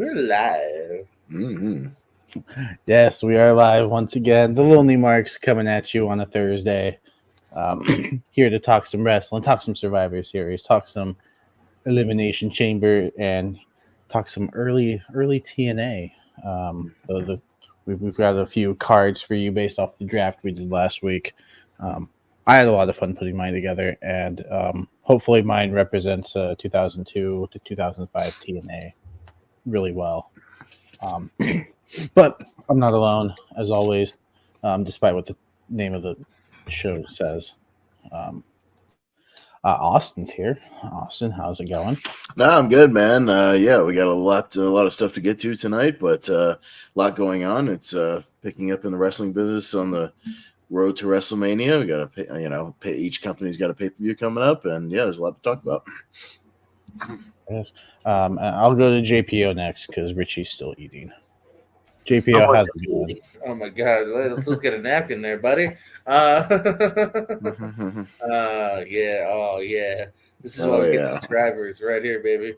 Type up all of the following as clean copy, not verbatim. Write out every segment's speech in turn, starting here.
we're live. Mm-hmm. Yes, we are live once again. The Lonely Marks coming at you on a Thursday. Here to talk some wrestling, talk some Survivor Series, talk some Elimination Chamber, and talk some early TNA. We've got a few cards for you based off the draft we did last week. I had a lot of fun putting mine together, and hopefully mine represents 2002 to 2005 TNA really well. But I'm not alone, as always, despite what the name of the show says. Austin's here. Austin, how's it going? No, I'm good, man. Yeah, we got a lot of stuff to get to tonight, but a lot going on. It's picking up in the wrestling business on the road to WrestleMania. We got to pay, each company's got a pay-per-view coming up, and yeah, there's a lot to talk about. Yes. I'll go to JPO next because Richie's still eating. JPO has a good. Oh my God! Let's get a napkin there, buddy. Yeah. Oh yeah. This is why we get subscribers right here, baby.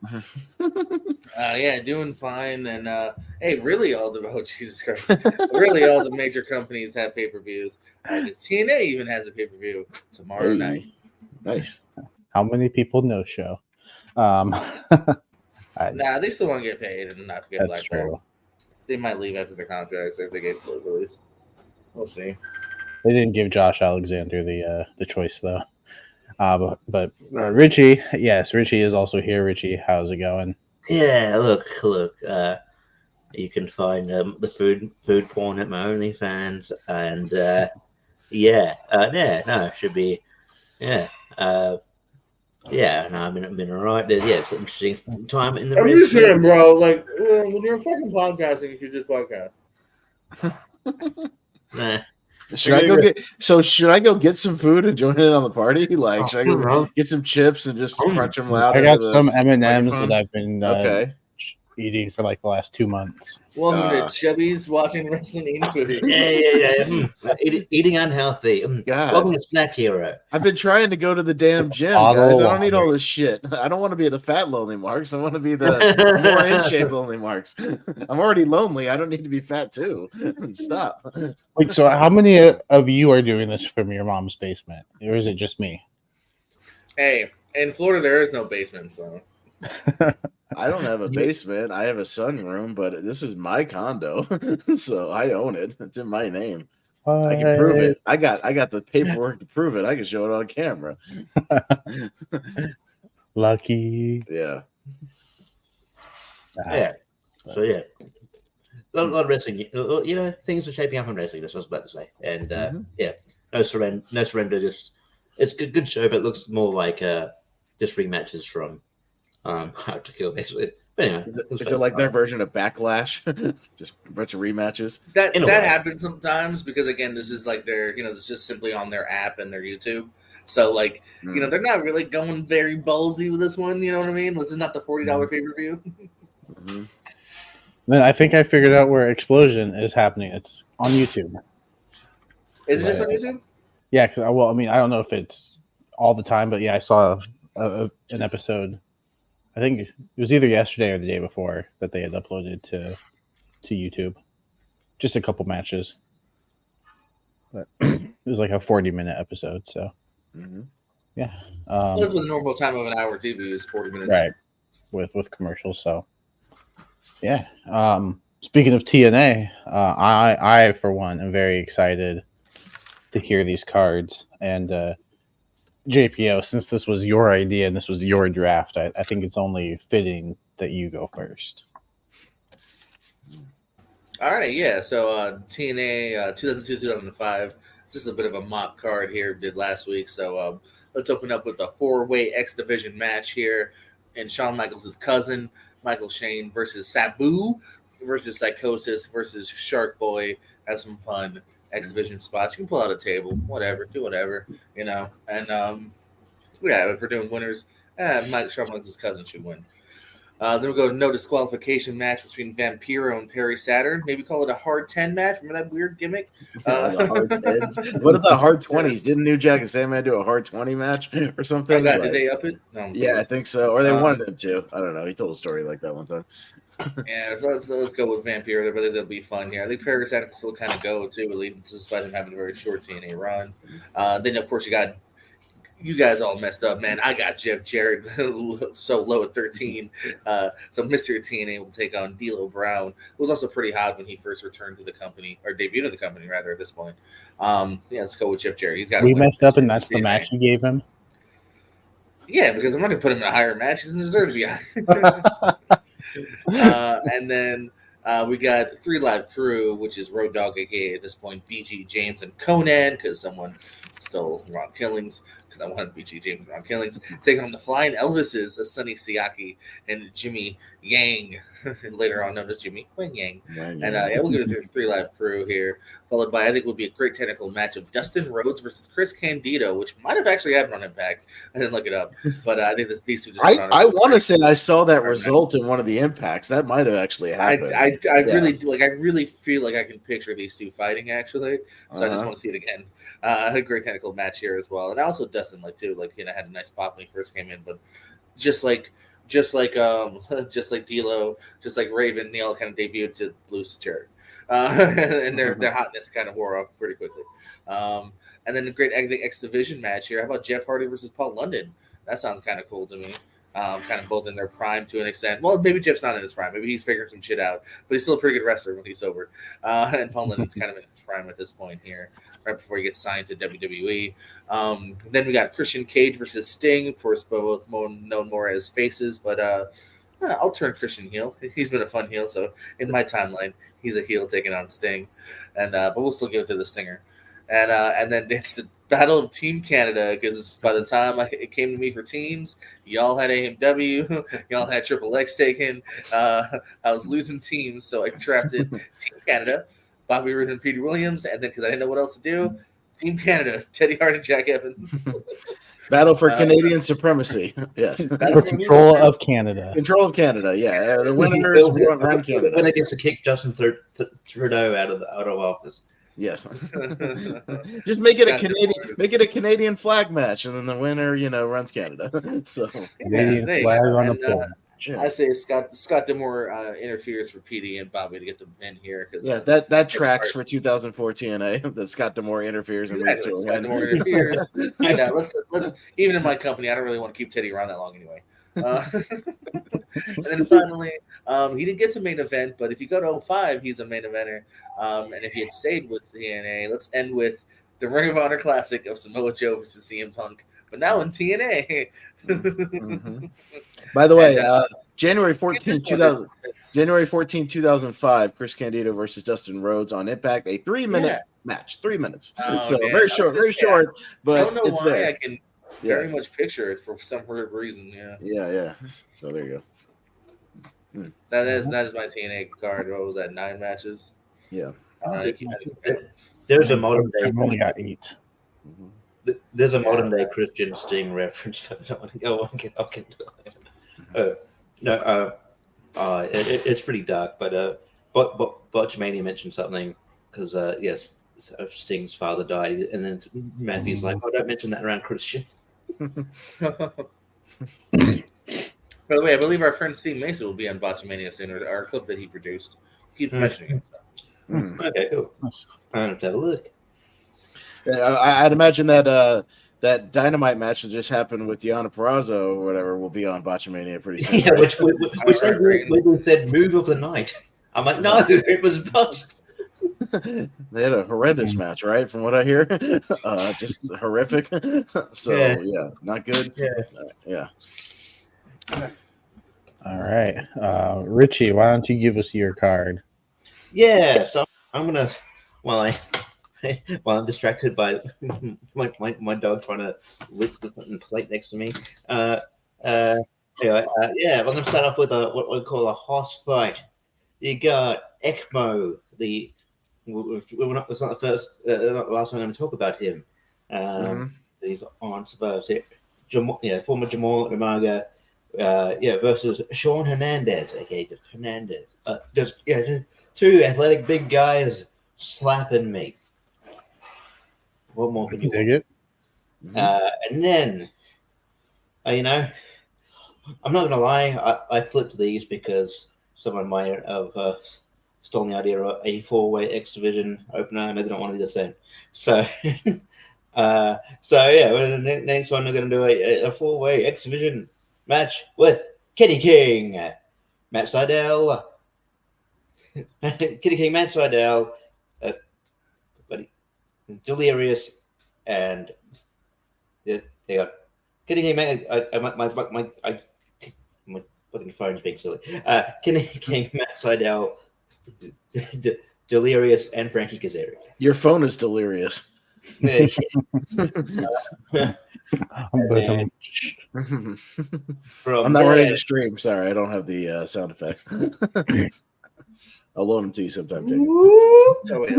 Yeah, doing fine. And hey, really, Jesus Christ, really, all the major companies have pay-per-views. TNA even has a pay-per-view tomorrow night. Nice. How many people know show? Nah, they still want to get paid and not get blackballed. They might leave after their contracts if they get released. We'll see. They didn't give Josh Alexander the choice though. But Richie, yes, Richie is also here. Richie, how's it going? Yeah, look. You can find the food porn at my OnlyFans, and it should be, I've been all right. Yeah, it's an interesting time in the. I'm just saying, bro. Like when you're fucking podcasting, you should just podcast. Nah. Should I go get some food and join in on the party? Like, should I go get some chips and just crunch them loud? I got some M&Ms that I've been eating for like the last 2 months. Welcome to Chubby's watching wrestling eating food. Yeah. Eating unhealthy. Welcome to Snack Hero. I've been trying to go to the damn gym, guys. I don't need all this shit. I don't want to be the fat lonely marks. I want to be the more in shape lonely marks. I'm already lonely. I don't need to be fat too. Stop. Wait, so how many of you are doing this from your mom's basement, or is it just me? Hey, in Florida there is no basement, so. I don't have a basement. I have a sunroom, but this is my condo, so I own it. It's in my name. I can prove it. I got the paperwork to prove it. I can show it on camera. Lucky. Yeah. Yeah. So yeah, a lot of wrestling. Things are shaping up in wrestling. That's what I was about to say. And no surrender. Just it's a good show, but it looks more like just rematches from. How to Kill basically. But anyway, is it like their version of Backlash? Just a bunch of rematches. That happens sometimes because again, this is like their it's just simply on their app and their YouTube. So like they're not really going very ballsy with this one. You know what I mean? This is not the $40 pay-per-view. Then I think I figured out where Explosion is happening. It's on YouTube. Is this on YouTube? Yeah. I don't know if it's all the time, but yeah, I saw an episode. I think it was either yesterday or the day before that they had uploaded to YouTube. Just a couple matches. But it was like a 40-minute episode, so yeah. This was a normal time of an hour TV is 40 minutes. Right. With commercials, so yeah. Speaking of TNA, I for one am very excited to hear these cards. And JPO, since this was your idea and this was your draft, I think it's only fitting that you go first. All right, yeah. So TNA 2002-2005, just a bit of a mock card here did last week. So let's open up with a 4-way X Division match here. And Shawn Michaels' cousin, Michael Shane, versus Sabu versus Psychosis versus Shark Boy. Have some fun. X Division spots. You can pull out a table, whatever, do whatever, And if we're doing winners, Shawn Michaels' cousin should win. Then we'll go no disqualification match between Vampiro and Perry Saturn. Maybe call it a hard 10 match. Remember that weird gimmick? Hard 10s. What about hard 20s? Didn't New Jack and Sandman do a hard 20 match or something? Oh, God, did they up it? No, yeah, I think so. Or they wanted him to. I don't know. He told a story like that one time. Yeah, so let's go with Vampire. I believe that'll be fun here. I think Parasite can still kind of go too, at least despite him having a very short TNA run. Then of course you guys all messed up, man. I got Jeff Jarrett so low at 13. So Mr. TNA will take on D'Lo Brown, who was also pretty hot when he first returned to the company, or debuted to the company, rather, at this point. Yeah, let's go with Jeff Jarrett. He's got We messed up, and that's the match you gave him. Yeah, because I'm not going to put him in a higher match. He doesn't deserve to be higher. And then we got 3 Live Crew, which is Road Dogg, aka at this point BG James and Conan, because someone stole Ron Killings. Because I wanted BG James and Ron Killings taking on the Flying Elvises, Sonny Siaki and Jimmy Yang, and later on known as Jimmy Wang Yang. And yeah, we'll go to 3 Live Crew here, followed by I think would be a great technical match of Dustin Rhodes versus Chris Candido, which might have actually happened on Impact. I didn't look it up, but I think these two just. I want to say I saw that result in one of the Impacts. That might have actually happened. I really feel like I can picture these two fighting actually. So I just want to see it again. A great technical match here as well, and also Dustin had a nice pop when he first came in, but just like D'Lo, just like Raven, they all kind of debuted to lose to Jarrett, and their hotness kind of wore off pretty quickly. And then a great X Division match here. How about Jeff Hardy versus Paul London? That sounds kind of cool to me. Kind of both in their prime to an extent. Well, maybe Jeff's not in his prime. Maybe he's figuring some shit out, but he's still a pretty good wrestler when he's sober. And Paul London's kind of in his prime at this point here, right before he gets signed to WWE. Then we got Christian Cage versus Sting, of course, both known more as faces, but I'll turn Christian heel. He's been a fun heel, so in my timeline, he's a heel taking on Sting, and but we'll still give it to the Stinger. And then it's the Battle of Team Canada, because by the time it came to me for teams, y'all had AMW, y'all had Triple X taken. I was losing teams, so I drafted Team Canada, Bobby Roode and Peter Williams, and then because I didn't know what else to do, Team Canada, Teddy Hart and Jack Evans. Battle for Canadian supremacy. Yes. For control of Canada. Control of Canada. Yeah. The winners run Canada. Winner gets to kick Justin Trudeau out of office. Yes. Just make it a Canadian flag match, and then the winner, runs Canada. So Canadian flag on the pole. I say Scott D'Amore interferes for PD and Bobby to get the win here. Yeah, that tracks for 2004 TNA. That Scott D'Amore interferes. Exactly. Scott D'Amore interferes. I know. Let's even in my company, I don't really want to keep Teddy around that long anyway. And then finally, he didn't get to main event, but if you go to 05, he's a main eventer. And if he had stayed with TNA, let's end with the Ring of Honor Classic of Samoa Joe versus CM Punk, but now in TNA. Mm-hmm. By the way, January 14, 2005, Chris Candido versus Dustin Rhodes on Impact, a 3-minute match, 3 minutes. So man, very short, but I don't know it's why there. I can very much picture it for some weird reason. Yeah. So there you go. That is my TNA card. What was that? 9 matches. Yeah. There's a modern day. I've only got 8. There's a modern day Christian Sting reference. I don't want to go on. It's pretty dark, but Botchmania mentioned something because yes, Sting's father died, and then Matthew's like, "Oh, don't mention that around Christian." By the way, I believe our friend Steve Mason will be on Botchmania soon, or our clip that he produced. Keep mentioning him. Okay, cool. I'm gonna have to have a look. I'd imagine that that Dynamite match that just happened with Deonna Purrazzo or whatever will be on Botchamania pretty soon. Yeah, which they said move of the night. I'm like, no, it was Botch. They had a horrendous match, right? From what I hear, just horrific. So yeah, not good. Yeah. All right, Richie, why don't you give us your card? Yeah, so I'm gonna while I'm distracted by my dog trying to lick the plate next to me. Anyway, I'm gonna start off with what we call a horse fight. You got ECMO, it's not the first, not the last time I'm going to talk about him. He's on Spurs. Former Jamal Umaga, versus Sean Hernandez, aka just Hernandez. Two athletic big guys slapping me. What more can you dig it? And then, I'm not going to lie, I flipped these because someone might have stolen the idea of a 4-way X Division opener, and I didn't want to do the same. So, the next one we're going to do a 4-way X Division match with Kenny King, Matt Sydal, Kenny King, Matt Sydal, Delirious, and they got Kenny King. My fucking phone's being silly. Kenny King, Matt Sydal, Delirious, and Frankie Kazarian. Your phone is delirious. From I'm not ready to stream. Sorry, I don't have the sound effects. I'll loan them to you sometime, Jake. Oh, wait,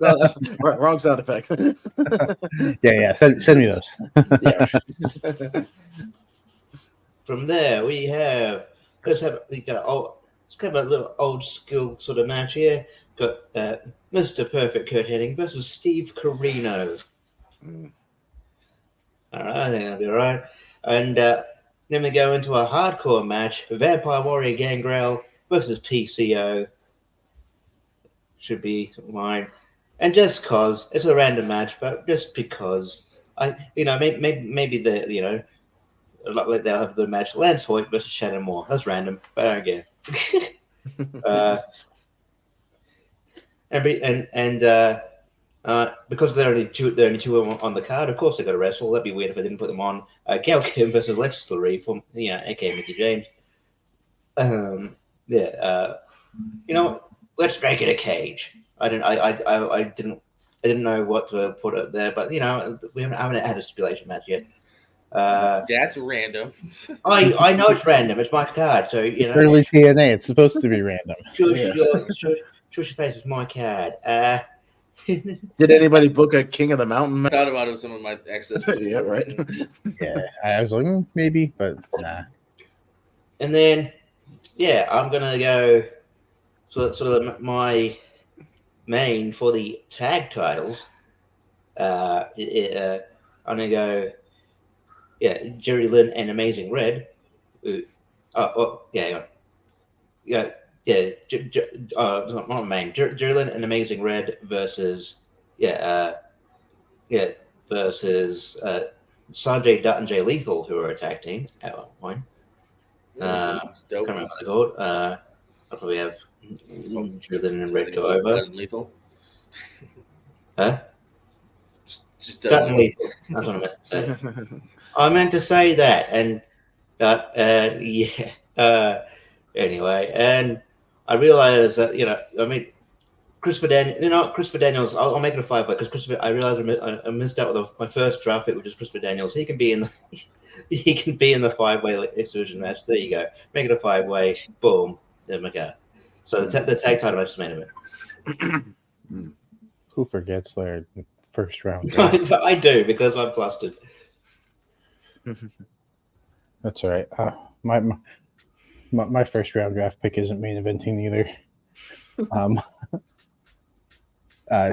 No, that's wrong sound effect. Yeah. Send me those. Yeah. From there, we got it's kind of a little old school sort of match here. Got Mr. Perfect Kurt Hennig versus Steve Corino. All right, I think that'll be all right. And then we go into a hardcore match: Vampire Warrior Gangrel versus PCO. Should be mine. And just cause it's a random match, but just because maybe they'll have a good match. Lance Hoyt versus Shannon Moore. That's random, but I don't care. Because there are only two on the card, of course they got to wrestle. That'd be weird if I didn't put them on. Gail Kim versus Lex Lurie from aka Mickey James. Let's make it a cage. I didn't know what to put it there, but we haven't had a stipulation match yet. That's random. I know it's random. It's my card, so Early TNA. It's supposed to be random. Shush your face. It's my card. Did anybody book a King of the Mountain match? I thought about it with some of my exes. Yeah, right. Yeah, I was like, maybe, but nah. And then, I'm gonna go. So that's sort of my main for the tag titles. I'm gonna go. Jerry Lynn and Amazing Red. Not main. Jerry Lynn and Amazing Red versus versus Sanjay Dutt and Jay Lethal, who are a tag team at one point. It's dope. Can't remember what they're called. I'll probably have Jerry Lynn and Red go over. Lethal. Huh? Just Dutt and Lethal. That's what I meant to say. I meant to say that, and anyway, and I realized that Christopher Daniels. I'll make it a 5-way because I realized I missed out with my first draft pick, which is Christopher Daniels. He can be in the 5-way exhibition match. There you go. Make it a 5-way. Boom. There we go. So the tag title match is main event. Who forgets their first round? I do because I'm flustered. That's all right. My first round draft pick isn't main eventing either.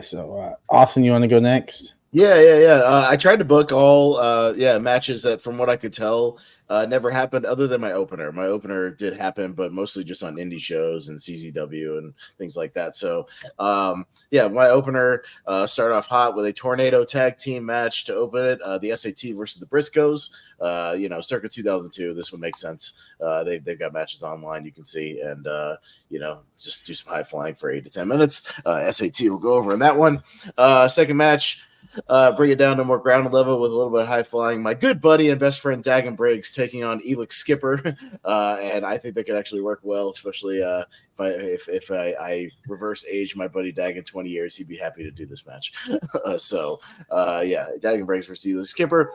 So Austin, you want to go next? Yeah. I tried to book all matches that, from what I could tell, never happened other than my opener. My opener did happen, but mostly just on indie shows and CZW and things like that. So, my opener started off hot with a tornado tag team match to open it. The SAT versus the Briscoes. Circa 2002. This would make sense. They've got matches online you can see, and just do some high flying for 8 to 10 minutes. SAT will go over in that one. Second match. Bring it down to more ground level with a little bit of high flying. My good buddy and best friend Dagan Briggs taking on Elix Skipper, and I think they could actually work well, especially if I reverse age my buddy Dagan 20 years, he'd be happy to do this match. Dagan Briggs versus Elix Skipper.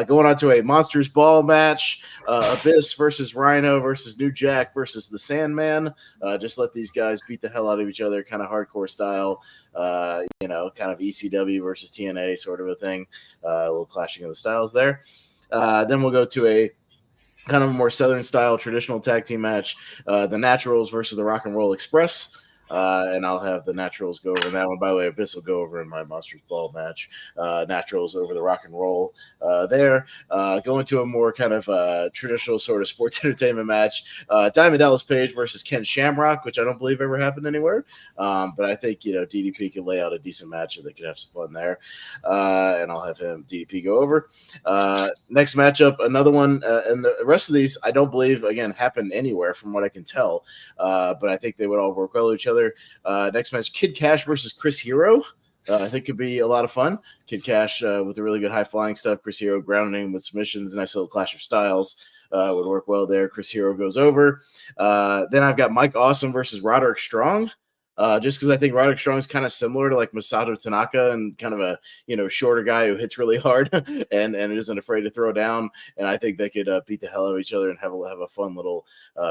Going on to a Monsters Ball match. Abyss versus Rhino versus New Jack versus the Sandman. Just let these guys beat the hell out of each other, kind of hardcore style. Kind of ECW versus TNA sort of a thing. A little clashing of the styles there. Then we'll go to a kind of a more Southern style traditional tag team match. The Naturals versus the Rock and Roll Express. and I'll have the Naturals go over in that one. By the way, Abyss will go over in my Monsters Ball match. Naturals over the Rock and Roll there. Going to a more kind of traditional sort of sports entertainment match. Diamond Dallas Page versus Ken Shamrock, which I don't believe ever happened anywhere. But I think, DDP can lay out a decent match and they can have some fun there. And I'll have him, DDP, go over. Next matchup, another one. And the rest of these, I don't believe, again, happen anywhere from what I can tell. But I think they would all work well with each other. Next match, Kid Cash versus Chris Hero. I think could be a lot of fun. Kid Cash with the really good high-flying stuff. Chris Hero grounding with submissions. Nice little clash of styles. Would work well there. Chris Hero goes over. Then I've got Mike Awesome versus Roderick Strong. Just because I think Roderick Strong is kind of similar to like Masato Tanaka and kind of a shorter guy who hits really hard and isn't afraid to throw down. And I think they could beat the hell out of each other and have a fun little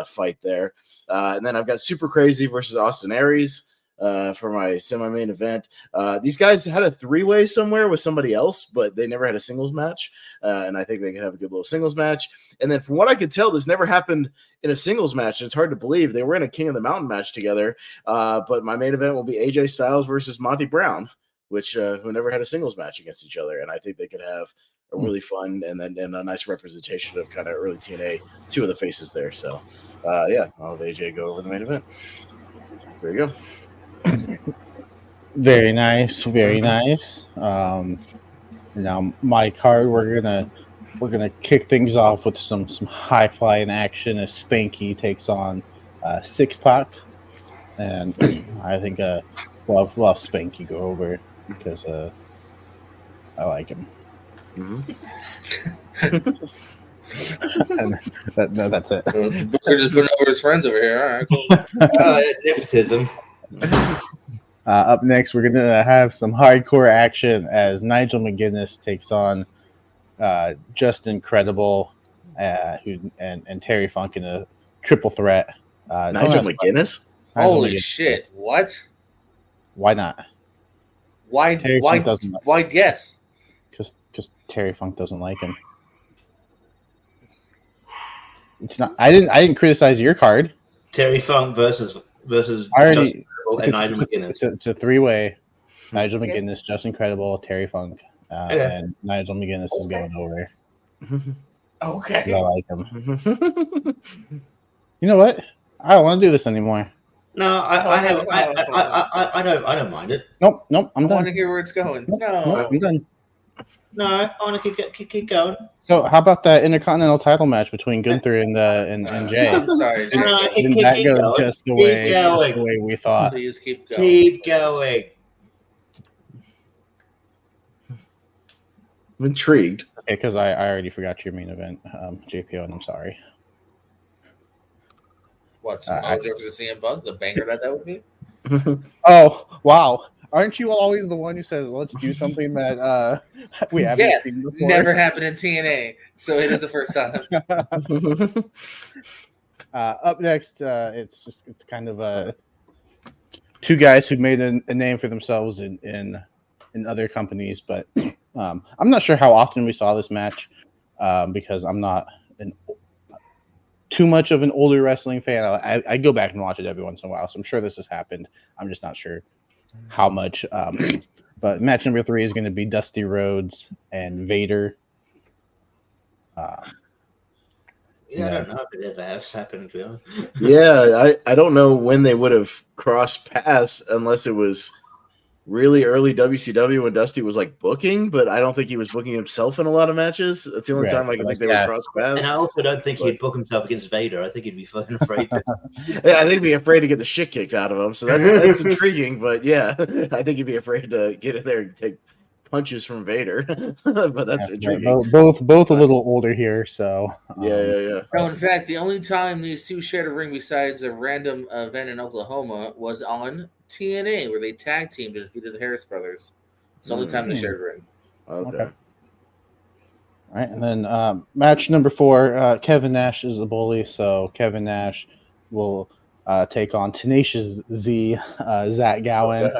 fight there. And then I've got Super Crazy versus Austin Aries for my semi-main event. These guys had a three-way somewhere with somebody else, but they never had a singles match. And I think they could have a good little singles match. And then from what I could tell, this never happened in a singles match. It's hard to believe. They were in a King of the Mountain match together. But my main event will be AJ Styles versus Monty Brown, which who never had a singles match against each other. And I think they could have a really fun and a nice representation of kind of early TNA, two of the faces there. So, I'll have AJ go over the main event. There you go. Very nice, very nice. Now my card, we're gonna kick things off with some high flying action as Spanky takes on Six Pack, and I think we'll have Spanky go over because I like him. That's it. Booker just putting over his friends over here. All right, cool. Nepotism. Up next, we're going to have some hardcore action as Nigel McGuinness takes on Just Incredible and Terry Funk in a triple threat. Nigel McGuinness? Holy shit! What? Why not? Why? Terry Why? Funk doesn't. Why? Yes. Because Terry Funk doesn't like him. It's not. I didn't criticize your card. Terry Funk versus Already. and Nigel McGuinness. It's a three-way. Nigel McGuinness, Just Incredible, Terry Funk, and Nigel McGuinness is going over. Okay. I like him. You know what? I don't want to do this anymore. No, I don't mind it. Nope. I'm I done. want to hear where it's going. Nope, No. I'm done. No, I want to keep going. So, how about that Intercontinental title match between Gunther and Jay? I'm sorry. Jay. No, Didn't that go just the way we thought? Please keep going. Keep going. I'm intrigued. Okay, because I already forgot your main event, JPO, and I'm sorry. What? Samoa Joe versus CM Punk? The banger that would be? Oh, wow. Aren't you always the one who says, let's do something that we haven't seen before? Never happened in TNA, so it is the first time. Up next, it's kind of two guys who made a name for themselves in other companies, but I'm not sure how often we saw this match because I'm not too much of an older wrestling fan. I go back and watch it every once in a while, so I'm sure this has happened. I'm just not sure how much. But match number 3 is going to be Dusty Rhodes and Vader. I don't know if it ever has happened, to be honest. Yeah, I don't know when they would have crossed paths unless it was really early WCW when Dusty was like booking, but I don't think he was booking himself in a lot of matches. That's the only time I can think they would cross paths. And I also don't think he'd book himself against Vader. I think he'd be fucking afraid to. Yeah, I think he'd be afraid to get the shit kicked out of him. So that's intriguing, but yeah, I think he'd be afraid to get in there and take punches from Vader. But that's intriguing. Both a little older here, so yeah. No, in fact, the only time these two shared a ring besides a random event in Oklahoma was on TNA, where they tag teamed and defeated the Harris brothers. It's the only time they shared a ring. Okay. All right, and then match number 4, Kevin Nash is a bully, so Kevin Nash will take on Tenacious Z, Zach Gowen.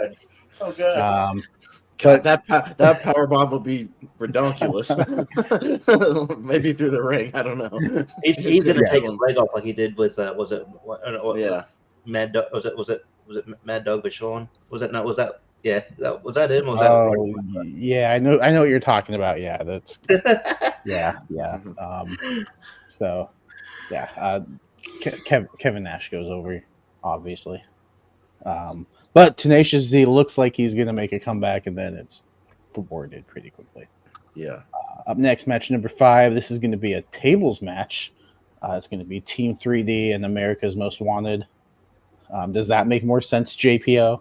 Oh god. But that power bomb will be redonkulous. Maybe through the ring. I don't know. He's going to take his leg off like he did with was it? Yeah. Mad Dog? Was it was it Mad Dog Vachon? Was that not? Was that yeah? Was that him? Or was Oh, yeah, I know what you're talking about. Yeah, that's that? yeah. So yeah, Kevin Nash goes over, obviously. But Tenacious D looks like he's going to make a comeback, and then it's rewarded pretty quickly. Yeah. Up next, match number 5. This is going to be a tables match. It's going to be Team 3D and America's Most Wanted. Does that make more sense, JPO?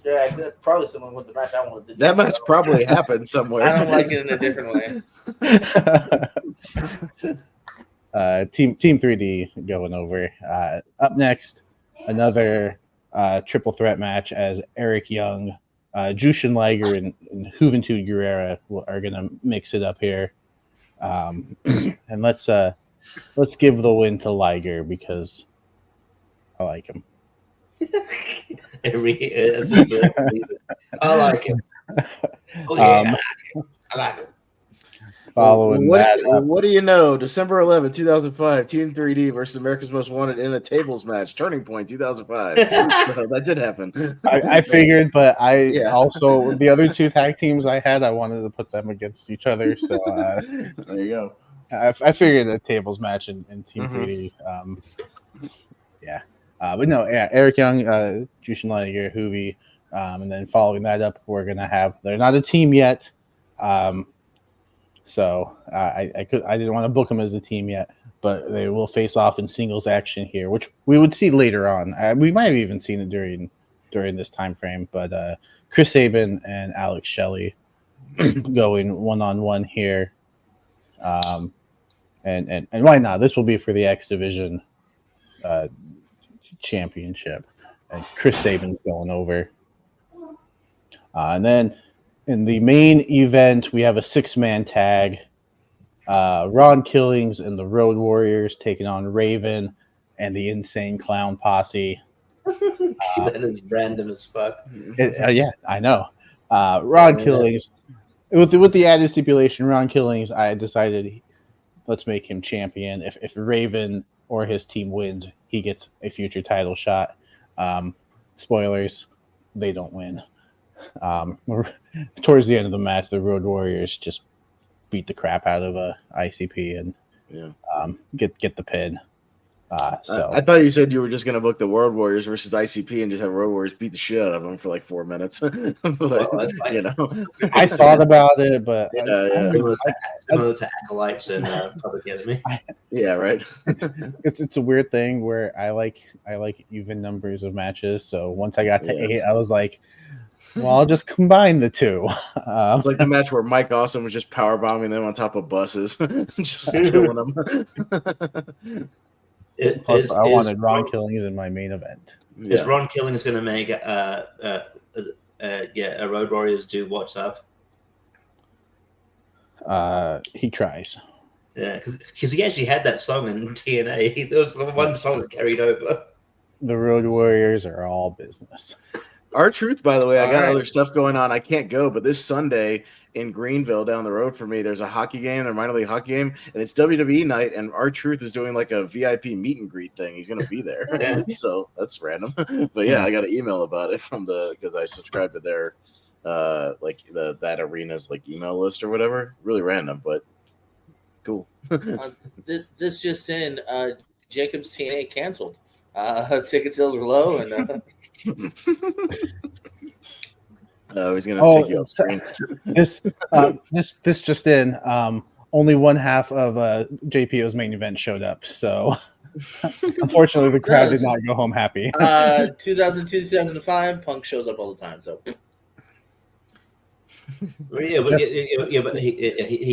Yeah, that's probably someone with the match I wanted to do. That match probably happened somewhere. I don't like it in a different way. Team 3D going over. Up next, another triple threat match as Eric Young, Jushin Liger, and Juventud Guerrera are going to mix it up here. And let's give the win to Liger because I like him. I like him. Oh yeah, I like him. Following what do you know? December 11, 2005, Team 3D versus America's Most Wanted in a tables match. Turning Point 2005. So that did happen. I figured, but also the other 2 tag teams I had, I wanted to put them against each other. So there you go. I figured a tables match in Team 3D. But no, Eric Young, Jushin Liger, Hoovy, and then following that up, we're gonna have. They're not a team yet. So I didn't want to book them as a team yet, but they will face off in singles action here, which we would see later on. We might have even seen it during this time frame. But Chris Sabin and Alex Shelley going 1-on-1 here, and why not? This will be for the X Division championship, and Chris Sabin's going over, and then. In the main event, we have a 6-man tag. Ron Killings and the Road Warriors taking on Raven and the Insane Clown Posse. That is random as fuck. Yeah, I know. Ron Killings, with the added stipulation, Ron Killings, I decided let's make him champion. If Raven or his team wins, he gets a future title shot. Spoilers, they don't win. Towards the end of the match, the Road Warriors just beat the crap out of ICP and get the pin. So I thought you said you were just going to book the World Warriors versus ICP and just have Road Warriors beat the shit out of them for like 4 minutes. But, I thought about it, but similar to Acolytes and Public Enemy. Yeah, right. It's a weird thing where I like even numbers of matches. So once I got to 8, I was like, well, I'll just combine the 2. It's like the match where Mike Awesome was just power bombing them on top of buses, just killing them. I wanted Ron Killings in my main event. Is Ron Killings going to make a Road Warriors do What's Up? He tries. Yeah, because he actually had that song in TNA. There was one song that carried over. The Road Warriors are all business. R-Truth, by the way, I got other stuff going on. I can't go, but this Sunday in Greenville down the road from me, there's a hockey game, their minor league hockey game, and it's WWE night, and R-Truth is doing like a VIP meet and greet thing. He's going to be there. So that's random. But yeah, I got an email about it because I subscribed to their that arena's like email list or whatever. Really random, but cool. This just in, Jacob's TNA canceled. Ticket sales were low, and he's gonna take you off screen. This just in. Only one half of JPO's main event showed up, so unfortunately, the crowd did not go home happy. 2002, 2005, Punk shows up all the time, so. But he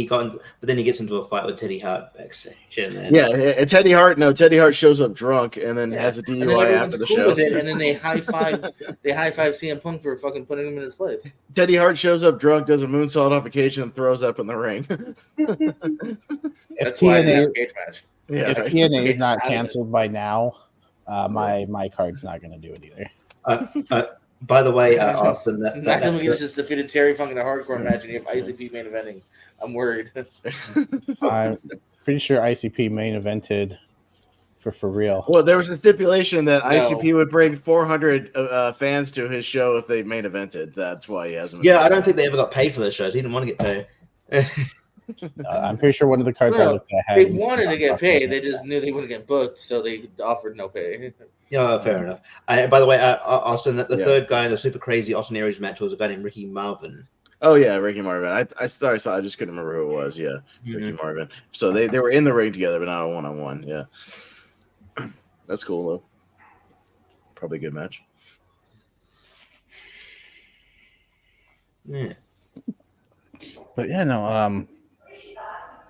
got, but then he gets into a fight with Teddy Hart backstage. It's Teddy Hart. No, Teddy Hart shows up drunk and then has a DUI after the show. With it, and then they high five CM Punk for fucking putting him in his place. Teddy Hart shows up drunk, does a moonsault off occasion, and throws up in the ring. If TNA is not canceled by now, my card's not going to do it either. By the way, Austin, Maximum Games just defeated Terry Funk in a hardcore match, and you have ICP main eventing. I'm worried. I'm pretty sure ICP main evented for real. Well, there was a stipulation that No. ICP would bring 400 fans to his show if they main evented. That's why he hasn't. Yeah, I don't think they ever got paid for those shows. He didn't want to get paid. I'm pretty sure one of the cards I No, looked at they had. wanted to get paid. They just knew they wouldn't get booked, so they offered no pay. Yeah, fair enough. By the way, Austin, the Yeah. third guy in the super crazy Austin Aries match was a guy named Ricky Marvin. Oh yeah, Ricky Marvin. I thought I saw. I just couldn't remember who it was. Yeah, Ricky Marvin. So they were in the ring together, but not a 1-on-1. Yeah, that's cool though. Probably a good match. Yeah. But yeah, no,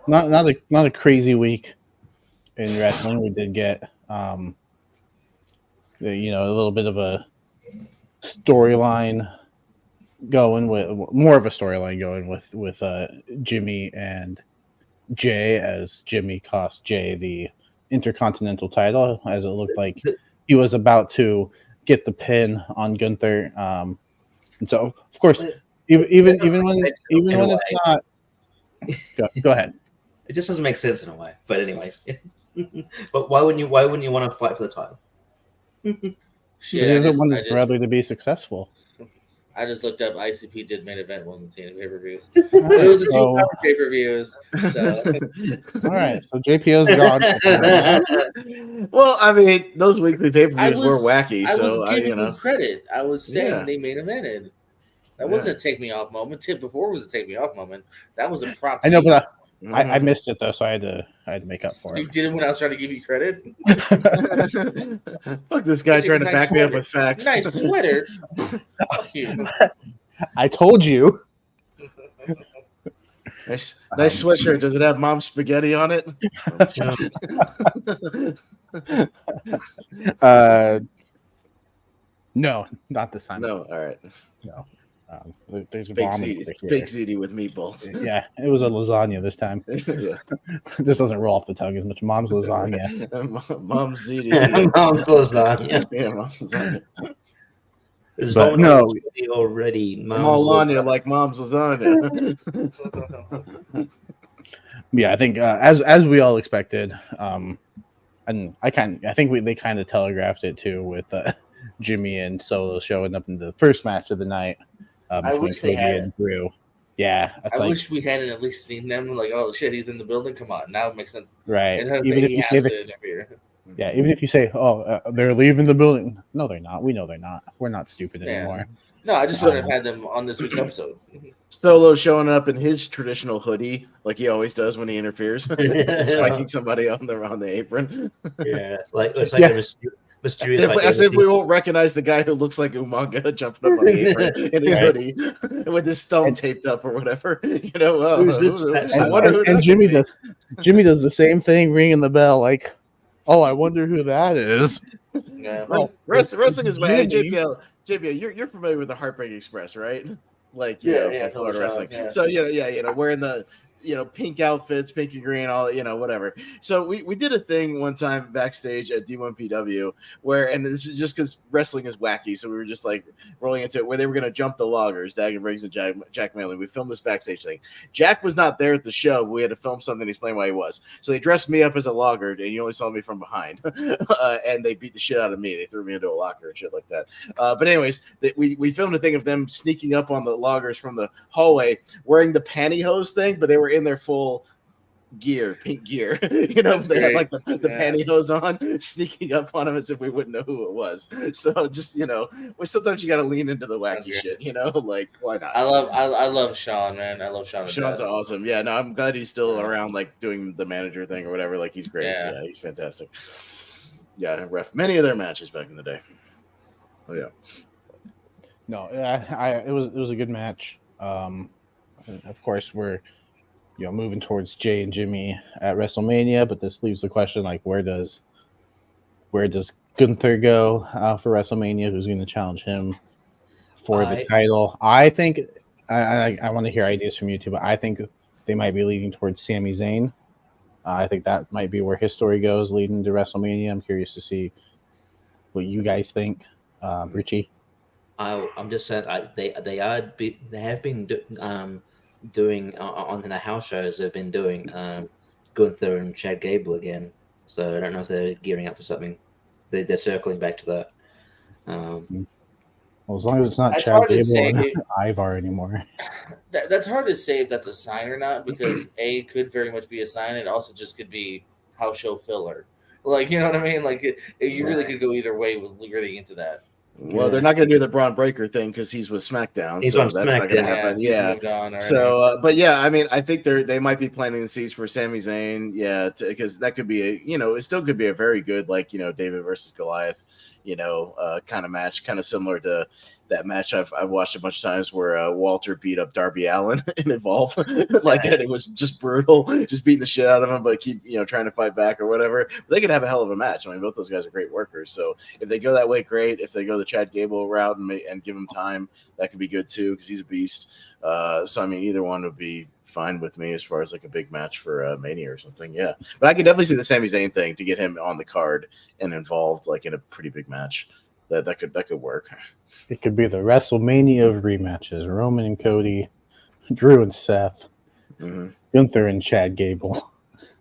not a crazy week in wrestling. We did get a little bit of a storyline going with Jimmy and Jay, as Jimmy cost Jay the Intercontinental title, as it looked like he was about to get the pin on Gunther. And so, of course, even when it's not. Go ahead. It just doesn't make sense in a way. But anyway, but why wouldn't you want to fight for the title? Shit, he doesn't want his brother to be successful. I just looked up ICP did main event one of the pay-per-views. But it was the 2 hour pay-per-views. So all right, so JPO's gone. Well, I mean, those weekly pay-per-views were wacky. I so was giving them credit. I was saying they main evented. That wasn't a take me off moment. Tip before was a take me off moment. That was a prop. I know, but I missed it though, so I had to make up for it. You did it when I was trying to give you credit. Fuck this guy trying to back me up with facts. Nice sweater. Fuck you. I told you. Nice sweatshirt. Does it have mom's spaghetti on it? No, not this time. No, all right. No. There's Big ziti with meatballs. Yeah, it was a lasagna this time. Yeah. This doesn't roll off the tongue as much. Mom's lasagna. Mom's ziti. Mom's lasagna. Yeah, mom's lasagna. But no, already. Mom's lasagna like mom's lasagna. Yeah, I think as we all expected, and they kind of telegraphed it too with Jimmy and Solo showing up in the first match of the night. I wish they had. Drew. Yeah, I wish we hadn't at least seen them. Like, oh shit, he's in the building. Come on, now it makes sense. Right. And even if you say yeah, even if you say, "Oh, they're leaving the building," no, they're not. We know they're not. We're not stupid anymore. No, I just wouldn't have had them on this week's episode. Solo showing up in his traditional hoodie, like he always does when he interferes, spiking somebody on the apron. Yeah, it's like a mysterious. As if we won't recognize the guy who looks like Umaga jumping up on the apron in his hoodie with his thumb taped up or whatever. You know, and Jimmy does the same thing, ringing the bell like, "Oh, I wonder who that is." Yeah, wrestling is my JPL. You're familiar with the Heartbreak Express, right? Like, Florida wrestling. Yeah. So wearing the pink outfits, pink and green, all whatever. So we did a thing one time backstage at D1PW where, and this is just because wrestling is wacky, so we were just like rolling into it, where they were going to jump the loggers, Dagan Briggs and Jack Manley. We filmed this backstage thing. Jack was not there at the show. We had to film something to explain why he was. So they dressed me up as a logger, and you only saw me from behind. And they beat the shit out of me. They threw me into a locker and shit like that. But anyways, we filmed a thing of them sneaking up on the loggers from the hallway wearing the pantyhose thing, but they were in their full gear, pink gear. They had like the pantyhose on, sneaking up on them as if we wouldn't know who it was. So just sometimes you got to lean into the wacky shit. Like, why not? I love Sean, man. I love Sean. Sean's awesome. Yeah, no, I'm glad he's still around, like doing the manager thing or whatever. Like, he's great. Yeah, he's fantastic. Yeah, ref many of their matches back in the day. Oh yeah. No, it was a good match. Of course, we're moving towards Jay and Jimmy at WrestleMania, but this leaves the question, like, where does Gunther go for WrestleMania? Who's going to challenge him for the title? I think I want to hear ideas from you too, but I think they might be leading towards Sami Zayn. I think that might be where his story goes leading to WrestleMania. I'm curious to see what you guys think, Richie. I'm just saying they have been doing on the house shows. They've been doing Gunther and Chad Gable again. So I don't know if they're gearing up for something. They're circling back to that. Well, as long as it's not It's Chad hard to Gable say. and Ivar anymore. That's hard to say if that's a sign or not, because A could very much be a sign. It also just could be house show filler. Like, you know what I mean? Like, you really could go either way with getting into that. Well, they're not going to do the Braun Breaker thing because he's with SmackDown, He's so on that's not going to happen. he's moved on already. So, but yeah, I mean, I think they might be planting the seeds for Sami Zayn, because that could be it still could be a very good, like, David versus Goliath, kind of match, kind of similar to that match I've watched a bunch of times where Walter beat up Darby Allin in Evolve, and it was just brutal, just beating the shit out of him, but keep trying to fight back or whatever. But they could have a hell of a match. I mean, both those guys are great workers. So if they go that way, great. If they go the Chad Gable route and give him time, that could be good too because he's a beast. So I mean, either one would be fine with me as far as like a big match for Mania or something. Yeah, but I could definitely see the Sami Zayn thing to get him on the card and involved like in a pretty big match. That could work. It could be the WrestleMania of rematches: Roman and Cody, Drew and Seth, Gunther and Chad Gable.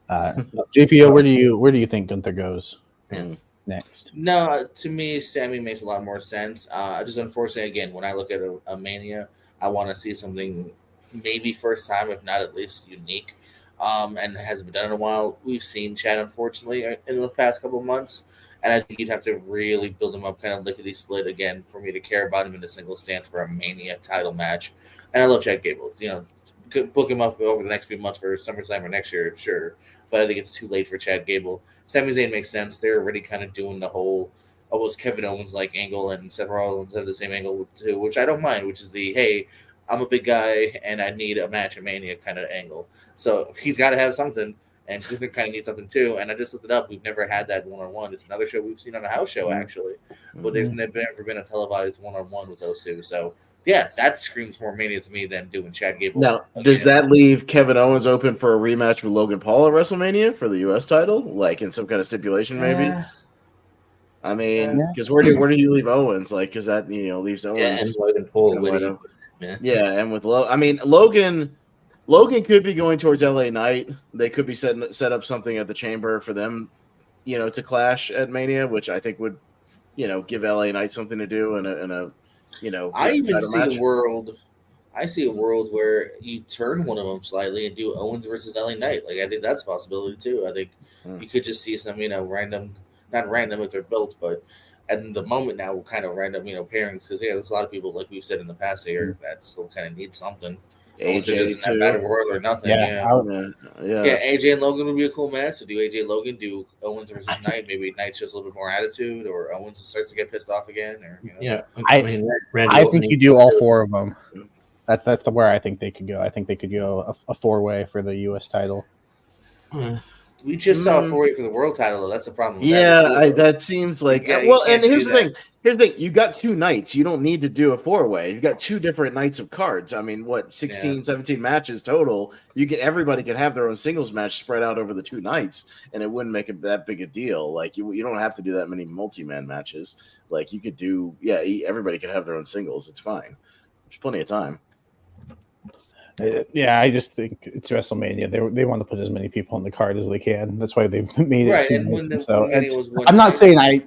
JPO, where do you think Gunther goes next? No, to me, Sammy makes a lot more sense. Just unfortunately, again, when I look at a Mania, I want to see something maybe first time, if not at least unique, and hasn't been done in a while. We've seen Chad, unfortunately, in the past couple of months. And I think you'd have to really build him up kind of lickety split again for me to care about him in a single stance for a Mania title match. And I love Chad Gable. Could book him up over the next few months for SummerSlam or next year, sure. But I think it's too late for Chad Gable. Sami Zayn makes sense. They're already kind of doing the whole almost Kevin Owens like angle, and Seth Rollins have the same angle too, which I don't mind, which is the hey, I'm a big guy and I need a match at Mania kind of angle. So he's got to have something. And Gunther kind of needs something too. And I just looked it up. We've never had that one-on-one. It's another show we've seen on a house show, actually. But there's never been a televised one-on-one with those two. So, yeah, that screams more Mania to me than doing Chad Gable. Now, does that leave Kevin Owens open for a rematch with Logan Paul at WrestleMania for the U.S. title? Like in some kind of stipulation, maybe? I mean, because where do you leave Owens? Like, because that, leaves Owens. Yeah, and Logan Paul. And with Logan could be going towards LA Knight. They could be set up something at the Chamber for them, to clash at Mania, which I think would, give LA Knight something to do and a I even see match. I see a world where you turn one of them slightly and do Owens versus LA Knight. Like I think that's a possibility too. I think you could just see some, random, not random if they're built, but at the moment now we're kind of random, pairings because there's a lot of people like we've said in the past here that still kind of need something. AJ just in that battle royal or nothing. Yeah. AJ and Logan would be a cool match. So do AJ Logan, do Owens versus Knight. Maybe Knight shows a little bit more attitude, or Owens starts to get pissed off again. Or I think you do all four of them. That's where I think they could go. I think they could go a 4-way for the U.S. title. We just saw a 4-way for the world title, though. That's the problem. That seems like and here's the thing. Here's the thing. You got 2 nights. You don't need to do a 4-way. You've got 2 different nights of cards. I mean, 16, 17 matches total. Everybody could have their own singles match spread out over the 2 nights, and it wouldn't make it that big a deal. Like you don't have to do that many multi-man matches. Like you could do, everybody could have their own singles. It's fine. There's plenty of time. I just think it's WrestleMania. They want to put as many people on the card as they can. That's why they've made it. Right, and when was I'm not saying I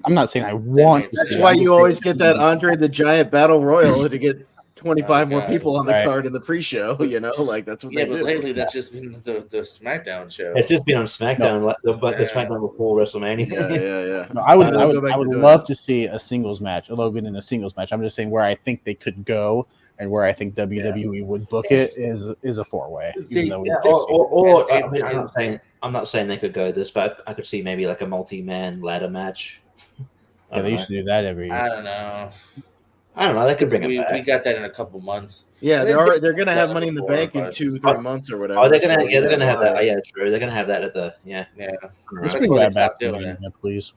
want. That's why you always get that Andre the Giant Battle Royal to get 25 more people on the card in the pre-show. Like that's what they do. Yeah, but lately that's just been the SmackDown show. It's just been on SmackDown, the SmackDown before WrestleMania. Yeah. No, I would love to see a singles match, a Logan in a singles match. I'm just saying where I think they could go. And where I think WWE would book it is a 4-way. I'm not saying they could go this, but I could see maybe like a multi-man ladder match. They used to do that every year. I don't know. They could bring it back. We got that in a couple months. Yeah, they're gonna have Money in the Bank in 2-3 months or whatever. Oh, they're gonna have that. Yeah, true. They're gonna have that at the Let's bring that back, please.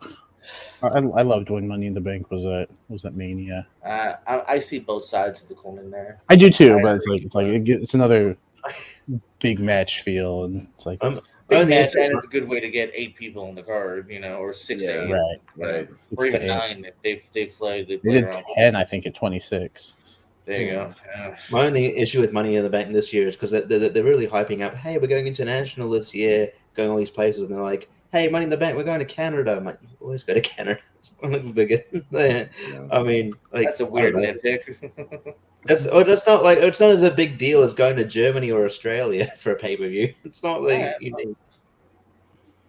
I loved when Money in the Bank was at Mania. I see both sides of the coin there. I do too, but it's another big match feel, and it's like big match, and it's a good way to get 8 people on the card, or 6 to 8, right, or even 9 if they play. They did 10, I think, at 26. There you go. Yeah. My only issue with Money in the Bank this year is because they're really hyping up. Hey, we're going international this year, going all these places, and they're like, hey, Money in the Bank, we're going to Canada. I'm like, you always go to Canada. It's not like bigger. I mean, like That's a weird nitpick. That's not like it's not as a big deal as going to Germany or Australia for a pay per view. It's not like Yeah. you need.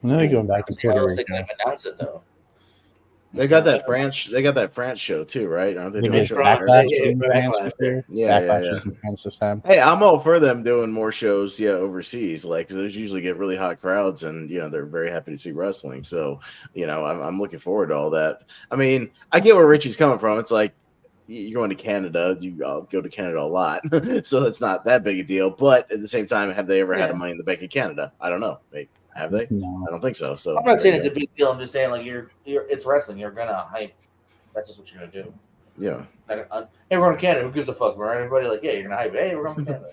And then going back to How Puerto else they Rico. can announce it though? They got that France. They got that France show too, right? Aren't they They doing a did show France, in Backlash France? yeah, in France Backlash, this year. Yeah, Backlash yeah. is in France this time. Hey, I'm all for them doing more shows, overseas. Like, 'cause those usually get really hot crowds, and they're very happy to see wrestling. So, I'm looking forward to all that. I mean, I get where Richie's coming from. It's like you're going to Canada. I'll go to Canada a lot, so it's not that big a deal. But at the same time, have they ever had a Money in the Bank in Canada? I don't know. Have they? No. I don't think so. So I'm not saying it's a big deal. I'm just saying like you're it's wrestling. You're gonna hype. That's just what you're gonna do. Yeah. Hey, we're going to Canada. Who gives a fuck, right? Everybody like, yeah, you're gonna hype it. Hey, we're going to Canada.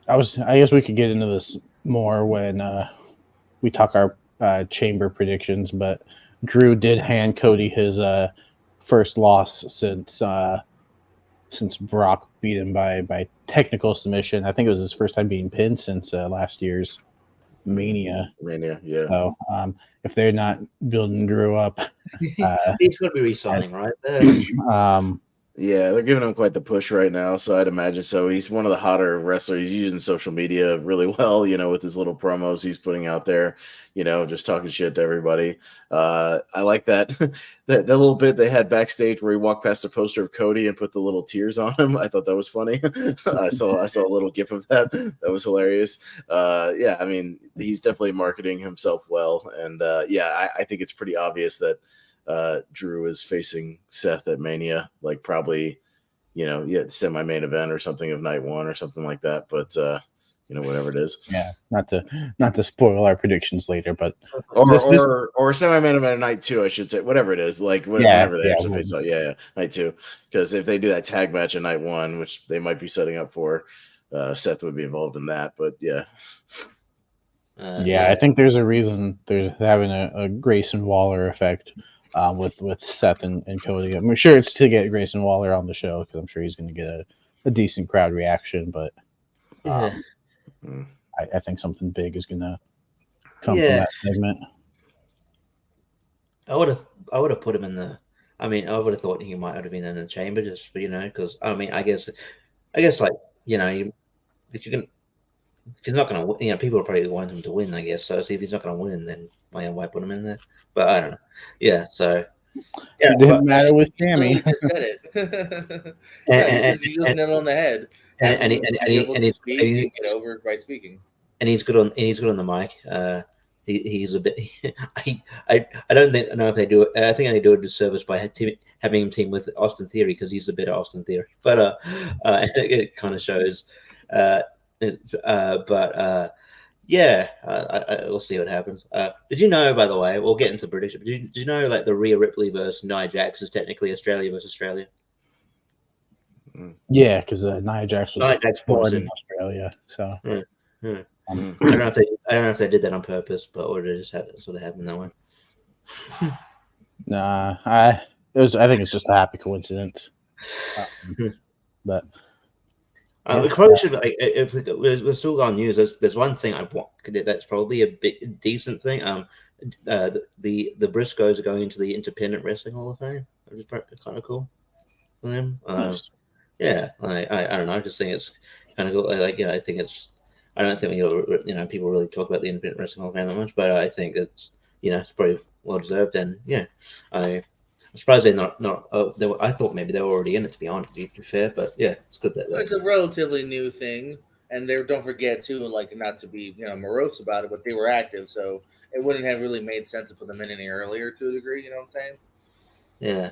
I guess we could get into this more when we talk our chamber predictions, but Drew did hand Cody his first loss since Brock beat him by technical submission. I think it was his first time being pinned since last year's Mania. Yeah. So if they're not building Drew up, He's going to be re-signing, right? Yeah, they're giving him quite the push right now, so I'd imagine so. He's one of the hotter wrestlers. He's using social media really well, with his little promos he's putting out there, just talking shit to everybody. I like that that little bit they had backstage where he walked past the poster of Cody and put the little tears on him. I thought that was funny. I saw a little gif of that. That was hilarious. Yeah, I mean, he's definitely marketing himself well, and I think it's pretty obvious that Drew is facing Seth at Mania, like probably, semi-main event or something of night one or something like that. But whatever it is. Yeah, not to spoil our predictions later, but or semi-main event of night two, I should say, whatever it is, like whenever they actually face out. Yeah, night two. Because if they do that tag match at night one, which they might be setting up for, Seth would be involved in that. But yeah. I think there's a reason they're having a Grayson Waller effect with Seth and Cody. I'm sure it's to get Grayson Waller on the show because I'm sure he's going to get a decent crowd reaction. But I think something big is going to come from that segment. I would have put him in the. I mean, I would have thought he might have been in the chamber just for because I mean, I guess like if you can. He's not going to, people probably want him to win, I guess. So if he's not going to win, then why put him in there? But I don't know. Yeah, so. Yeah, it didn't matter with Tammy. You just said it. You just nailed it on the head. And he's get over by speaking. And he's good on the mic. He's a bit. I don't know if they do it. I think they do a disservice by having him team with Austin Theory because he's a bit of Austin Theory. But it kind of shows. We'll see what happens. Did you know, by the way, we'll get into prediction. Did you know, like the Rhea Ripley versus Nia Jax is technically Australia versus Australia? Yeah, because Nia Jax was born in Australia. So I don't know if they did that on purpose, but or it just sort of happened that way. Nah, I think it's just a happy coincidence. But. We probably should, like, if we're still on news. There's one thing I want that's probably a bit decent thing. The Briscoes are going into the Independent Wrestling Hall of Fame, which is kind of cool for them. Nice. Yeah, I don't know. I just think it's kind of cool. I think it's. I don't think people really talk about the Independent Wrestling Hall of Fame that much, but I think it's it's probably well deserved. And I'm surprised they're not. I thought maybe they were already in it. To be honest, to be fair, but yeah, it's good that it's a relatively new thing, and don't forget too, like not to be morose about it, but they were active, so it wouldn't have really made sense to put them in any earlier to a degree. You know what I'm saying? Yeah,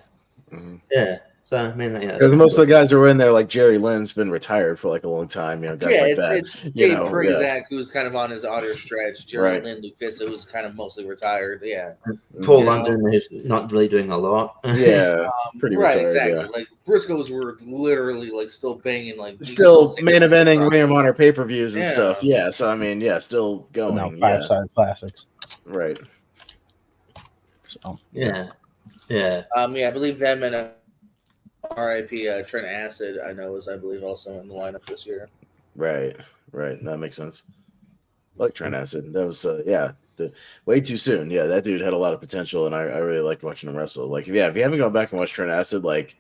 yeah. So I mean, because most of the guys who are in there, like Jerry Lynn's been retired for like a long time. Guys like that. It's Dave Prazak who's kind of on his outer stretch. Jerry Lynn, Lufisa, who's kind of mostly retired. Yeah, Paul London is not really doing a lot. Yeah, pretty retired. Exactly. Yeah. Like Briscoes were literally like still banging, like still main eventing Ring of Honor pay-per-views and stuff. Yeah, so I mean, still going. Five-side classics. Right. So yeah. I believe them and R.I.P. Trent Acid, I believe also in the lineup this year. Right. That makes sense. like Trent Acid. That was way too soon. Yeah, that dude had a lot of potential, and I really liked watching him wrestle. Like, if you haven't gone back and watched Trent Acid, like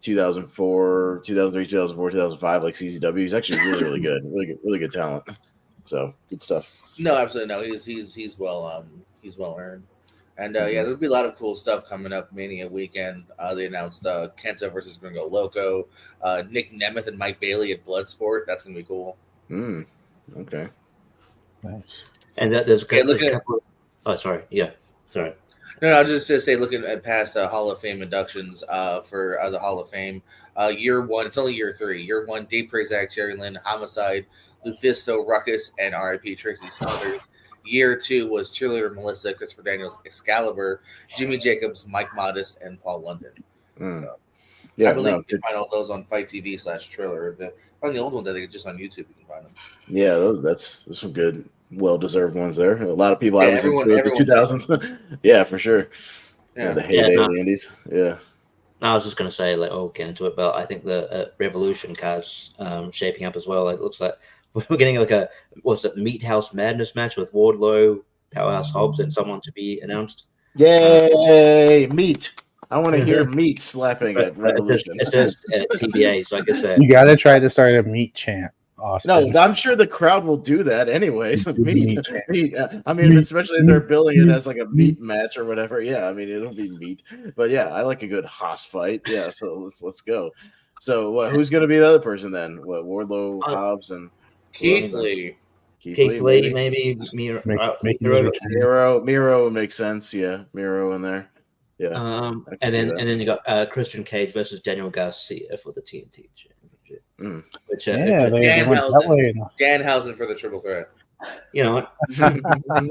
2004, 2003, 2004, 2005, like CZW, he's actually really good, really good talent. So good stuff. No, absolutely no. He's well earned. And yeah, there'll be a lot of cool stuff coming up Mania weekend. They announced Kenta versus Gringo Loco, Nick Nemeth and Mike Bailey at Bloodsport. That's gonna be cool. Okay. Nice. And there's a couple. Oh, sorry. Yeah, sorry. No, I was just gonna say, looking at past Hall of Fame inductions for the Hall of Fame, year one, it's only year 3. Year 1, Dave Prazak, Jerry Lynn, Homicide, Lufisto, Ruckus, and R.I.P. Trixie Smothers. Year 2 was cheerleader Melissa, Christopher Daniels, Excalibur, Jimmy Jacobs, Mike Modest, and Paul London. So, I believe you can find all those on Fight TV /Triller. On the old ones, I think just on YouTube you can find them. Yeah, that's some good, well-deserved ones there. A lot of people I was into in the 2000s. Yeah, for sure. Yeah, the heyday of the Indies. Yeah. I was just going to say, like, get into it, but I think the Revolution card's shaping up as well. Like, it looks like we're getting like a Meat House Madness match with Wardlow, Powerhouse Hobbs, and someone to be announced. Yay, meat! I want to hear meat slapping at Revolution. It says TBA, so I guess you got to try to start a meat chant. Austin. No, I'm sure the crowd will do that anyways. Meat. I mean, especially if they're billing it as like a meat match or whatever. Yeah, I mean, it'll be meat. But yeah, I like a good Haas fight. Yeah, so let's go. So who's going to be the other person then? Wardlow, Hobbs, and Keith Lee. Keith Lee, maybe Miro. Miro would make sense. Yeah, Miro in there. Yeah. And then you got Christian Cage versus Daniel Garcia for the TNT Championship. Which Danhausen for the triple threat. You know what? I'm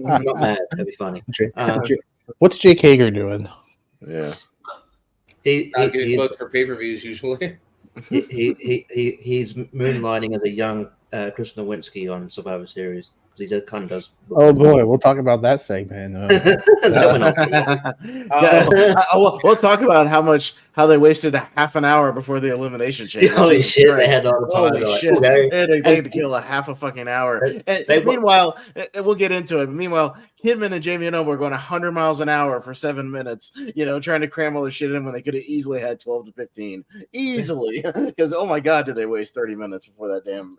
not mad. That'd be funny. What's Jake Hager doing? Yeah. He's not getting booked for pay-per-views usually. He's moonlighting as a young Chris Nowinski on Survivor Series. He just kind of does. Oh boy, we'll talk about that segment. We'll talk about how they wasted a half an hour before the Elimination Chamber. Holy shit, they had all the time. Holy shit, they had to kill a half a fucking hour. Meanwhile, we'll get into it. Meanwhile, Kidman and Jamie Noble were going 100 miles an hour for 7 minutes, trying to cram all the shit in when they could have easily had 12 to 15. Easily. Because, oh my God, did they waste 30 minutes before that damn.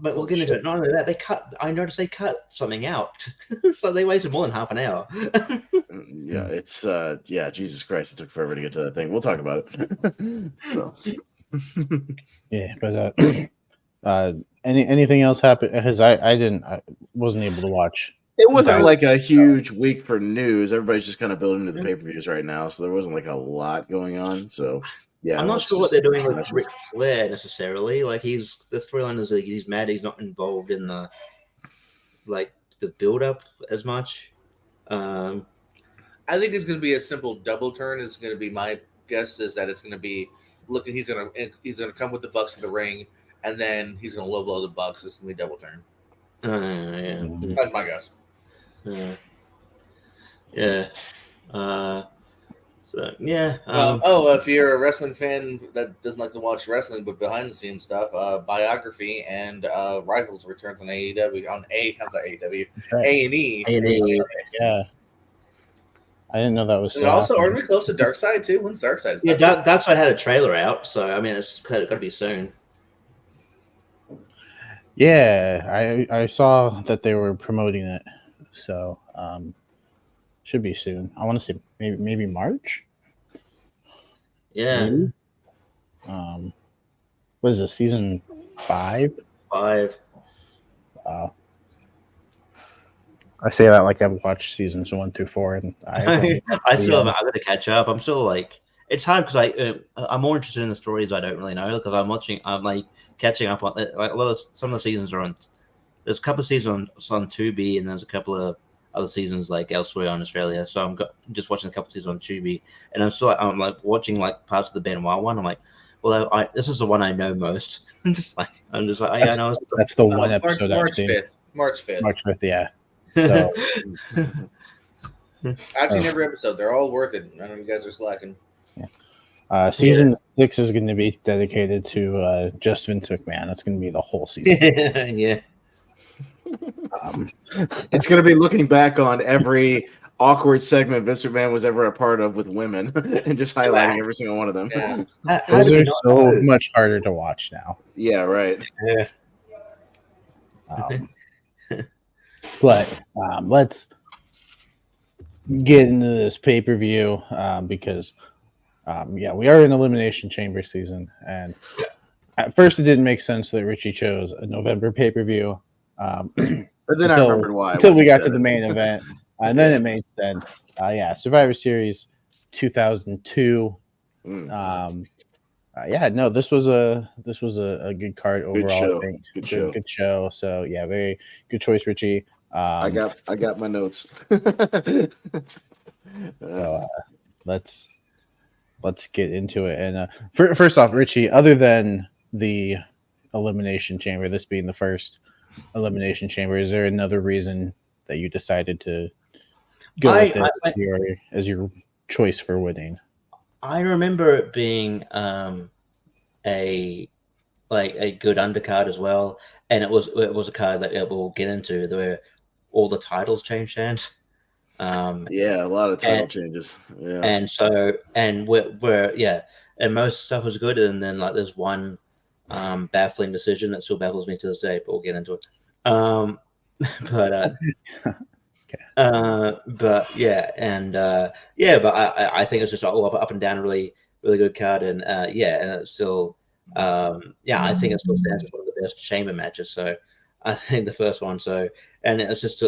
But we'll get into it. Not only that, I noticed they cut something out. So they wasted more than half an hour. Yeah, it's Jesus Christ, it took forever to get to that thing. We'll talk about it. So yeah, but anything else happened? Because I wasn't able to watch. It wasn't like a huge week for news. Everybody's just kind of building to the pay-per-views right now, so there wasn't like a lot going on. So yeah, I'm not sure what they're doing with Ric Flair necessarily. Like the storyline is he's mad he's not involved in the build-up as much. I think it's going to be a simple double turn. Is going to be my guess is that it's going to be he's going to come with the Bucks to the ring, and then he's going to low blow the Bucks. It's going to be double turn. Yeah, that's my guess. So yeah. If you're a wrestling fan that doesn't like to watch wrestling but behind the scenes stuff, Biography and Rivals returns on AEW on A&E. A&E. Yeah. I didn't know that was. And also, aren't we close to Dark Side too? When's Dark Side? Yeah, Dark Side had a trailer out, so I mean it's got to be soon. Yeah, I saw that they were promoting it, so should be soon. I want to say maybe March. Yeah. Maybe? What is this, season 5? 5. Wow. I say that like I've watched seasons 1 through 4, and I still haven't. I got to catch up. I'm still like, it's hard because I'm more interested in the stories I don't really know because I'm like catching up on like some of the seasons are on. There's a couple of seasons on Tubi, and there's a couple of other seasons like elsewhere on Australia. So I'm just watching a couple of seasons on Tubi, and I'm like watching like parts of the Benoit one. I'm like, well, this is the one I know most. I'm just like, I know. That's the one episode. March 5th. Yeah. So, I've seen every episode. They're all worth it. I know you guys are slacking. Yeah. Season 6 is going to be dedicated to just Vince McMahon. That's going to be the whole season. Yeah. It's going to be looking back on every awkward segment Vince McMahon was ever a part of with women and just highlighting every single one of them. Yeah. How did we Those are not so know? much harder to watch now. Yeah, right. Yeah. But let's get into this pay-per-view because we are in Elimination Chamber season, and at first it didn't make sense that Richie chose a November pay-per-view. But then I remembered why. Until once we he got said to the it. main event, and then it made sense. Survivor Series 2002. This was a good card overall. Good show. I think Good show. show. So yeah, very good choice, Richie. I got my notes. So let's get into it. And first off, Richie, other than the Elimination Chamber, this being the first Elimination Chamber, is there another reason that you decided to go with this as your choice for winning? I remember it being a good undercard as well, and it was a card that we'll get into where all the titles changed hands. A lot of title changes. Yeah, and most stuff was good, and then like there's one baffling decision that still baffles me to this day, but we'll get into it. But I think it's just all up and down, really good card, and and it's still I think it still stands as one of the best chamber matches. So I think the first one. So and it's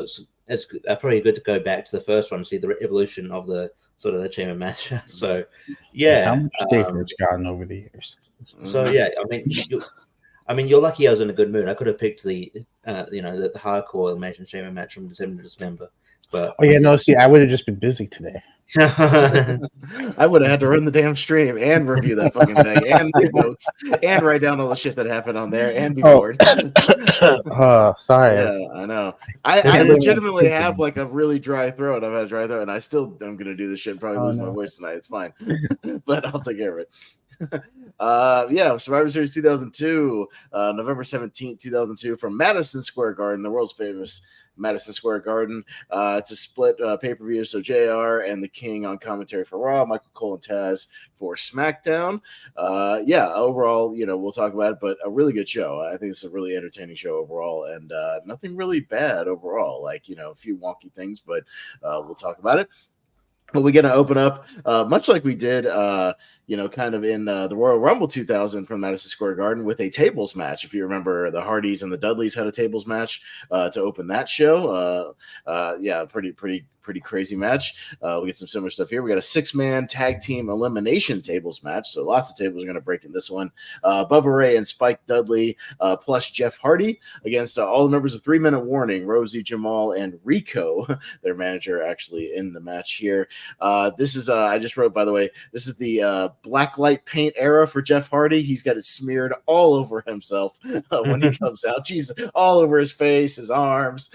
probably good to go back to the first one and see the evolution of the sort of the chamber match. So how much safer it's gotten over the years. So I mean, you're lucky I was in a good mood. I could have picked the hardcore Elimination Chamber match from December to December. But I would have just been busy today. I would have had to run the damn stream and review that fucking thing and take notes and write down all the shit that happened on there and be bored. Sorry. Yeah, I know. I legitimately have like a really dry throat. I've had a dry throat, and I still am gonna do this shit. Probably lose my voice tonight. It's fine, but I'll take care of it. Survivor Series 2002, November 17th, 2002, from Madison Square Garden, the world's famous Madison Square Garden. It's a split pay-per-view, so JR and the King on commentary for Raw, Michael Cole and Taz for SmackDown. Overall, we'll talk about it, but a really good show. I think it's a really entertaining show overall, and nothing really bad overall. Like, a few wonky things, but we'll talk about it. But we're going to open up, much like we did, kind of in the Royal Rumble 2000 from Madison Square Garden with a tables match. If you remember, the Hardys and the Dudleys had a tables match to open that show. Pretty crazy match. We get some similar stuff here. We got a 6-man tag team elimination tables match. So lots of tables are going to break in this one. Bubba Ray and Spike Dudley plus Jeff Hardy against all the members of 3 Minute Warning, Rosie, Jamal, and Rico, their manager, actually in the match here. This is, I just wrote, by the way, this is the black light paint era for Jeff Hardy. He's got it smeared all over himself when he comes out. Jesus, all over his face, his arms,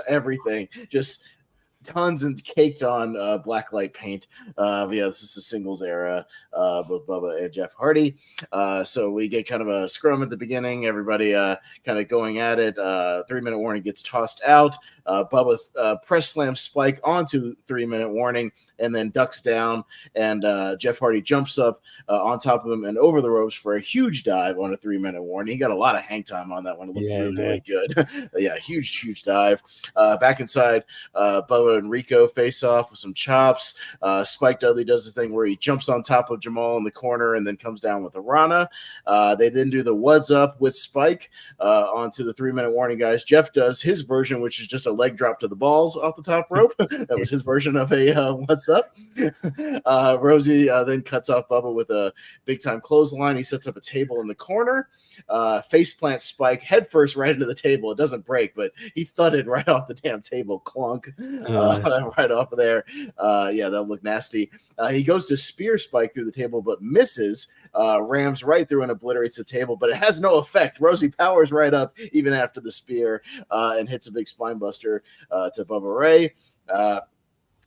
everything. Just tons and caked on black light paint. This is the singles era, both Bubba and Jeff Hardy. So we get kind of a scrum at the beginning. Everybody kind of going at it. 3 Minute Warning gets tossed out. Bubba press slams Spike onto 3 Minute Warning and then ducks down. And Jeff Hardy jumps up on top of him and over the ropes for a huge dive on a 3 Minute Warning. He got a lot of hang time on that one. It looked really good. Huge dive. Back inside, Bubba and Rico face off with some chops. Spike Dudley does the thing where he jumps on top of Jamal in the corner and then comes down with a Rana. They then do the what's up with Spike onto the 3 Minute Warning guys. Jeff does his version, which is just a leg drop to the balls off the top rope. That was his version of a what's up. Rosie then cuts off Bubba with a big time clothesline. He sets up a table in the corner. Face plants Spike headfirst right into the table. It doesn't break, but he thudded right off the damn table. Clunk. Right off of there. That'll look nasty. He goes to spear Spike through the table, but misses. Rams right through and obliterates the table, but it has no effect. Rosie powers right up even after the spear and hits a big spine buster to Bubba Ray.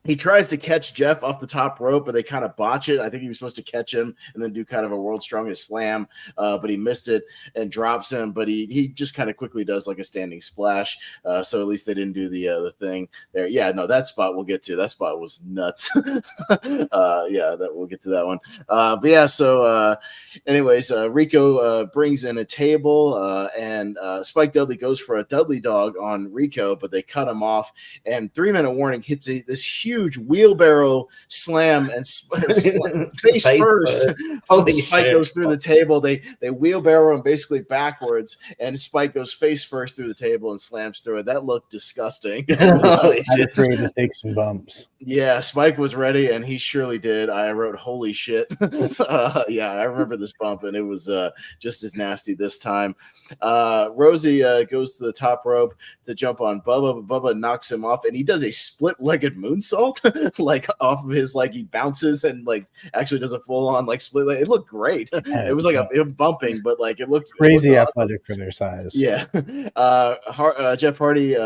he tries to catch Jeff off the top rope, but they kind of botch it. I think he was supposed to catch him and then do kind of a world's strongest slam, but he missed it and drops him. But he just kind of quickly does like a standing splash. So at least they didn't do the thing there. Yeah, no, that spot we'll get to. That spot was nuts. Yeah, that we'll get to that one. But yeah, so anyways, Rico brings in a table and Spike Dudley goes for a Dudley dog on Rico, but they cut him off. And 3-minute warning hits this huge wheelbarrow slam and face first. Spike goes through the table. They wheelbarrow him basically backwards, and Spike goes face first through the table and slams through it. That looked disgusting. I'm afraid to take some bumps. Yeah, Spike was ready, and he surely did. I wrote, "Holy shit!" Yeah, I remember this bump, and it was just as nasty this time. Rosie goes to the top rope to jump on Bubba. Bubba knocks him off, and he does a split-legged moonsault, like off of his, like he bounces and like actually does a full-on like split leg. It looked great. It was like a bumping, but like it looked crazy awesome. athletic for their size. Yeah. Jeff Hardy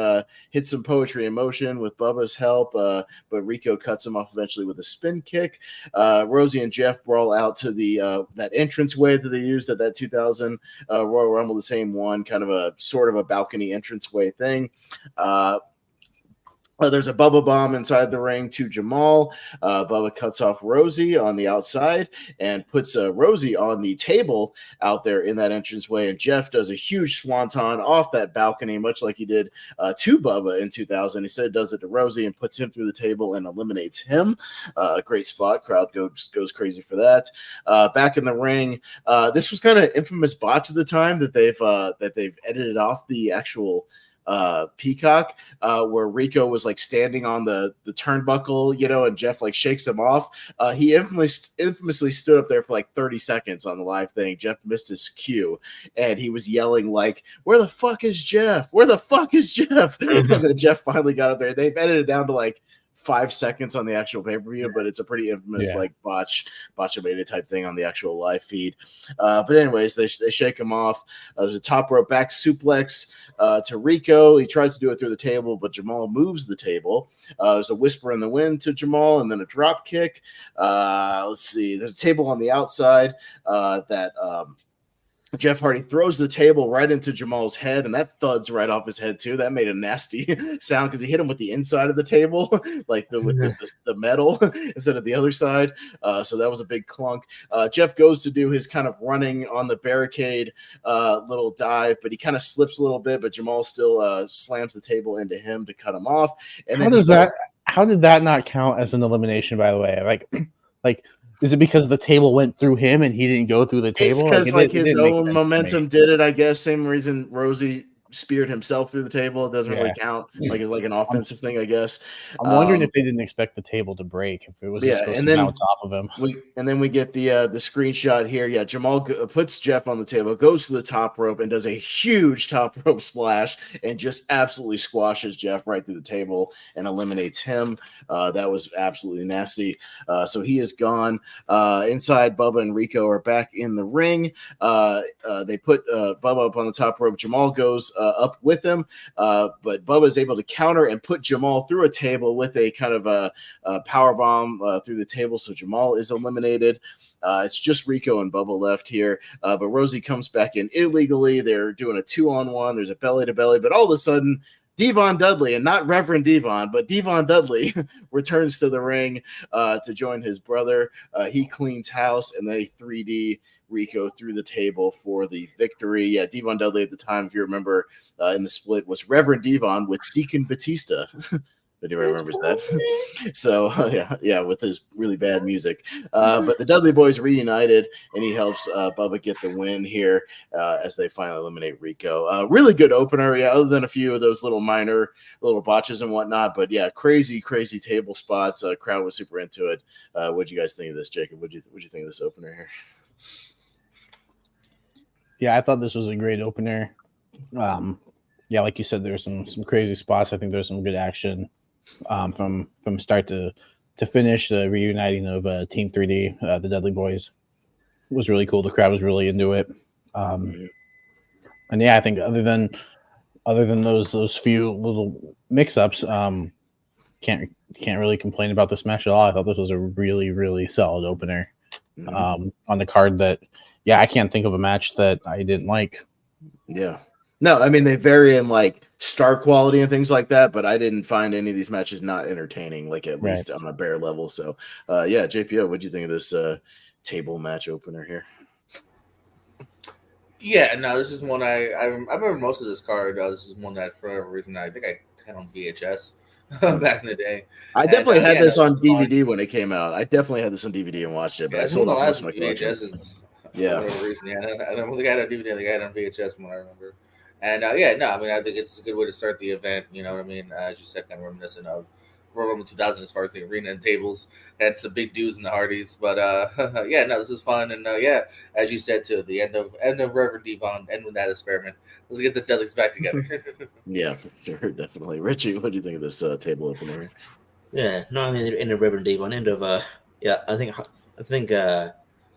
hits some poetry in motion with Bubba's help, but Rico cuts him off eventually with a spin kick. Rosie and Jeff brawl out to the that entrance way that they used at that 2000 Royal Rumble, the same one, kind of a sort of a balcony entrance way thing. There's a Bubba bomb inside the ring to Jamal. Bubba cuts off Rosie on the outside and puts Rosie on the table out there in that entranceway. And Jeff does a huge swanton off that balcony, much like he did to Bubba in 2000. He said does it to Rosie and puts him through the table and eliminates him. Great spot. Crowd goes crazy for that. Back in the ring, this was kind of infamous botch at the time that they've edited off the actual Peacock, where Rico was like standing on the turnbuckle, and Jeff like shakes him off. He infamously stood up there for like 30 seconds on the live thing. Jeff missed his cue and he was yelling like, "Where the fuck is Jeff? Where the fuck is Jeff?" And then Jeff finally got up there. They've edited it down to like 5 seconds on the actual pay-per-view, but it's a pretty infamous like botchamania type thing on the actual live feed. But anyways, they shake him off. There's a top rope back suplex to Rico. He tries to do it through the table, but Jamal moves the table. There's a whisper in the wind to Jamal, and then a drop kick. Let's see. There's a table on the outside that Jeff Hardy throws the table right into Jamal's head, and that thuds right off his head too. That made a nasty sound because he hit him with the inside of the table, like with the metal instead of the other side. So that was a big clunk. Jeff goes to do his kind of running on the barricade little dive, but he kind of slips a little bit, but Jamal still slams the table into him to cut him off. And how did that not count as an elimination, by the way? Like is it because the table went through him and he didn't go through the table? It's because his own momentum did it, I guess. Same reason Rosie speared himself through the table. It doesn't really count. Like it's like an offensive thing, I guess. I'm wondering if they didn't expect the table to break if it was and then on top of him. We get the screenshot here. Yeah, Jamal puts Jeff on the table, goes to the top rope, and does a huge top rope splash and just absolutely squashes Jeff right through the table and eliminates him. That was absolutely nasty. So he is gone. Inside, Bubba and Rico are back in the ring. They put Bubba up on the top rope. Jamal goes up with him, but Bubba is able to counter and put Jamal through a table with a kind of a power bomb through the table. So Jamal is eliminated. It's just Rico and Bubba left here, but Rosie comes back in illegally. They're doing a 2-on-1. There's a belly to belly, but all of a sudden Devon Dudley, and not Reverend Devon, but Devon Dudley returns to the ring to join his brother. He cleans house, and they 3D Rico through the table for the victory. Yeah, Devon Dudley at the time, if you remember, in the split was Reverend Devon with Deacon Batista. If anyone remembers that. So, with his really bad music. But the Dudley boys reunited, and he helps Bubba get the win here as they finally eliminate Rico. Really good opener, other than a few of those little minor little botches and whatnot. But, crazy table spots. Crowd was super into it. What'd you guys think of this, Jacob? What'd you think of this opener here? Yeah, I thought this was a great opener. Like you said, there's some crazy spots. I think there's some good action from start to finish. The reuniting of Team 3D, the Dudley Boys, was really cool. The crowd was really into it. And I think other than those few little mix-ups, can't really complain about this match at all. I thought this was a really, really solid opener on the card. That I can't think of a match that I didn't like. Yeah. No, I mean, they vary in like star quality and things like that, but I didn't find any of these matches not entertaining, like at least on a bare level. So, JPO, what do you think of this table match opener here? Yeah, no, this is one I remember most of this card. This is one that for whatever reason I think I had on VHS back in the day. I definitely had this on DVD when it came out. I definitely had this on DVD and watched it, but I sold off most of my collection. For whatever reason. I don't think I had a DVD. I think I had it on VHS from what I remember. And I think it's a good way to start the event. You know what I mean? As you said, kind of reminiscent of Royal Rumble 2000 as far as the arena and tables. Had some big dudes in the Hardys, but this was fun. And as you said too, the end of Reverend Devon, end with that experiment. Let's get the Dudleys back together. Yeah, for sure, definitely. Richie, what do you think of this table opener? Yeah, not only the end of Reverend Devon, end of I think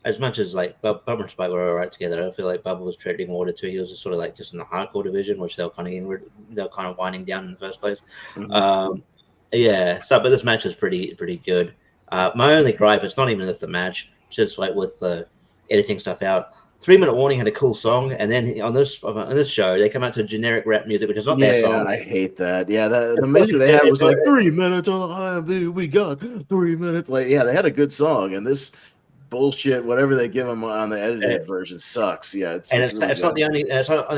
as much as like Bubba and Spike were all right together, I feel like Bubba was treading water too. He was just sort of like just in the hardcore division, which they were kind of winding down in the first place. Mm-hmm. But this match is pretty good. My only gripe, it's not even with the match, just like with the editing stuff out. 3-minute warning had a cool song, and then on this show they come out to generic rap music, which is not their song. I hate that. Yeah, the music they had was like 3 minutes on the high, we got 3 minutes. Like, yeah, they had a good song, and this bullshit, whatever they give them on the edited version, sucks. Yeah, it's not the only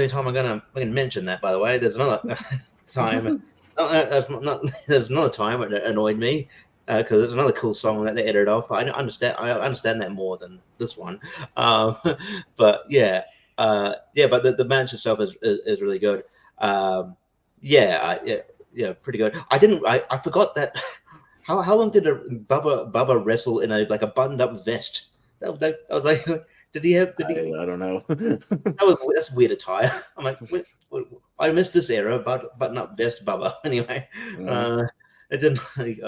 time I'm gonna mention that. By the way, there's another time. There's another time it annoyed me because there's another cool song that they edited off. I understand that more than this one. But the match itself is really good. Pretty good. I forgot that. How long did Bubba wrestle in a buttoned up vest? I was like, did he? I don't know. That's weird attire. I'm like, I missed this era, button up vest Bubba. Anyway, it didn't. It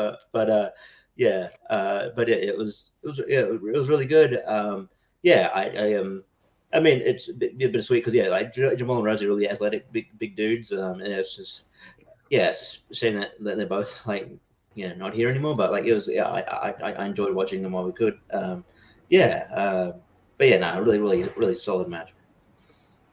was really good. I mean, it's a bit sweet because Jamal and Rosie are really athletic, big dudes, and it's just it's saying that they're both not here anymore, but it was I enjoyed watching them while we could. Really solid match.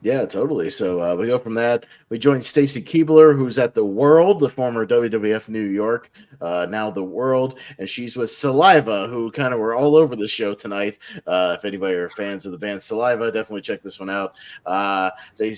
Yeah, totally. So we go from that. We join Stacy Keibler, who's at the World, the former WWF New York, now the World, and she's with Saliva, who kind of were all over the show tonight. If anybody are fans of the band Saliva, definitely check this one out. They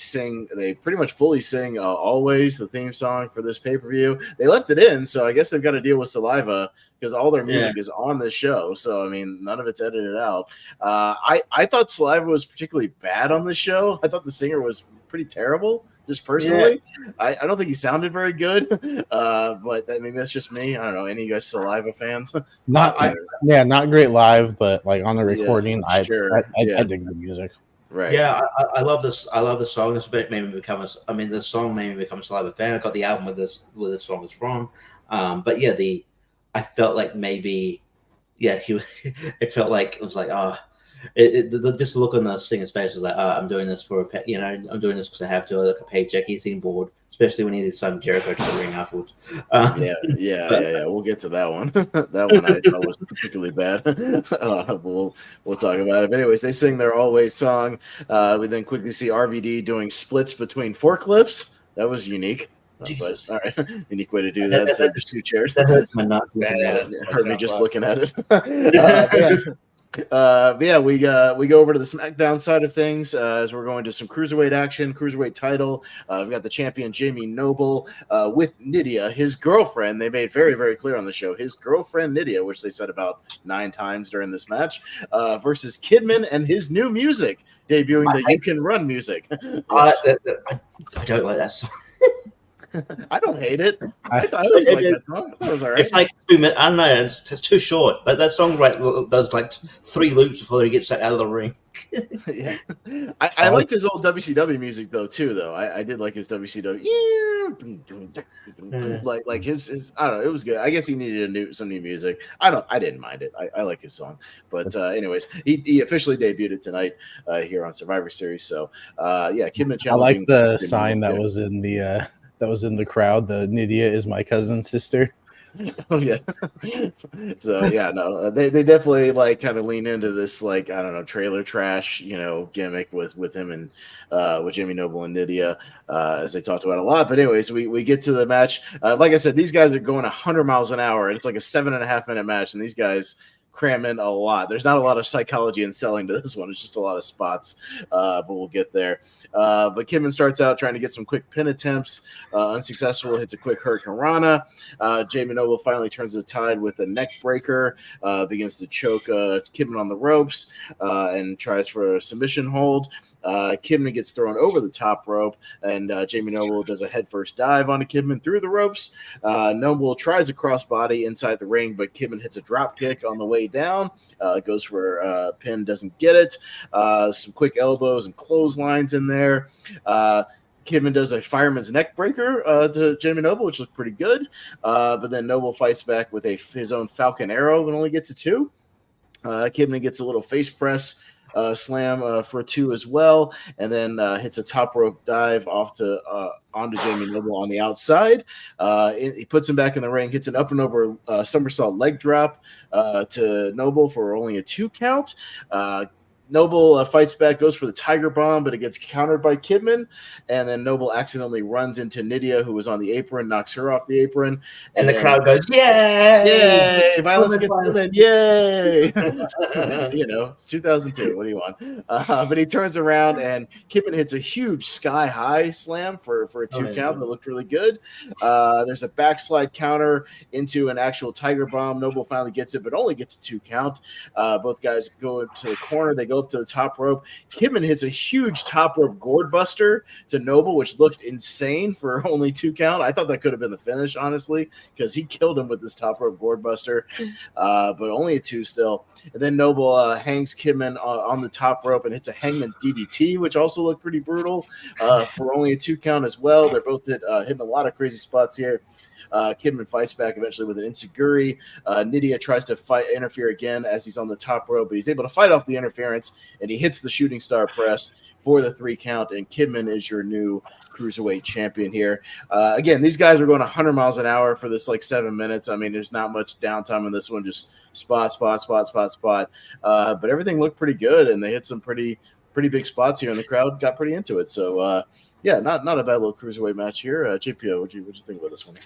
pretty much fully sing Always, the theme song for this pay-per-view. They left it in, so I guess they've got to deal with Saliva because all their music is on this show. So, I mean, none of it's edited out. I thought Saliva was particularly bad on this show. I thought the singer was pretty terrible, just personally. Yeah. I don't think he sounded very good, but that's just me. I don't know. Any of you guys Saliva fans? Not great live, but on the recording, I dig the music. Right. Yeah, I love this. I love the song. This bit made me become the song made me become a Saliva fan. I got the album where this song is from. I felt like maybe, it felt like it was like, just the look on the singer's face was like, I'm doing this for I'm doing this because I have to, like a paycheck. He seemed bored, especially when he signed Jericho to the ring afterwards. We'll get to that one. That one I thought was particularly bad. We'll talk about it. But anyways, they sing their Always song. We then quickly see RVD doing splits between forklifts. That was unique. Jesus. But, all right, unique way to do that. Instead of just two chairs. That hurts my nut. It hurt me just looking at it. We go over to the SmackDown side of things as we're going to some cruiserweight action, cruiserweight title. We've got the champion Jamie Noble with Nydia, his girlfriend. They made very, very clear on the show, his girlfriend Nydia, which they said about 9 times during this match, versus Kidman and his new music, debuting the You Can Run music. I don't like that song. I don't hate it. I always like that song. I thought it was all right. It's like 2 minutes. I don't know. It's too short. That song does 3 loops before he gets out of the ring. Yeah, I liked his old WCW music though. I did like his WCW. Like his. I don't know. It was good. I guess he needed some new music. I didn't mind it. I like his song. But anyways, he officially debuted tonight here on Survivor Series. So Kidman challenging. I like the sign that was in the. That was in the crowd. The Nydia is my cousin's sister. Oh yeah. So yeah, no, they definitely like kind of lean into this like I don't know trailer trash gimmick with him and with Jamie Noble and Nydia as they talked about a lot. But anyways, we get to the match. Like I said, these guys are going 100 miles an hour, and it's like a 7.5 minute match, and these guys cram in a lot. There's not a lot of psychology and selling to this one. It's just a lot of spots, but we'll get there. But Kidman starts out trying to get some quick pin attempts, unsuccessful, hits a quick Hurricane Rana. Jamie Noble finally turns the tide with a neck breaker, begins to choke Kidman on the ropes, and tries for a submission hold. Kidman gets thrown over the top rope, and Jamie Noble does a headfirst dive onto Kidman through the ropes. Noble tries a crossbody inside the ring, but Kidman hits a drop kick on the way down. Goes for a pin, doesn't get it. Some quick elbows and clotheslines in there. Kidman does a fireman's neck breaker to Jamie Noble, which looked pretty good. But then Noble fights back with his own Falcon Arrow and only gets a 2. Kidman gets a little face press slam for a 2 as well, and then hits a top rope dive onto Jamie Noble on the outside. He puts him back in the ring, hits an up and over somersault leg drop to Noble for only a 2 count. Noble fights back, goes for the Tiger Bomb, but it gets countered by Kidman. And then Noble accidentally runs into Nydia, who was on the apron, knocks her off the apron. And the crowd goes, yay! Yay! Violence against women, yay! It's 2002. What do you want? But he turns around, and Kidman hits a huge sky-high slam for a 2 count that looked really good. There's a backslide counter into an actual Tiger Bomb. Noble finally gets it, but only gets a 2 count. Both guys go to the corner. They go up to the top rope. Kidman hits a huge top rope gourd buster to Noble, which looked insane for only 2 count. I thought that could have been the finish, honestly, because he killed him with this top rope gourd buster, but only a 2 still. And then Noble hangs Kidman on the top rope and hits a hangman's DDT, which also looked pretty brutal for only a 2 count as well. They're both hitting a lot of crazy spots here. Kidman fights back eventually with an enziguri. Nydia tries to interfere again as he's on the top rope, but he's able to fight off the interference, and he hits the shooting star press for the 3 count, and Kidman is your new cruiserweight champion here. Again, these guys are going 100 miles an hour for this 7 minutes. I mean, there's not much downtime in this one, just spot. But everything looked pretty good, and they hit some pretty big spots here, and the crowd got pretty into it. So, yeah, not a bad little cruiserweight match here. JPO, what'd you think about this one?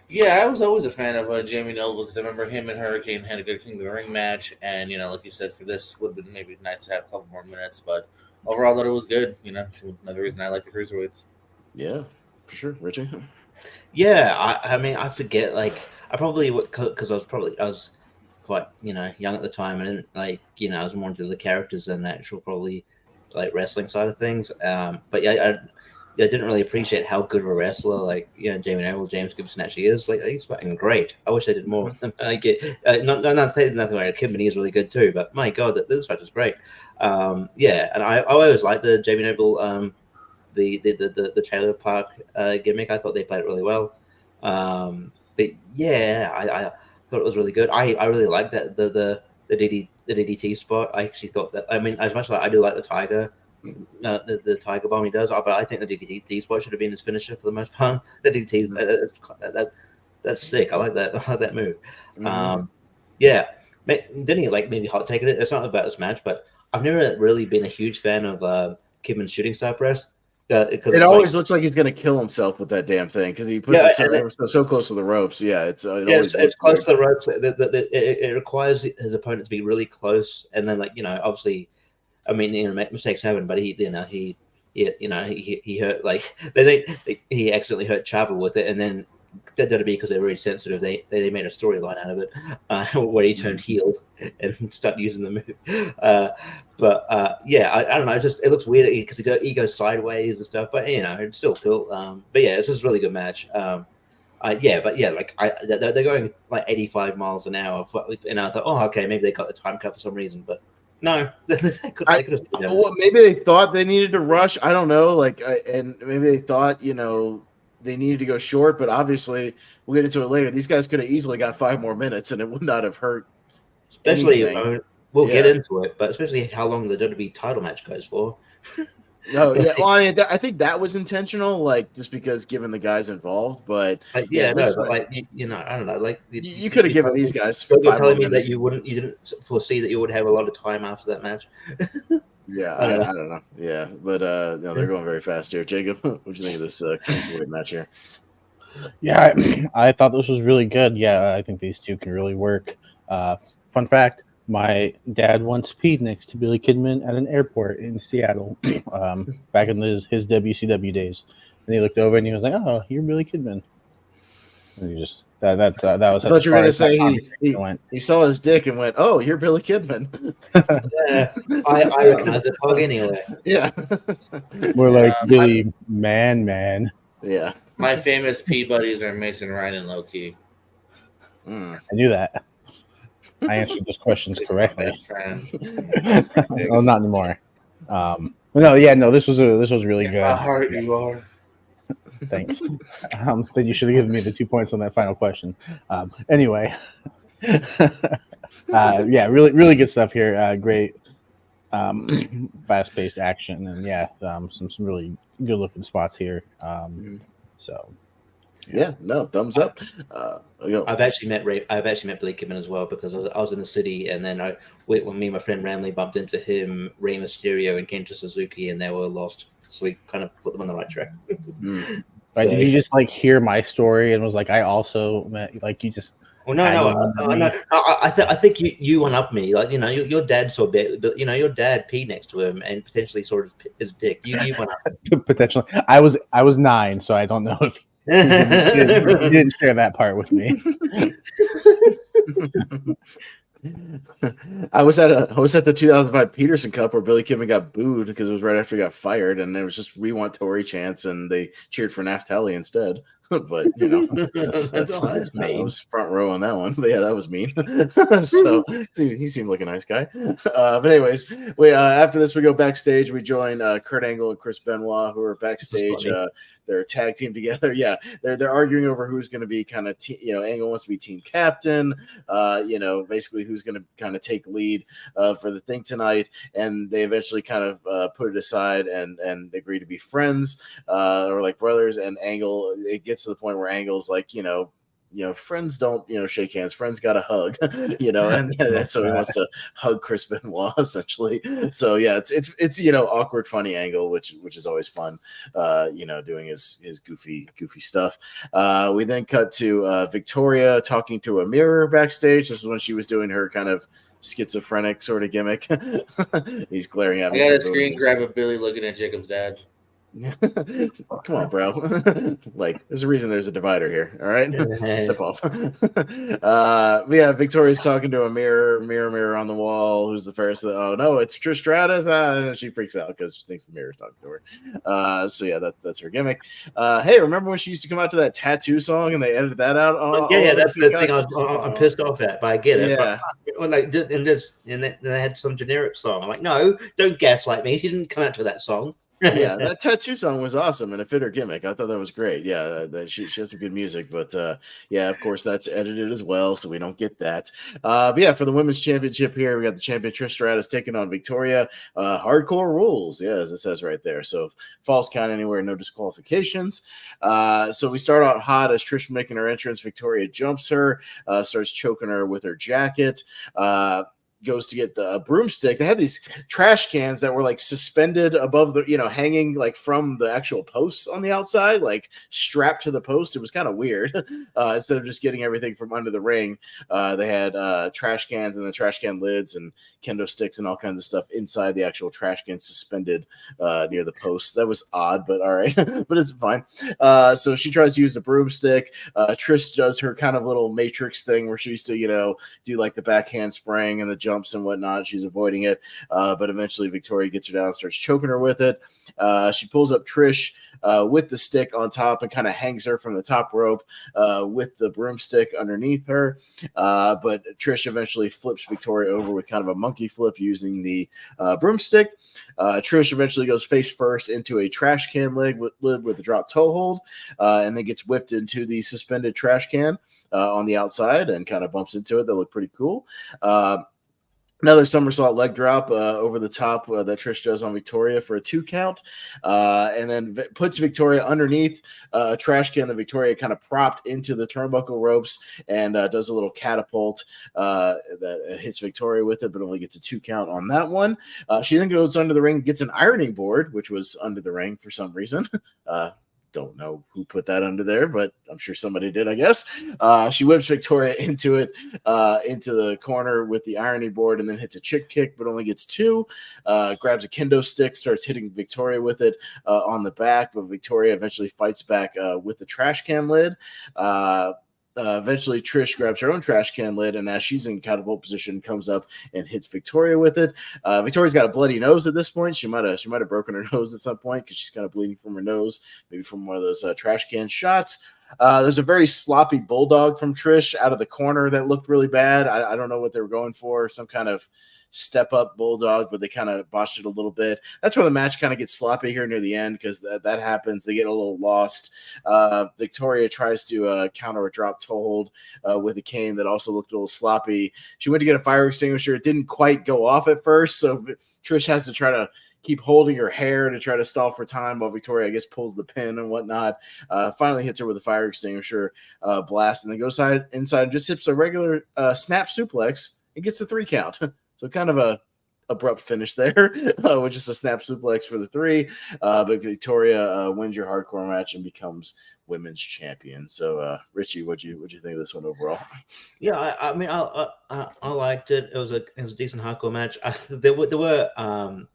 Yeah, I was always a fan of Jamie Noble because I remember him and Hurricane had a good King of the Ring match, and like you said, for this would have been maybe nice to have a couple more minutes, but overall, I thought it was good. Another reason I like the cruiserweights. Yeah, for sure, Richie. Yeah, I mean, I forget. I probably would because I was quite young at the time, and I was more into the characters than the actual probably wrestling side of things. But yeah, I didn't really appreciate how good of a wrestler Jamie Noble, James Gibson actually is. He's fucking great. I wish I did more. Not saying nothing like Kidman, he's really good too. But my God, this fight is great. Yeah, and I always liked the Jamie Noble, the trailer park gimmick. I thought they played it really well. But yeah, I thought it was really good. I really liked that the DDT spot. I actually thought that. I mean, as much as I do like the Tiger. The Tiger Bomb he does, but I think the DDT spot should have been his finisher for the most part. The DDT, that's sick. I like that. I like that move. Mm-hmm. Yeah, didn't he maybe hot taking it? It's not about this match, but I've never really been a huge fan of Kidman's shooting star press. It always looks like he's going to kill himself with that damn thing because he puts it so close to the ropes. Yeah, it's close to the ropes. It requires his opponent to be really close, and then obviously. I mean, mistakes happen, but he hurt he accidentally hurt Chavo with it, and then that'd be because they're really sensitive. They made a storyline out of it where he turned heel and started using the move. Yeah, I don't know. It looks weird because he goes sideways and stuff, but it's still cool. But yeah, it's just a really good match. They're going 85 miles an hour, and I thought, oh, okay, maybe they got the time cut for some reason, but. No, maybe they thought they needed to rush. I don't know. And maybe they thought, they needed to go short, but obviously we'll get into it later. These guys could have easily got 5 more minutes and it would not have hurt. Especially, we'll get into it, but especially how long the WWE title match goes for. No, yeah. Well, I mean, I think that was intentional, like just because given the guys involved. But Yeah, this no, but like I don't know, like you could have given these guys You're 5 more telling me that minutes. you didn't foresee that you would have a lot of time after that match. Yeah, I don't know. I don't know. Yeah, but no, they're going very fast here. Jacob, what do you think of this cruiserweight match here? Yeah, I thought this was really good. Yeah, I think these two can really work. Fun fact: my dad once peed next to Billy Kidman at an airport in Seattle, back in his WCW days. And he looked over and he was like, "Oh, you're Billy Kidman." And he just that was I as thought you were far going to as that say conversation went. he saw his dick and went, "Oh, you're Billy Kidman." Yeah, I recognize the dog anyway. Yeah, We're like my, Billy, man. yeah. my famous P buddies are Mason Ryan and Low Key. Mm. I knew that. I answered those questions He's my correctly. best friend. Oh, not anymore. But no, this was really In good. my heart, you are. Thanks. Then you should have given me the 2 points on that final question. Anyway, yeah, really good stuff here. Great, fast-paced action, and yeah, some really good-looking spots here. So, Yeah, no, thumbs up. I've actually met Billy Kidman as well because I was in the city, and then when me and my friend Ramley bumped into him, Rey Mysterio and Kenta Suzuki, and they were lost. So we kind of put them on the right track. Right? Did you just like hear my story and was like, I also met like you just? Well, no. I think you one up me. Like your dad saw your dad pee next to him and potentially sort of his dick. You one up. Potentially, I was 9, so I don't know if you didn't share that part with me. I was at the 2005 Peterson Cup where Billy Kidman got booed because it was right after he got fired, and there was just "We Want Tory" chants, and they cheered for Naftali instead. But I was front row on that one. But yeah, that was mean. So he seemed like a nice guy. But anyways, after this we go backstage. We join Kurt Angle and Chris Benoit, who are backstage. They're a tag team together. Yeah, they're arguing over who's going to be kind of Angle wants to be team captain. Basically who's going to kind of take lead for the thing tonight, and they eventually kind of put it aside and agree to be friends or like brothers. And Angle, it gets to the point where Angle's like, friends don't, shake hands. Friends got to hug, and so he wants to hug Chris Benoit essentially. So yeah, it's awkward, funny Angle, which is always fun, doing his goofy stuff. We then cut to Victoria talking to a mirror backstage. This is when she was doing her kind of schizophrenic sort of gimmick. He's glaring at me. I got a screen grab of Billy looking at Jacob's dad. Come on, bro. Like, there's a reason there's a divider here. All right, step off. But yeah, Victoria's talking to a mirror on the wall. Who's the person? Oh no, it's Trish Stratus. And she freaks out because she thinks the mirror's talking to her. So yeah, that's her gimmick. Hey, remember when she used to come out to that tattoo song and they edited that out? That's the thing I'm pissed off at. But I get it. Yeah. But, like, and they had some generic song. I'm like, no, don't gaslight me. She didn't come out to that song. Yeah, that tattoo song was awesome and it fit her gimmick. I thought that was great. Yeah, she has some good music, but yeah, of course that's edited as well, so we don't get that. But yeah, for the women's championship here, we got the champion Trish Stratus taking on Victoria. Hardcore rules, yeah, as it says right there. So false count anywhere, no disqualifications. So we start out hot as Trish making her entrance. Victoria jumps her, starts choking her with her jacket. Goes to get the broomstick. They had these trash cans that were like suspended above the, hanging like from the actual posts on the outside, like strapped to the post. It was kind of weird. Instead of just getting everything from under the ring, they had trash cans and the trash can lids and kendo sticks and all kinds of stuff inside the actual trash can suspended near the post. That was odd, but all right, but it's fine. So she tries to use the broomstick. Trish does her kind of little Matrix thing where she used to, do like the backhand spring and the jumps and whatnot. She's avoiding it, but eventually Victoria gets her down and starts choking her with it. She pulls up Trish with the stick on top and kind of hangs her from the top rope with the broomstick underneath her. But Trish eventually flips Victoria over with kind of a monkey flip using the broomstick. Trish eventually goes face first into a trash can lid with a drop toe hold, and then gets whipped into the suspended trash can on the outside and kind of bumps into it. That looked pretty cool. Another somersault leg drop over the top that Trish does on Victoria for a 2 count, and then puts Victoria underneath a trash can that Victoria kind of propped into the turnbuckle ropes and does a little catapult that hits Victoria with it, but only gets a 2 count on that one. She then goes under the ring, gets an ironing board, which was under the ring for some reason. Don't know who put that under there, but I'm sure somebody did, I guess. She whips Victoria into it, into the corner with the ironing board, and then hits a chick kick, but only gets 2. Grabs a kendo stick, starts hitting Victoria with it on the back, but Victoria eventually fights back with the trash can lid. Eventually, Trish grabs her own trash can lid, and as she's in catapult position, comes up and hits Victoria with it. Victoria's got a bloody nose at this point. She might have broken her nose at some point because she's kind of bleeding from her nose, maybe from one of those trash can shots. There's a very sloppy bulldog from Trish out of the corner that looked really bad. I don't know what they were going for, some kind of step up bulldog, but they kind of botched it a little bit. That's where the match kind of gets sloppy here near the end because that happens. They get a little lost. Victoria tries to counter a drop toe hold with a cane that also looked a little sloppy. She went to get a fire extinguisher. It didn't quite go off at first, so Trish has to try to keep holding her hair to try to stall for time while Victoria, I guess, pulls the pin and whatnot. Finally hits her with a fire extinguisher blast, and then goes inside and just hits a regular snap suplex and gets the 3 count. So kind of a abrupt finish there, with just a snap suplex for the 3. But Victoria wins your hardcore match and becomes women's champion. So Richie, what'd you think of this one overall? Yeah, I mean, I liked it. It was a decent hardcore match. There were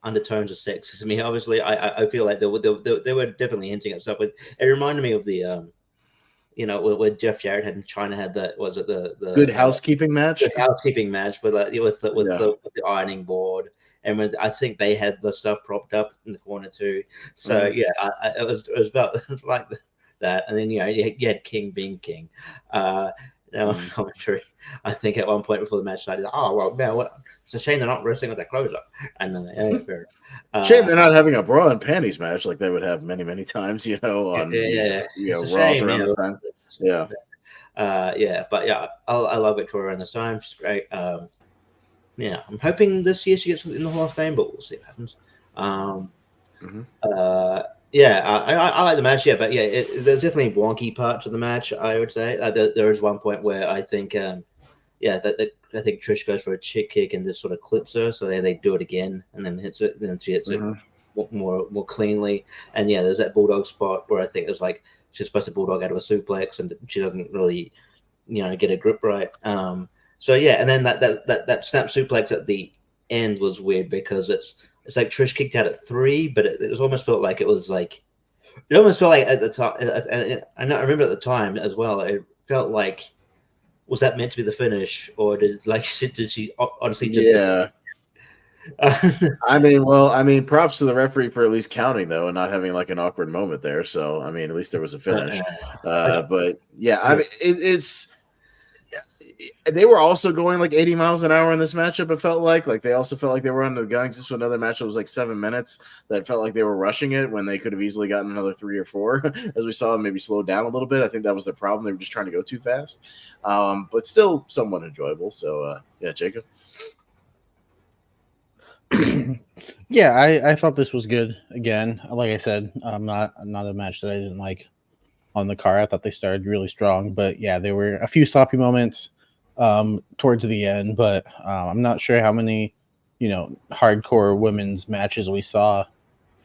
undertones of sexism. I mean, obviously, I feel like they were definitely hinting at stuff. But it reminded me of the where Jeff Jarrett had in China had the good housekeeping match. Good housekeeping match with the ironing board, and when I think they had the stuff propped up in the corner too. So it was about like that, and then you had King being King. Commentary. I think at one point before the match started, oh well, man, it's a shame they're not wrestling with their clothes up. And then shame they're not having a bra and panties match like they would have many, many times, on these Raws around this time. Yeah. But I love Victoria in this time. She's great. I'm hoping this year she gets in the Hall of Fame, but we'll see what happens. I like the match, but there's definitely wonky parts of the match, I would say. There is one point where I think, I think Trish goes for a chick kick and just sort of clips her, so they do it again and then hits it, then she hits it more cleanly. And there's that bulldog spot where I think it's like she's supposed to bulldog out of a suplex and she doesn't really, get a grip right. And then that snap suplex at the end was weird because it's like Trish kicked out at 3, but it was almost felt like it was like, it almost felt like at the time, I remember at the time as well, it felt like, was that meant to be the finish, or did she honestly just? I mean, props to the referee for at least counting though, and not having like an awkward moment there. So at least there was a finish. But it's. They were also going like 80 miles an hour in this matchup. It felt like they also felt like they were under the gun. Just another match that was like 7 minutes that felt like they were rushing it when they could have easily gotten another 3 or 4, as we saw them maybe slow down a little bit. I think that was the problem. They were just trying to go too fast, but still somewhat enjoyable. So Jacob. I thought this was good. Again, like I said, not a match that I didn't like on the card. I thought they started really strong, but there were a few sloppy moments towards the end, but I'm not sure how many hardcore women's matches we saw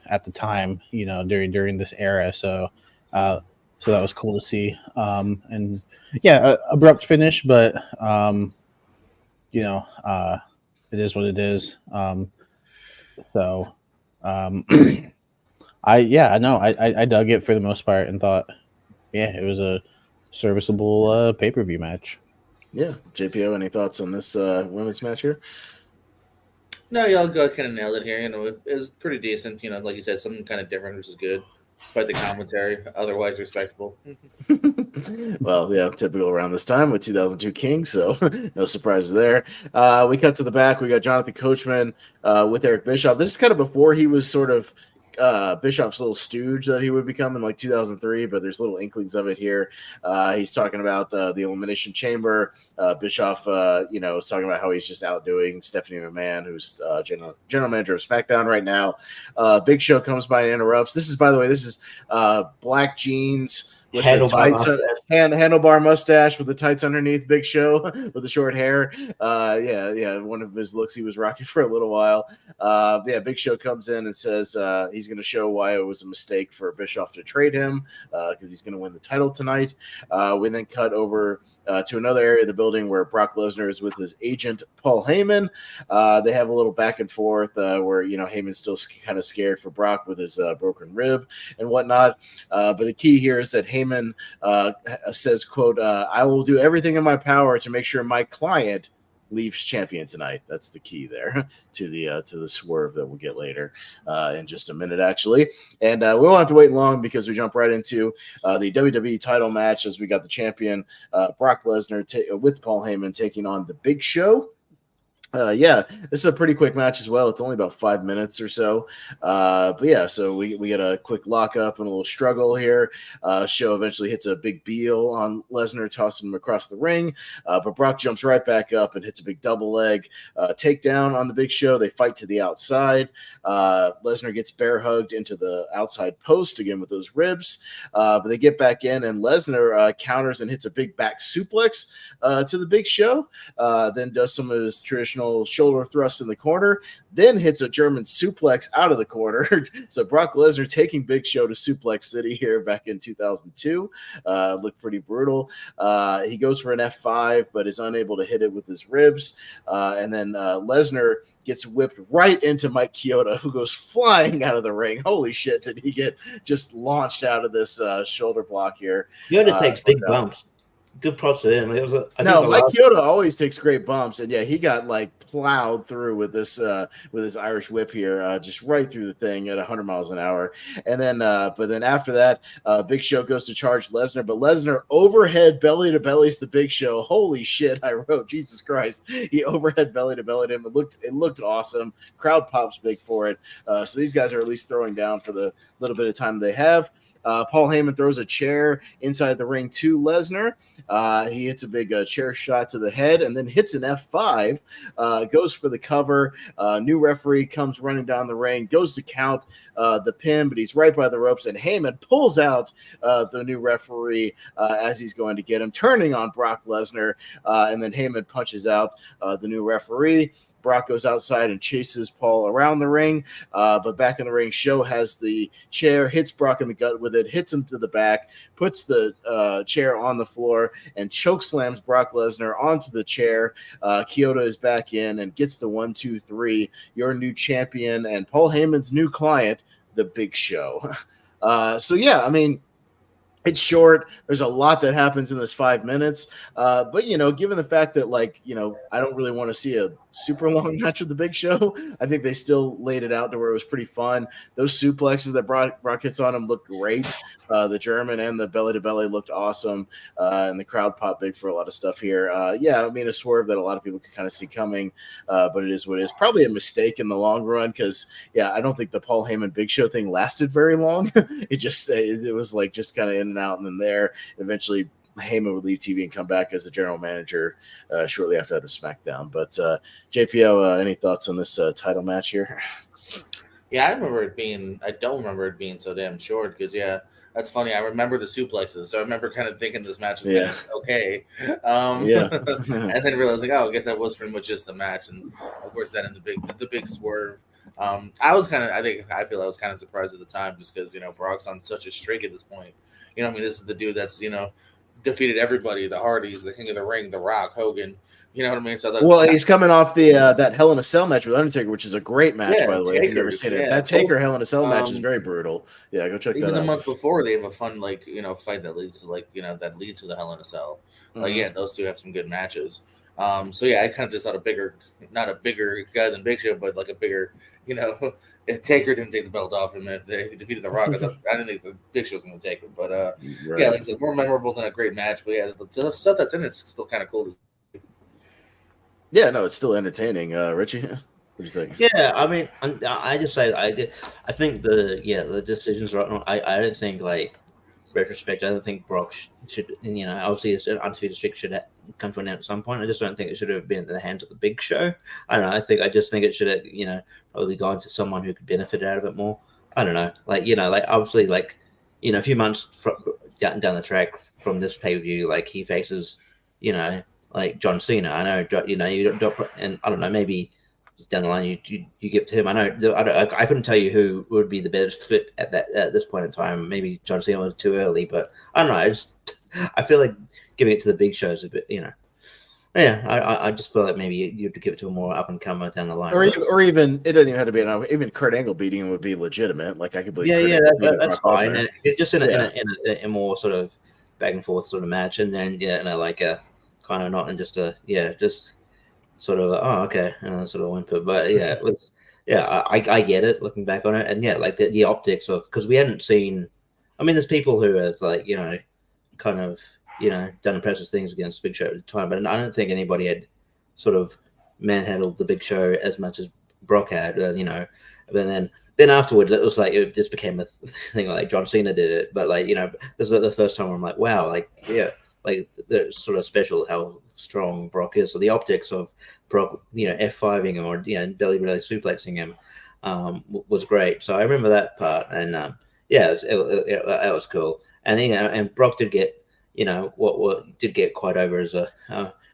at the time during this era, so that was cool to see. Abrupt finish, but it is what it is. I dug it for the most part and thought it was a serviceable pay-per-view match. JPO, any thoughts on this women's match here? No, y'all kind of nailed it here. It was pretty decent. Like you said, something kind of different, which is good, despite the commentary. Otherwise, respectable. Well, typical around this time with 2002 King, so no surprises there. We cut to the back. We got Jonathan Coachman with Eric Bischoff. This is kind of before he was sort of Bischoff's little stooge that he would become in like 2003, but there's little inklings of it here. He's talking about the Elimination Chamber. Bischoff, is talking about how he's just outdoing Stephanie McMahon, who's general manager of SmackDown right now. Big Show comes by and interrupts. This is, by the way, black jeans with the handlebar mustache with the tights underneath. Big Show with the short hair. One of his looks he was rocking for a little while. Big Show comes in and says he's going to show why it was a mistake for Bischoff to trade him because he's going to win the title tonight. We then cut over to another area of the building where Brock Lesnar is with his agent Paul Heyman. They have a little back and forth where Heyman's still kind of scared for Brock with his broken rib and whatnot. But the key here is that Heyman says, quote, I will do everything in my power to make sure my client leaves champion tonight. That's the key there to the swerve that we'll get later in just a minute, actually. And we won't have to wait long because we jump right into the WWE title match as we got the champion Brock Lesnar with Paul Heyman taking on the Big Show. This is a pretty quick match as well. It's only about 5 minutes or so. So we get a quick lockup and a little struggle here. Show eventually hits a big Beal on Lesnar, tossing him across the ring. But Brock jumps right back up and hits a big double leg takedown on the Big Show. They fight to the outside. Lesnar gets bear hugged into the outside post again with those ribs. But they get back in and Lesnar counters and hits a big back suplex to the Big Show. Then does some of his traditional shoulder thrust in the corner, then hits a German suplex out of the corner. So Brock Lesnar taking Big Show to Suplex City here back in 2002. Looked pretty brutal. He goes for an F5, but is unable to hit it with his ribs. And then Lesnar gets whipped right into Mike Chioda, who goes flying out of the ring. Holy shit, did he get just launched out of this shoulder block here. Chioda takes big bumps. Good props to him. Mike Chioda always takes great bumps, and he got like plowed through with this with his Irish whip here, just right through the thing at 100 miles an hour. And then, but then after that, Big Show goes to charge Lesnar, but Lesnar overhead belly to bellies the Big Show. Holy shit! I wrote, Jesus Christ, he overhead belly to bellied him. It looked awesome. Crowd pops big for it. So these guys are at least throwing down for the little bit of time they have. Paul Heyman throws a chair inside the ring to Lesnar. He hits a big chair shot to the head and then hits an F5, goes for the cover. New referee comes running down the ring, goes to count the pin, but he's right by the ropes, and Heyman pulls out the new referee as he's going to get him, turning on Brock Lesnar, and then Heyman punches out the new referee. Brock goes outside and chases Paul around the ring, but back in the ring, Show has the chair, hits Brock in the gut with it, hits him to the back, puts the chair on the floor, and choke slams Brock Lesnar onto the chair. Chioda is back in and gets the 1, 2, 3. Your new champion and Paul Heyman's new client, the Big Show. It's short. There's a lot that happens in this 5 minutes. But given the fact that I don't really want to see a super long match with the Big Show, I think they still laid it out to where it was pretty fun. Those suplexes that Brock hits on him looked great. The German and the belly to belly looked awesome. And the crowd popped big for a lot of stuff here. A swerve that a lot of people could kind of see coming. But it is what it is. Probably a mistake in the long run because, I don't think the Paul Heyman Big Show thing lasted very long. It was like just kind of in and out and then there. Eventually, Heyman would leave TV and come back as the general manager shortly after that of SmackDown. But JPO, any thoughts on this title match here? Yeah, I don't remember it being so damn short because, that's funny. I remember the suplexes, so I remember kind of thinking this match was kind of okay. And then realizing, I guess that was pretty much just the match. And, of course, then in the big swerve. I was kind of surprised at the time just because, Brock's on such a streak at this point. This is the dude that's, defeated everybody, the Hardys, the King of the Ring, The Rock, Hogan. You know what I mean? So he's coming off the that Hell in a Cell match with Undertaker, which is a great match, by the way. If you've never seen it, that Taker Hell in a Cell match is very brutal. Yeah, go check that out. Even the month before, they have a fun fight that leads to that leads to the Hell in a Cell. Those two have some good matches. I kind of just thought not a bigger guy than Big Show, but like a bigger, if Taker didn't take the belt off him, if they defeated The Rock, I didn't think the Big Show was going to take him. But like I said, more memorable than a great match. But the stuff that's in it's still kind of cool. Yeah, no, it's still entertaining, Richie. do you think? Yeah, I mean, I just say I think the decisions right now. I don't think like retrospect. I don't think Brock should obviously his undefeated streak should come to an end at some point. I just don't think it should have been in the hands of the Big Show. I don't know. I just think it should have probably gone to someone who could benefit out of it more. I don't know. Like obviously a few months down the track from this pay per view, like he faces like John Cena. I know you don't, and I don't know, maybe down the line you give it to him. I couldn't tell you who would be the best fit at this point in time. Maybe John Cena was too early, but I don't know. I feel like giving it to the Big Show is a bit, Yeah, I just feel like maybe you'd give it to a more up and comer down the line. Or even it doesn't even have to be even Kurt Angle beating him would be legitimate. Like I could believe. Yeah, that's fine. And just in Yeah. a more sort of back and forth sort of match, and then like a kind of not in just just sort of okay, sort of whimper. But yeah, it was I get it looking back on it, and like the optics of, because we hadn't seen. I mean, there's people who have like kind of done impressive things against Big Show at the time, but I don't think anybody had sort of manhandled the Big Show as much as Brock had. And then afterwards, it was like it just became a thing. Like John Cena did it, but like this is the first time where I'm like, wow, like like they're sort of special how strong Brock is. So the optics of Brock, F5ing him or belly suplexing him was great. So I remember that part, and that was cool. And and Brock did get what did get quite over as a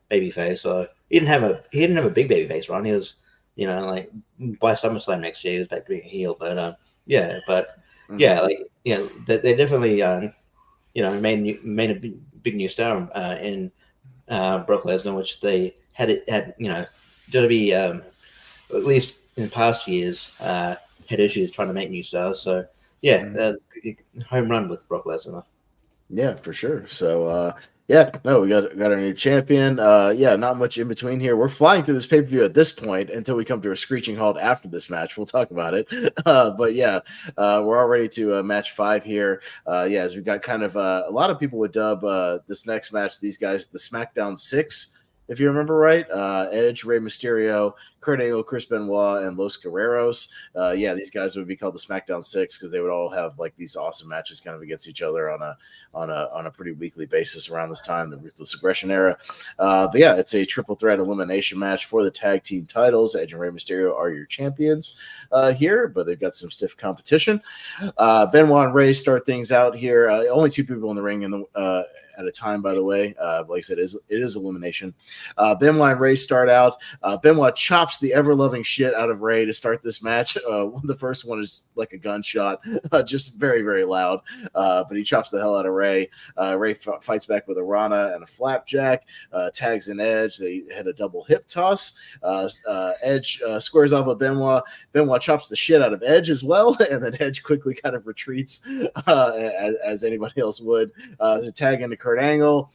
baby face. So he didn't have a big baby face run. He was like by SummerSlam next year he was back to being a heel. But they definitely made a big new star in Brock Lesnar, which they had WWE at least in past years had issues trying to make new stars. So home run with Brock Lesnar. Yeah, for sure. So we got our new champion. Not much in between here. We're flying through this pay-per-view at this point until we come to a screeching halt after this match. We'll talk about it. We're already to match 5 here. As we've got kind of a lot of people would dub this next match, these guys, the SmackDown 6. If you remember right, Edge, Rey Mysterio, Kurt Angle, Chris Benoit, and Los Guerreros. These guys would be called the SmackDown 6 because they would all have like these awesome matches kind of against each other on a pretty weekly basis around this time, the Ruthless Aggression era. It's a triple threat elimination match for the tag team titles. Edge and Rey Mysterio are your champions here, but they've got some stiff competition. Benoit and Rey start things out here. Only 2 people in the ring at a time, by the way. Like I said, it is elimination. Benoit and Rey start out. Benoit chops the ever-loving shit out of Rey to start this match. The first one is like a gunshot, just very, very loud. But he chops the hell out of Rey. Rey fights back with a Rana and a flapjack. Tags in Edge. They hit a double hip toss. Edge squares off with Benoit. Benoit chops the shit out of Edge as well, and then Edge quickly kind of retreats as anybody else would. To tag into Kurt Angle.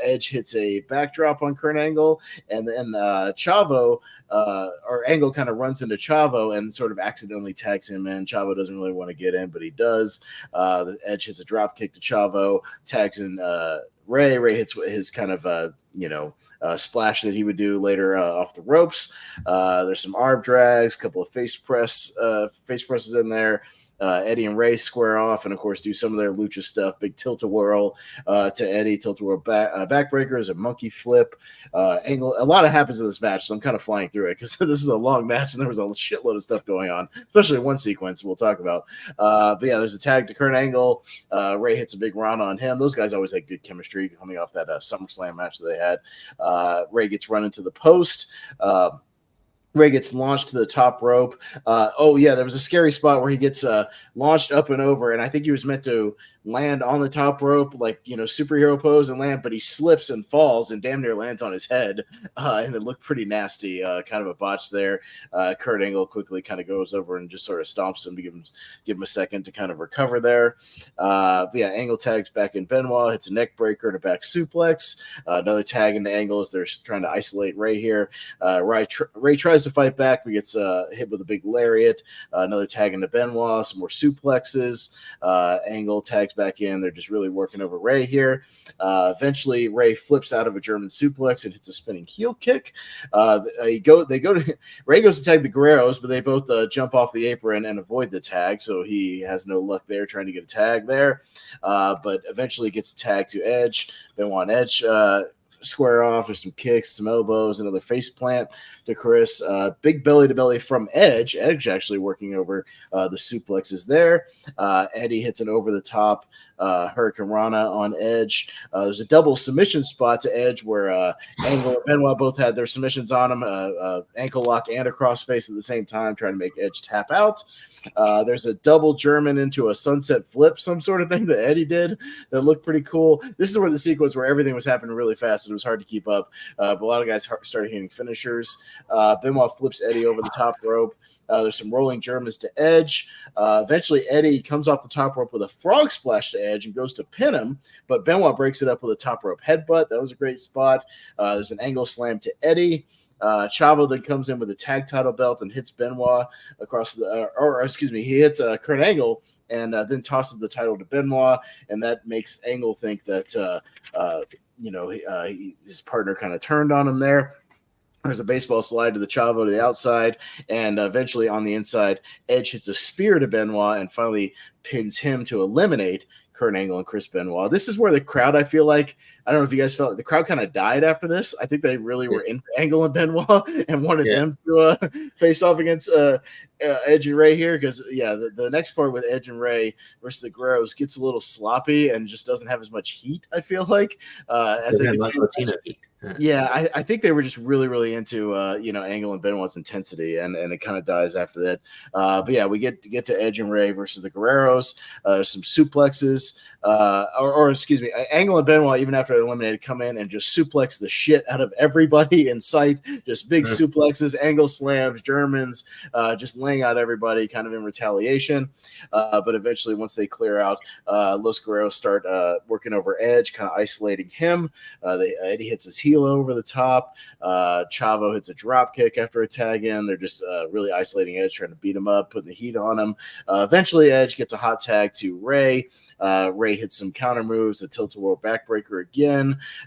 Edge hits a backdrop on Kurt Angle, and then Chavo or Angle kind of runs into Chavo and sort of accidentally tags him in. Chavo doesn't really want to get in, but he does. The Edge hits a drop kick to Chavo, tags in Rey. Rey hits his kind of splash that he would do later off the ropes. There's some arm drags, a couple of face presses in there. Eddie and Rey square off and, of course, do some of their lucha stuff. Big tilt-a-whirl to Eddie, tilt-a-whirl backbreakers, a monkey flip. Angle. A lot happens in this match, so I'm kind of flying through it because this is a long match and there was a shitload of stuff going on, especially in one sequence we'll talk about. There's a tag to Kurt Angle. Rey hits a big run on him. Those guys always had good chemistry coming off that SummerSlam match that they had. Rey gets run into the post. Rey gets launched to the top rope. There was a scary spot where he gets launched up and over, and I think he was meant to land on the top rope, like, superhero pose and land, but he slips and falls and damn near lands on his head, and it looked pretty nasty, kind of a botch there. Kurt Angle quickly kind of goes over and just sort of stomps him to give him a second to kind of recover there. Angle tags back in Benoit, hits a neck breaker to back suplex. Another tag into Angle as they're trying to isolate Rey here. Rey tries to fight back, but gets hit with a big lariat. Another tag into Benoit, some more suplexes. Angle tags tags back in. They're just really working over Ray here. Eventually, Ray flips out of a German suplex and hits a spinning heel kick. Ray goes to tag the Guerreros, but they both jump off the apron and avoid the tag, so he has no luck there trying to get a tag there. But eventually gets a tag to Edge. Benoit and Edge square off. There's some kicks, some elbows, another face plant to Chris. Big belly to belly from Edge. Edge actually working over the suplexes there. Eddie hits an over the top Hurricane Rana on Edge. There's a double submission spot to Edge where Angle and Benoit both had their submissions on him, ankle lock and a crossface at the same time, trying to make Edge tap out. There's a double German into a sunset flip, some sort of thing that Eddie did that looked pretty cool. This is where the sequence where everything was happening really fast. It was hard to keep up, but a lot of guys started hitting finishers. Benoit flips Eddie over the top rope. There's some rolling Germans to Edge. Eventually, Eddie comes off the top rope with a frog splash to Edge and goes to pin him, but Benoit breaks it up with a top rope headbutt. That was a great spot. There's an angle slam to Eddie. Chavo then comes in with a tag title belt and hits Benoit across he hits Kurt Angle and then tosses the title to Benoit, and that makes Angle think that his partner kind of turned on him there. There's a baseball slide to the Chavo to the outside, and eventually on the inside, Edge hits a spear to Benoit and finally pins him to eliminate Kurt Angle and Chris Benoit. This is where the crowd, I feel like, I don't know if you guys felt the crowd kind of died after this. I think they really were into Angle and Benoit and wanted them to face off against Edge and Ray here because, the next part with Edge and Ray versus the Guerreros gets a little sloppy and just doesn't have as much heat, I feel like. As they I think they were just really, really into Angle and Benoit's intensity, and it kind of dies after that. But yeah, we get to Edge and Ray versus the Guerreros. Some suplexes, Angle and Benoit, even after they're eliminated, come in and just suplex the shit out of everybody in sight. Just big suplexes, angle slams, Germans, just laying out everybody kind of in retaliation. But eventually, once they clear out, Los Guerreros start working over Edge, kind of isolating him. Eddie hits his heel over the top. Chavo hits a drop kick after a tag in. They're just really isolating Edge, trying to beat him up, putting the heat on him. Eventually, Edge gets a hot tag to Ray. Ray hits some counter moves, a tilt-a-whirl backbreaker again.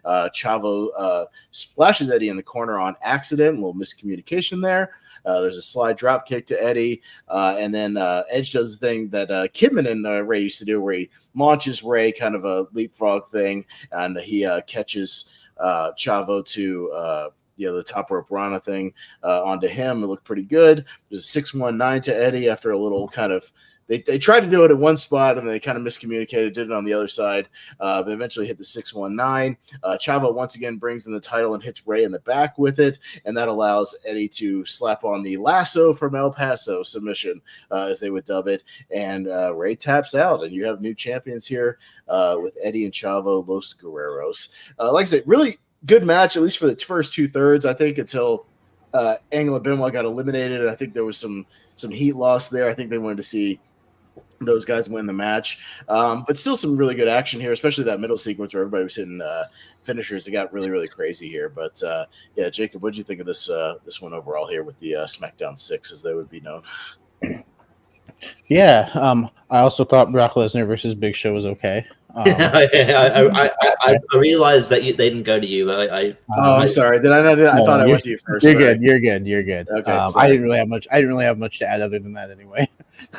Chavo splashes Eddie in the corner on accident. A little miscommunication there. There's a slide drop kick to Eddie. And then Edge does the thing that Kidman and Ray used to do where he launches Ray, kind of a leapfrog thing, and he catches Chavo to the top rope Rana thing onto him. It looked pretty good. There's a 619 to Eddie after a little kind of they tried to do it at one spot and they kind of miscommunicated, did it on the other side, but eventually hit the 619. Chavo once again brings in the title and hits Ray in the back with it, and that allows Eddie to slap on the lasso from El Paso submission, as they would dub it, and Ray taps out, and you have new champions here with Eddie and Chavo, Los Guerreros. Like I said, really good match, at least for the first 2/3, I think, until Angle and Benoit got eliminated. I think there was some heat loss there. I think they wanted to see those guys win the match, but still some really good action here, especially that middle sequence where everybody was hitting finishers. It got really, really crazy here. But Jacob, what did you think of this one overall here with the SmackDown 6, as they would be known? Yeah, I also thought Brock Lesnar versus Big Show was okay. I realized that they didn't go to you. I'm sorry. Did I not? I thought I went to you first. You're good. You're good. Okay. I didn't really have much to add other than that anyway.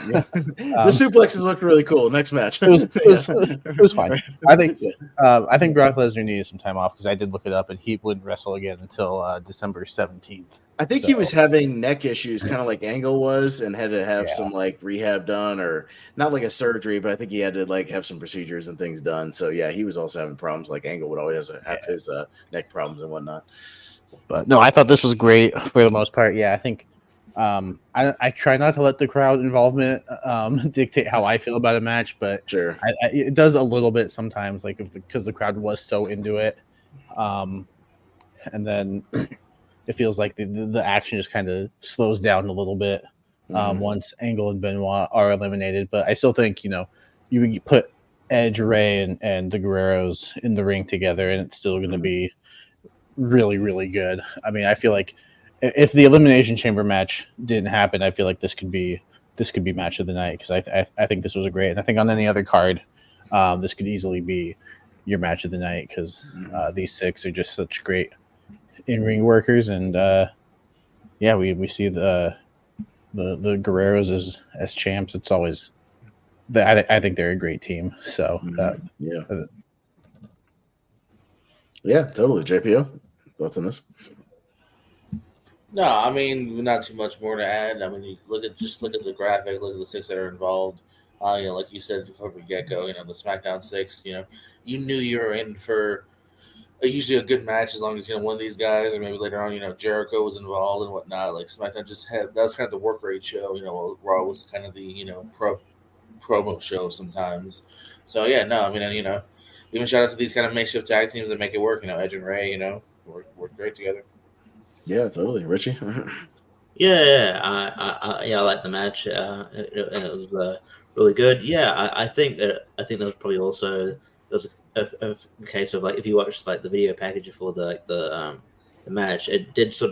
Yeah. The suplexes looked really cool. Next match. It was fine. I think Brock Lesnar needed some time off because I did look it up, and he wouldn't wrestle again until December 17th. I think he was having neck issues, kind of like Angle was, and had to have some like rehab done, or not like a surgery, but I think he had to like have some procedures and things done. So yeah, he was also having problems like Angle would always have his neck problems and whatnot. But no, I thought this was great for the most part. Yeah, I think I try not to let the crowd involvement dictate how I feel about a match, but sure, it does a little bit sometimes, like because the crowd was so into it, and then it feels like the action just kind of slows down a little bit once Angle and Benoit are eliminated. But I still think, you put Edge, Ray, and the Guerreros in the ring together, and it's still going to be really, really good. I mean, I feel like if the Elimination Chamber match didn't happen, I feel like this could be match of the night, because I think this was a great. And I think on any other card, this could easily be your match of the night because these 6 are just such great in-ring workers, and we see the Guerreros as champs. It's always I think they're a great team. So yeah, totally. JPO, thoughts on this? No, I mean not too much more to add. I mean, you look at the graphic, look at the 6 that are involved. Like you said from the get go, the SmackDown 6. You knew you were in for usually a good match as long as one of these guys, or maybe later on, Jericho was involved and whatnot. Like SmackDown just had that was kind of the work rate show. Raw was kind of the promo show sometimes. So yeah, no, I mean, even shout out to these kind of makeshift tag teams that make it work. Edge and Ray, work great together. Yeah, totally. Richie. I like the match. It was really good. Yeah, I think that was probably also there was a case of like if you watch like the video package for the match, it did feel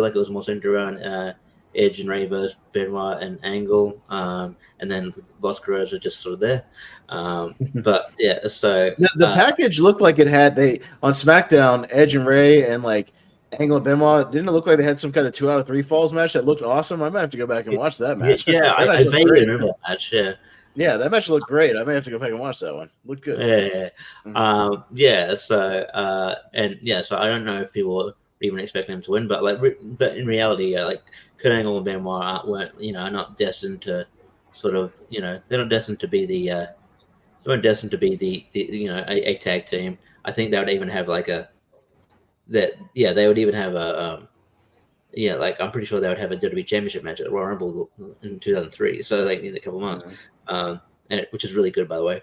like it was more centered around Edge and Ray versus Benoit and Angle, and then Los Guerreros are just sort of there. But yeah, so the package looked like it had on SmackDown Edge and Ray and like Angle and Benoit. Didn't it look like they had some kind of 2 out of 3 falls match that looked awesome? I might have to go back and watch that match. Yeah, I vaguely remember that match. Yeah. Yeah, that match looked great. I may have to go back and watch that one. Looked good. Yeah. So so I don't know if people were even expecting him to win, but in reality, like Kurt Angle and Benoit are not destined to sort of they're not destined to be the a tag team. I think they would even have they would even have a I'm pretty sure they would have a WWE Championship match at the Royal Rumble in 2003. So in a couple of months, which is really good, by the way.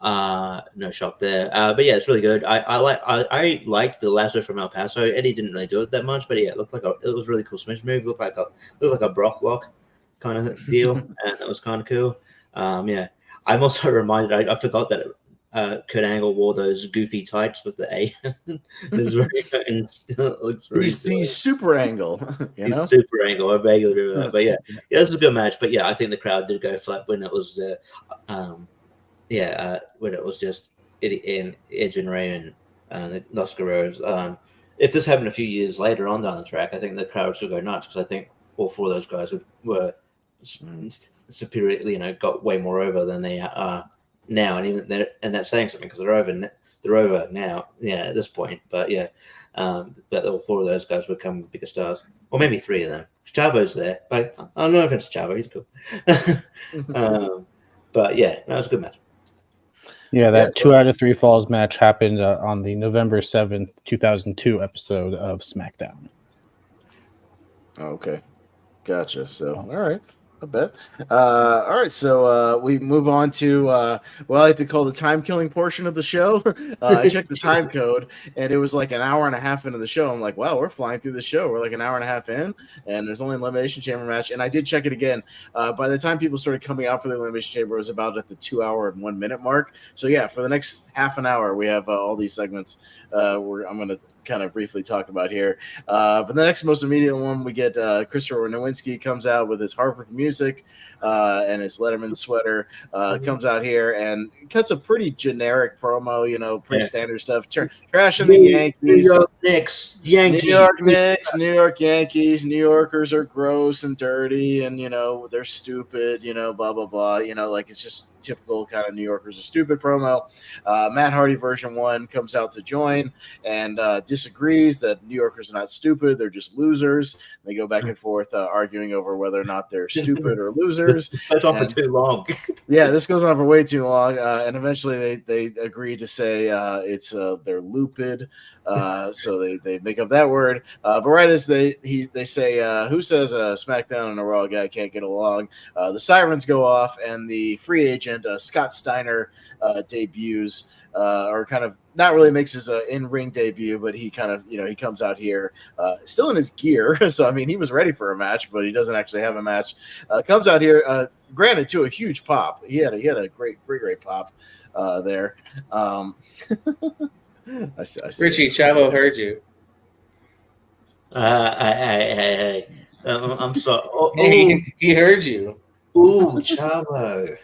No shock there. But yeah, it's really good. I liked the lasso from El Paso. Eddie didn't really do it that much, but yeah, it looked like it was a really cool submission move. It looked like a Brock block kind of deal, and it was kind of cool. I'm also reminded. I forgot that Kurt Angle wore those goofy tights with the A. He's super Angle. He's super Angle. I vaguely remember that. But yeah, this was a good match. But yeah, I think the crowd did go flat when it was when it was just Edge and Ray and the Los Guerreros. If this happened a few years later on down the track, I think the crowd would go nuts because I think all 4 of those guys were superior. Got way more over than they are now, and that's saying something because they're over now. Yeah, at this point, but yeah, but all 4 of those guys would become bigger stars, or maybe 3 of them. Chavo's there, but I don't know if it's Chavo. He's cool. But yeah, that was a good match. Yeah, that 2 out of 3 falls match happened on the November 7th, 2002 episode of SmackDown. Okay, gotcha. So, all right. I bet. All right, so we move on to what I like to call the time-killing portion of the show. I checked the time code, and it was like an hour and a half into the show. I'm like, wow, we're flying through the show. We're like an hour and a half in, and there's only an Elimination Chamber match. And I did check it again. By the time people started coming out for the Elimination Chamber, it was about at the 2 hour and 1 minute mark. So, yeah, for the next half an hour, we have all these segments I'm going to kind of briefly talk about here. But the next most immediate one, we get Christopher Nowinski comes out with his Harvard music and his Letterman sweater, comes out here and cuts a pretty generic promo, pretty standard stuff. Trashing the Yankees. New York Knicks. Yankees. New York Knicks, New York Yankees. New Yorkers are gross and dirty and, they're stupid, blah, blah, blah. It's just typical kind of New Yorkers are stupid promo. Matt Hardy version 1 comes out to join and disagrees that New Yorkers are not stupid, they're just losers. They go back and forth arguing over whether or not they're stupid or losers. That's on for too long. Yeah, this goes on for way too long, and eventually they agree to say it's they're lupid, so they make up that word. But right as they say, who says SmackDown and a Raw guy can't get along, the sirens go off and the free agent Scott Steiner debuts. Or kind of not really makes his in-ring debut, but he kind of, he comes out here still in his gear. So, I mean, he was ready for a match, but he doesn't actually have a match. Comes out here, granted, to a huge pop. He had a great pop there. I see Richie, Chavo heard you. I'm sorry. He heard you. Ooh, Chavo.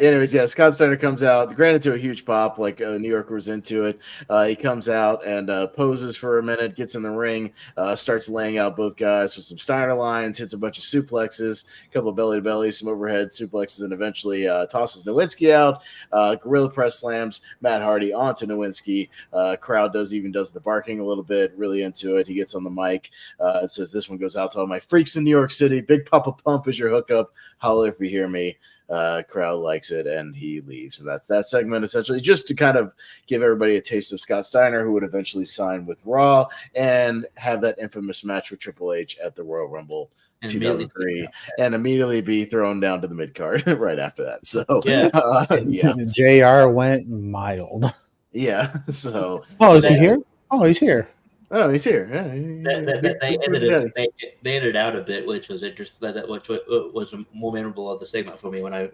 Anyways, yeah, Scott Steiner comes out, granted to a huge pop, like New Yorker was into it. He comes out and poses for a minute, gets in the ring, starts laying out both guys with some Steiner lines, hits a bunch of suplexes, a couple of belly to belly, some overhead suplexes, and eventually tosses Nowinski out. Gorilla press slams Matt Hardy onto Nowinski. Crowd does the barking a little bit, really into it. He gets on the mic. It says, "This one goes out to all my freaks in New York City. Big Papa Pump is your hookup. Holler if you hear me." Crowd likes it, and he leaves. And that's that segment, essentially, just to kind of give everybody a taste of Scott Steiner, who would eventually sign with Raw and have that infamous match with Triple H at the Royal Rumble 2003, and immediately be thrown down to the mid card right after that. So yeah, JR went mild. Yeah. So. Oh, is he here? Oh, he's here. Oh, he's here. They ended out a bit, which was interesting. Which was more memorable of the segment for me when I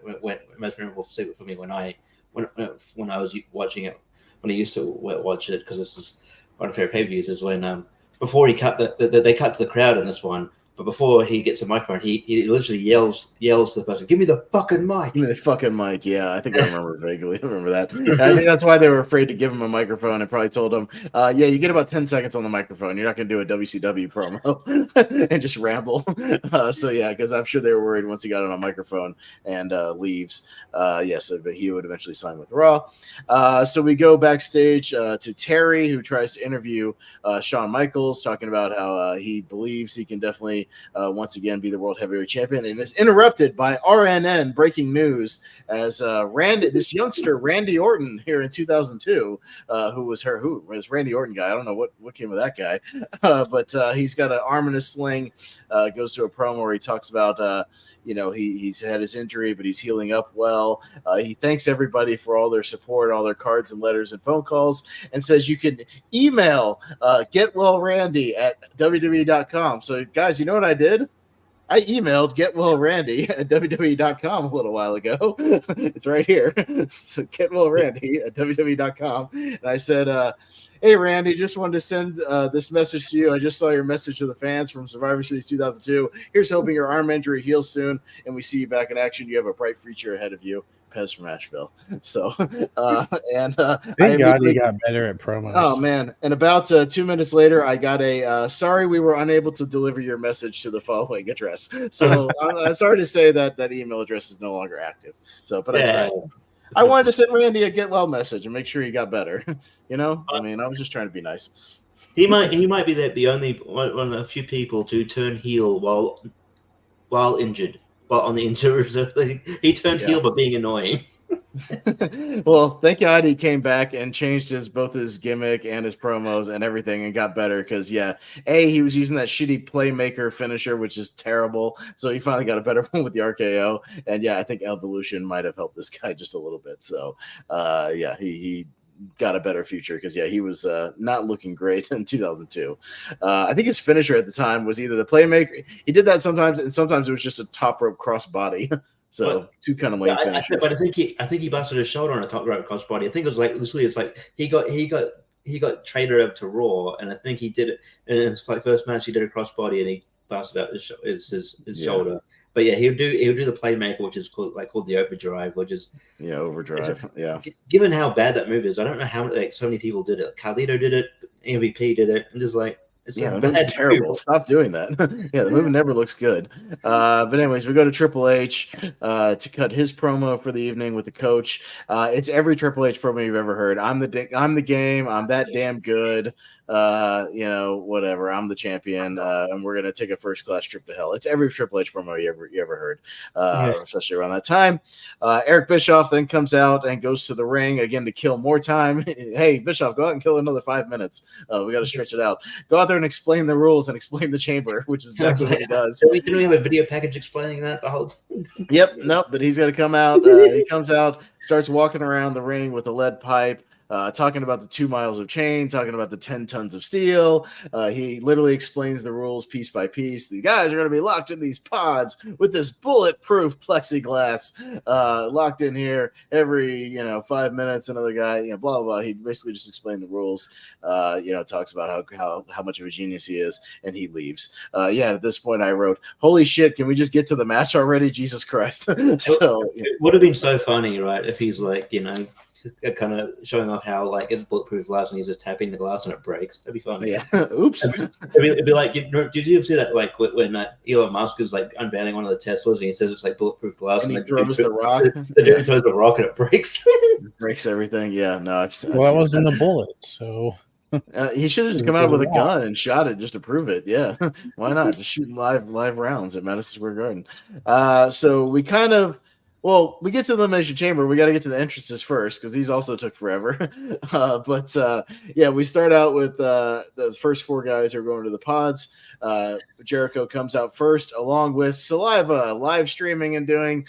was watching it, when I used to watch it, because this is one of my favorite pay-per-views, is when before he cut they cut to the crowd in this one. But before he gets a microphone, he literally yells to the person, "Give me the fucking mic!" Give me the fucking mic. Yeah, I think I remember vaguely. I remember that. I think that's why they were afraid to give him a microphone and probably told him, "Yeah, you get about 10 seconds on the microphone. You're not going to do a WCW promo and just ramble." So yeah, because I'm sure they were worried once he got on a microphone and leaves. Yes, but he would eventually sign with Raw. So we go backstage to Terry, who tries to interview Shawn Michaels, talking about how he believes he can definitely once again be the world heavyweight champion, and is interrupted by RNN breaking news as this youngster Randy Orton here in 2002, who was Randy Orton guy. I don't know what came of that guy, but he's got an arm in a sling. Goes to a promo where he talks about he's had his injury, but he's healing up well. He thanks everybody for all their support, all their cards and letters and phone calls, and says you can email getwellrandy at www.com. So guys, you know what I did? I emailed getwellrandy at www.com a little while ago. It's right here. So getwellrandy at www.com. And I said, "Hey, Randy, just wanted to send this message to you. I just saw your message to the fans from Survivor Series 2002. Here's hoping your arm injury heals soon and we see you back in action. You have a bright future ahead of you. Pez from Asheville." So, thank God he got better at promos. Oh man! And about 2 minutes later, I got a sorry we were unable to deliver your message to the following address. So I'm sorry to say that email address is no longer active. So, but I tried. I wanted to send Randy a get well message and make sure he got better. I mean, I was just trying to be nice. He might be the only one of the few people to turn heel while injured. Well, on the injury reserve, he turned heel by being annoying. Well, thank God he came back and changed both his gimmick and his promos and everything and got better because, he was using that shitty playmaker finisher, which is terrible. So he finally got a better one with the RKO. And, I think Evolution might have helped this guy just a little bit. So, he got a better future because he was not looking great in 2002. I think his finisher at the time was either the playmaker. He did that sometimes, and sometimes it was just a top rope crossbody. So two kind of lame finishers. But I think he busted his shoulder on a top rope crossbody. I think it was he got traded over to Raw, and I think he did it. And it's like first match he did a crossbody and he busted out his shoulder. But he'll do the playmaker, which is called the overdrive, which is overdrive. Given how bad that move is, I don't know how so many people did it. Carlito did it, MVP did it, and just it's terrible. Stop doing that. The movie never looks good. But anyways, we go to Triple H to cut his promo for the evening with the coach. It's every Triple H promo you've ever heard. I'm the game. I'm that damn good. Whatever. I'm the champion, and we're gonna take a first class trip to hell. It's every Triple H promo you ever heard, especially around that time. Eric Bischoff then comes out and goes to the ring again to kill more time. Hey, Bischoff, go out and kill another 5 minutes. We got to stretch it out. Go out there and explain the rules and explain the chamber, which is exactly what he does. Didn't we have a video package explaining that the whole time? Yep, nope. But he's got to come out. He comes out, starts walking around the ring with a lead pipe. talking about the 2 miles of chain, talking about the 10 tons of steel. He literally explains the rules piece by piece. The guys are going to be locked in these pods with this bulletproof plexiglass, locked in here every 5 minutes. Another guy, blah blah blah. He basically just explained the rules. Talks about how much of a genius he is, and he leaves. At this point, I wrote, "Holy shit! Can we just get to the match already? Jesus Christ!" It would have been so funny, right? If he's like, kind of showing off how like it's bulletproof glass and he's just tapping the glass and it breaks. That'd be funny. Yeah. Oops. It'd be like, did you ever see that? Like when Elon Musk is like unveiling one of the Teslas and he says it's like bulletproof glass, and he throws the rock. The dude throws the rock and it breaks. Breaks everything. Yeah. No, I've that wasn't a bullet, so. He should have just come out with a gun and shot it just to prove it. Yeah, why not? Just shooting live rounds at Madison Square Garden. So we kind of, we get to the Elimination Chamber. We got to get to the entrances first because these also took forever. We start out with the first 4 guys who are going to the pods. Jericho comes out first, along with Saliva, live streaming and doing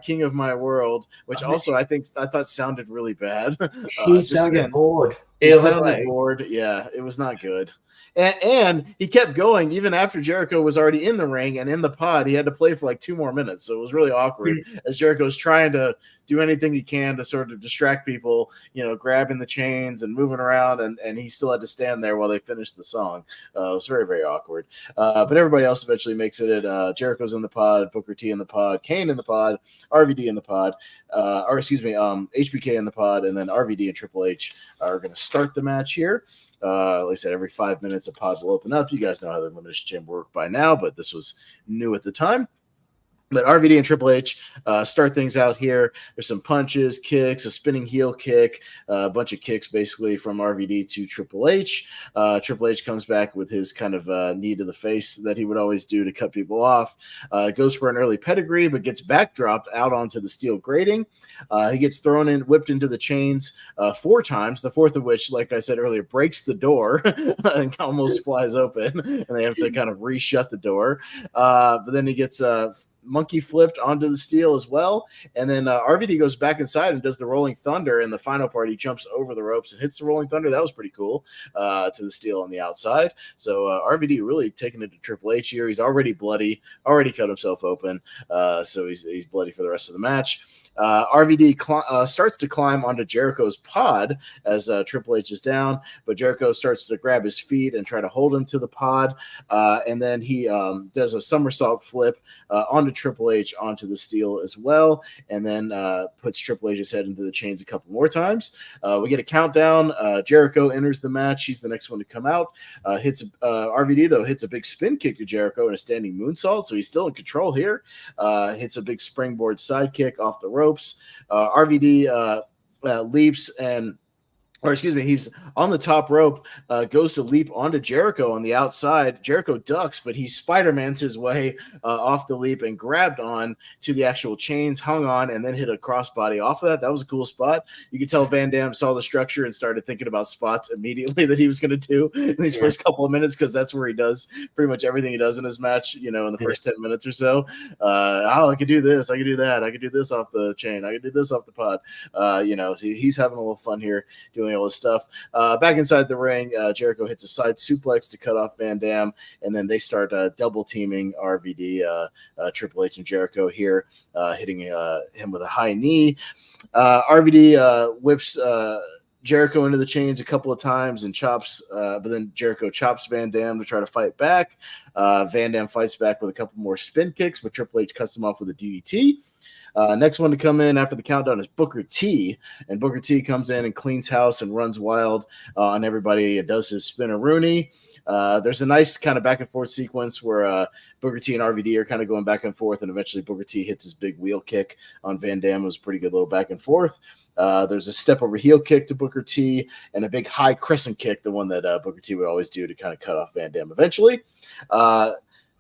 "King of My World," which also I thought sounded really bad. He sounded bored. It sounded bored. Yeah, it was not good. And he kept going even after Jericho was already in the ring and in the pod. He had to play for like 2 more minutes. So it was really awkward as Jericho's trying to do anything he can to sort of distract people, grabbing the chains and moving around. And he still had to stand there while they finished the song. It was very, very awkward. But everybody else eventually makes it. Jericho's in the pod, Booker T in the pod, Kane in the pod, RVD in the pod, HBK in the pod, and then RVD and Triple H are going to start the match here. Like I said, every 5 minutes a pod will open up. You guys know how the Elimination Chamber worked by now, but this was new at the time. But RVD and Triple H start things out here. There's some punches, kicks, a spinning heel kick, a bunch of kicks basically from RVD to Triple H. Triple H comes back with his kind of knee to the face that he would always do to cut people off. Goes for an early pedigree, but gets backdropped out onto the steel grating. He gets whipped into the chains 4 times, the 4th of which, like I said earlier, breaks the door and almost flies open, and they have to kind of reshut the door. But then he gets monkey flipped onto the steel as well, and then RVD goes back inside and does the rolling thunder. In the final part, he jumps over the ropes and hits the rolling thunder. That was pretty cool to the steel on the outside. So RVD really taking it to Triple H here. He's already bloody, already cut himself open, so he's bloody for the rest of the match. RVD starts to climb onto Jericho's pod as Triple H is down, but Jericho starts to grab his feet and try to hold him to the pod, and then he does a somersault flip onto Triple H onto the steel as well, and then puts Triple H's head into the chains a couple more times. We get a countdown. Jericho enters the match. He's the next one to come out. RVD, though, hits a big spin kick to Jericho and a standing moonsault, so he's still in control here. Hits a big springboard side kick off the ropes. RVD leaps he's on the top rope, goes to leap onto Jericho on the outside. Jericho ducks, but he Spider-Mans his way off the leap and grabbed on to the actual chains, hung on, and then hit a crossbody off of that. That was a cool spot. You could tell Van Dam saw the structure and started thinking about spots immediately that he was going to do in these first couple of minutes, because that's where he does pretty much everything he does in his match, in the first 10 minutes or so. I could do this. I could do that. I could do this off the chain. I could do this off the pod. He's having a little fun here doing all this stuff. Back inside the ring, Jericho hits a side suplex to cut off Van Dam, and then they start double teaming RVD, Triple H, and Jericho here, hitting him with a high knee. RVD whips Jericho into the chains a couple of times and chops, but then Jericho chops Van Dam to try to fight back. Van Dam fights back with a couple more spin kicks, but Triple H cuts him off with a DDT. Next one to come in after the countdown is Booker T, and Booker T comes in and cleans house and runs wild on everybody and does his spin-a-rooney. There's a nice kind of back and forth sequence where Booker T and RVD are kind of going back and forth, and eventually Booker T hits his big wheel kick on Van Dam. It was a pretty good little back and forth. There's a step over heel kick to Booker T and a big high crescent kick, the one that Booker T would always do to kind of cut off Van Dam eventually.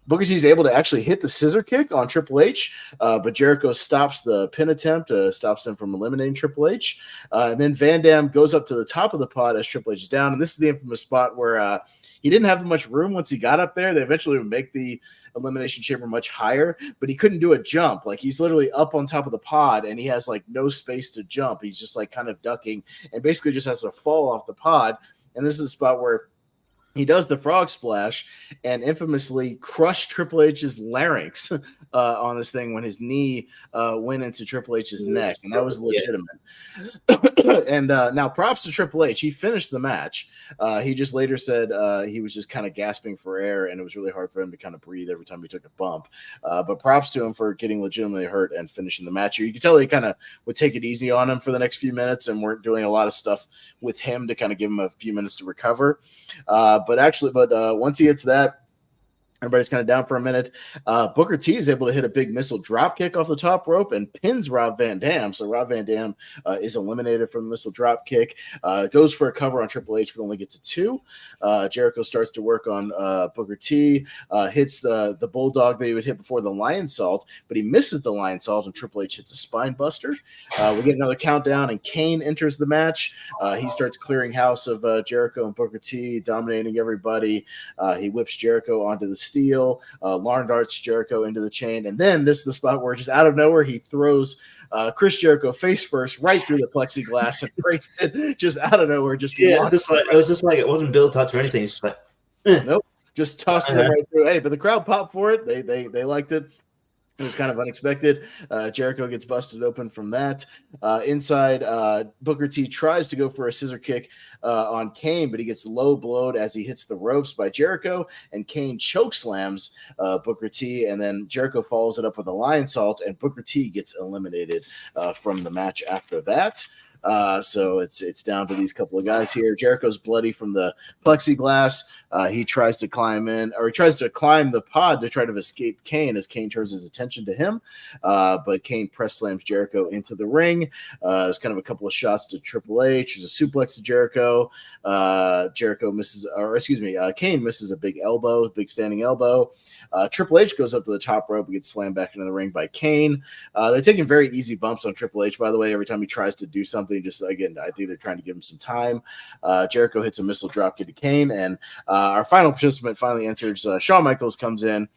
Booker T is able to actually hit the scissor kick on Triple H, but Jericho stops the pin attempt, stops him from eliminating Triple H. And then Van Dam goes up to the top of the pod as Triple H is down. And this is the infamous spot where he didn't have much room once he got up there. They eventually would make the Elimination Chamber much higher, but he couldn't do a jump. Like, he's literally up on top of the pod, and he has like no space to jump. He's just like kind of ducking and basically just has to fall off the pod. And this is a spot where he does the frog splash and infamously crushed Triple H's larynx on this thing when his knee went into Triple H's neck, and that was legitimate. And now props to Triple H. He finished the match. He just later said he was just kind of gasping for air, and it was really hard for him to kind of breathe every time he took a bump. But props to him for getting legitimately hurt and finishing the match. You could tell he kind of would take it easy on him for the next few minutes and weren't doing a lot of stuff with him to kind of give him a few minutes to recover. But once he gets that, everybody's kind of down for a minute. Booker T is able to hit a big missile drop kick off the top rope and pins Rob Van Dam. So Rob Van Dam is eliminated from the missile drop kick. Goes for a cover on Triple H, but only gets a 2. Jericho starts to work on Booker T. Hits the bulldog that he would hit before the lion salt, but he misses the lion salt, and Triple H hits a spine buster. We get another countdown, and Kane enters the match. He starts clearing house of Jericho and Booker T, dominating everybody. He whips Jericho onto the steel, Larn darts Jericho into the chain, and then this is the spot where just out of nowhere he throws Chris Jericho face first right through the plexiglass and breaks it just out of nowhere. It was just like it wasn't built up or anything. It's just like nope, just tosses it right through. Hey, but the crowd popped for it. They liked it. It was kind of unexpected. Jericho gets busted open from that. Inside, Booker T tries to go for a scissor kick on Kane, but he gets low blowed as he hits the ropes by Jericho, and Kane choke slams Booker T, and then Jericho follows it up with a lion salt, and Booker T gets eliminated from the match after that. So it's down to these couple of guys here. Jericho's bloody from the plexiglass. He tries to climb the pod to try to escape Kane as Kane turns his attention to him. But Kane press slams Jericho into the ring. There's kind of a couple of shots to Triple H. There's a suplex to Jericho. Kane misses a big standing elbow. Triple H goes up to the top rope and gets slammed back into the ring by Kane. They're taking very easy bumps on Triple H, by the way, every time he tries to do something. Just again, I think they're trying to give him some time. Jericho hits a missile dropkick to Kane, and our final participant finally enters. Shawn Michaels comes in,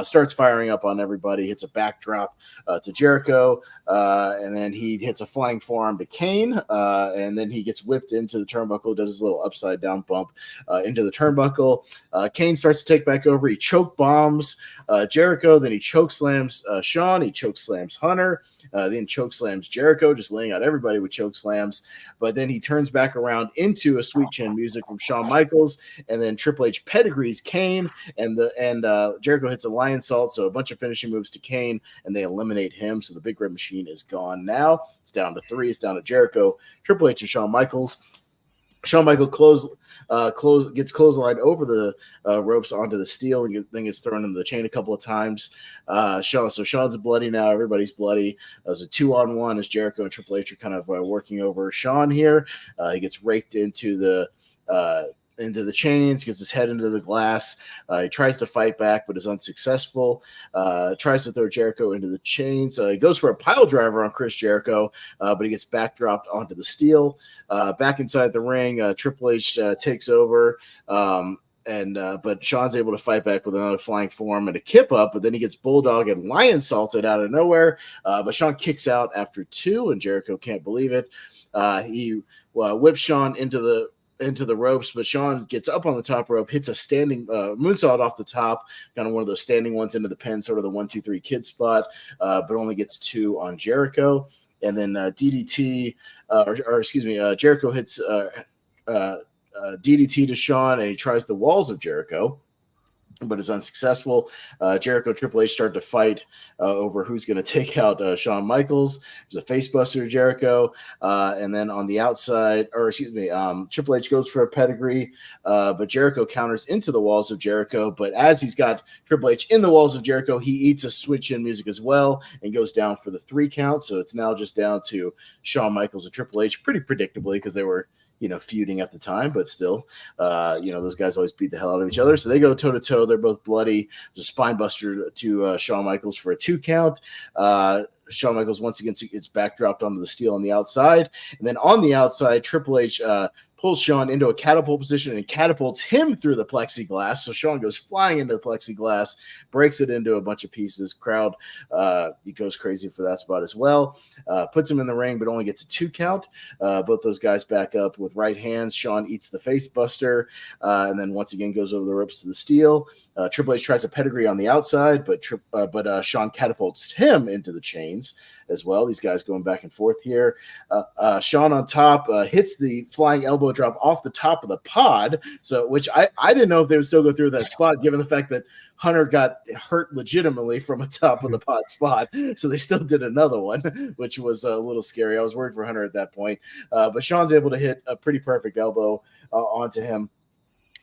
starts firing up on everybody, hits a backdrop to Jericho, and then he hits a flying forearm to Kane, and then he gets whipped into the turnbuckle, does his little upside down bump into the turnbuckle. Kane starts to take back over. He choke bombs Jericho, then he choke slams Shawn, he choke slams Hunter, then choke slams Jericho, just laying out everybody with choke slams. But then he turns back around into a sweet chin music from Shawn Michaels, and then Triple H pedigrees Kane, and Jericho hits a lion salt, so a bunch of finishing moves to Kane, and they eliminate him. So the Big Red Machine is gone now. It's down to 3. It's down to Jericho, Triple H, and Shawn Michaels. Shawn Michaels gets clotheslined over the ropes onto the steel, and then gets thrown into the chain a couple of times. Shawn's bloody now. Everybody's bloody. There's a 2-on-1 as Jericho and Triple H are kind of working over Shawn here. He gets raked into the chains, gets his head into the glass. He tries to fight back, but is unsuccessful. Tries to throw Jericho into the chains. He goes for a pile driver on Chris Jericho, but he gets backdropped onto the steel. Back inside the ring, Triple H takes over. But Shawn's able to fight back with another flying forearm and a kip up, but then he gets bulldog and lion salted out of nowhere. But Shawn kicks out after 2, and Jericho can't believe it. He whips Shawn into the ropes, but Shawn gets up on the top rope, hits a standing moonsault off the top, kind of one of those standing ones into the pin, sort of the 1-2-3 kid spot, but only gets 2 on Jericho. And then Jericho hits DDT to Shawn, and he tries the walls of Jericho, but is unsuccessful. Jericho Triple H start to fight over who's going to take out Shawn Michaels. There's a face buster to Jericho. And then on the outside, Triple H goes for a pedigree, but Jericho counters into the walls of Jericho. But as he's got Triple H in the walls of Jericho, he eats a switch in music as well and goes down for the 3 count. So it's now just down to Shawn Michaels and Triple H pretty predictably, because they were feuding at the time, but still, those guys always beat the hell out of each other. So they go toe to toe. They're both bloody. There's a spine buster to Shawn Michaels for a 2 count. Shawn Michaels once again gets backdropped onto the steel on the outside. And then on the outside, Triple H pulls Shawn into a catapult position and catapults him through the plexiglass. So Shawn goes flying into the plexiglass, breaks it into a bunch of pieces. Crowd, he goes crazy for that spot as well. Puts him in the ring, but only gets a 2 count. Both those guys back up with right hands. Shawn eats the face buster, and then once again goes over the ropes to the steel. Triple H tries a pedigree on the outside, but Shawn catapults him into the chains as well. These guys going back and forth here. Shawn on top hits the flying elbow drop off the top of the pod, which I didn't know if they would still go through that spot, given the fact that Hunter got hurt legitimately from a top of the pod spot. So they still did another one, which was a little scary. I was worried for Hunter at that point. But Shawn's able to hit a pretty perfect elbow onto him.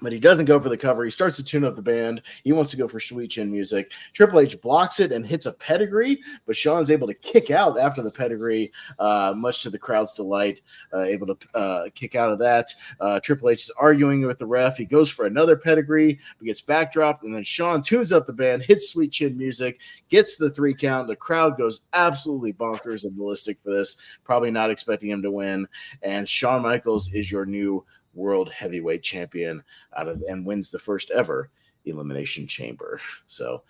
But he doesn't go for the cover. He starts to tune up the band. He wants to go for Sweet Chin Music. Triple H blocks it and hits a pedigree, but Shawn's able to kick out after the pedigree, much to the crowd's delight, able to kick out of that. Triple H is arguing with the ref. He goes for another pedigree, but gets backdropped, and then Shawn tunes up the band, hits Sweet Chin Music, gets the 3 count. The crowd goes absolutely bonkers and ballistic for this, probably not expecting him to win. And Shawn Michaels is your new World Heavyweight Champion and wins the first ever Elimination Chamber. So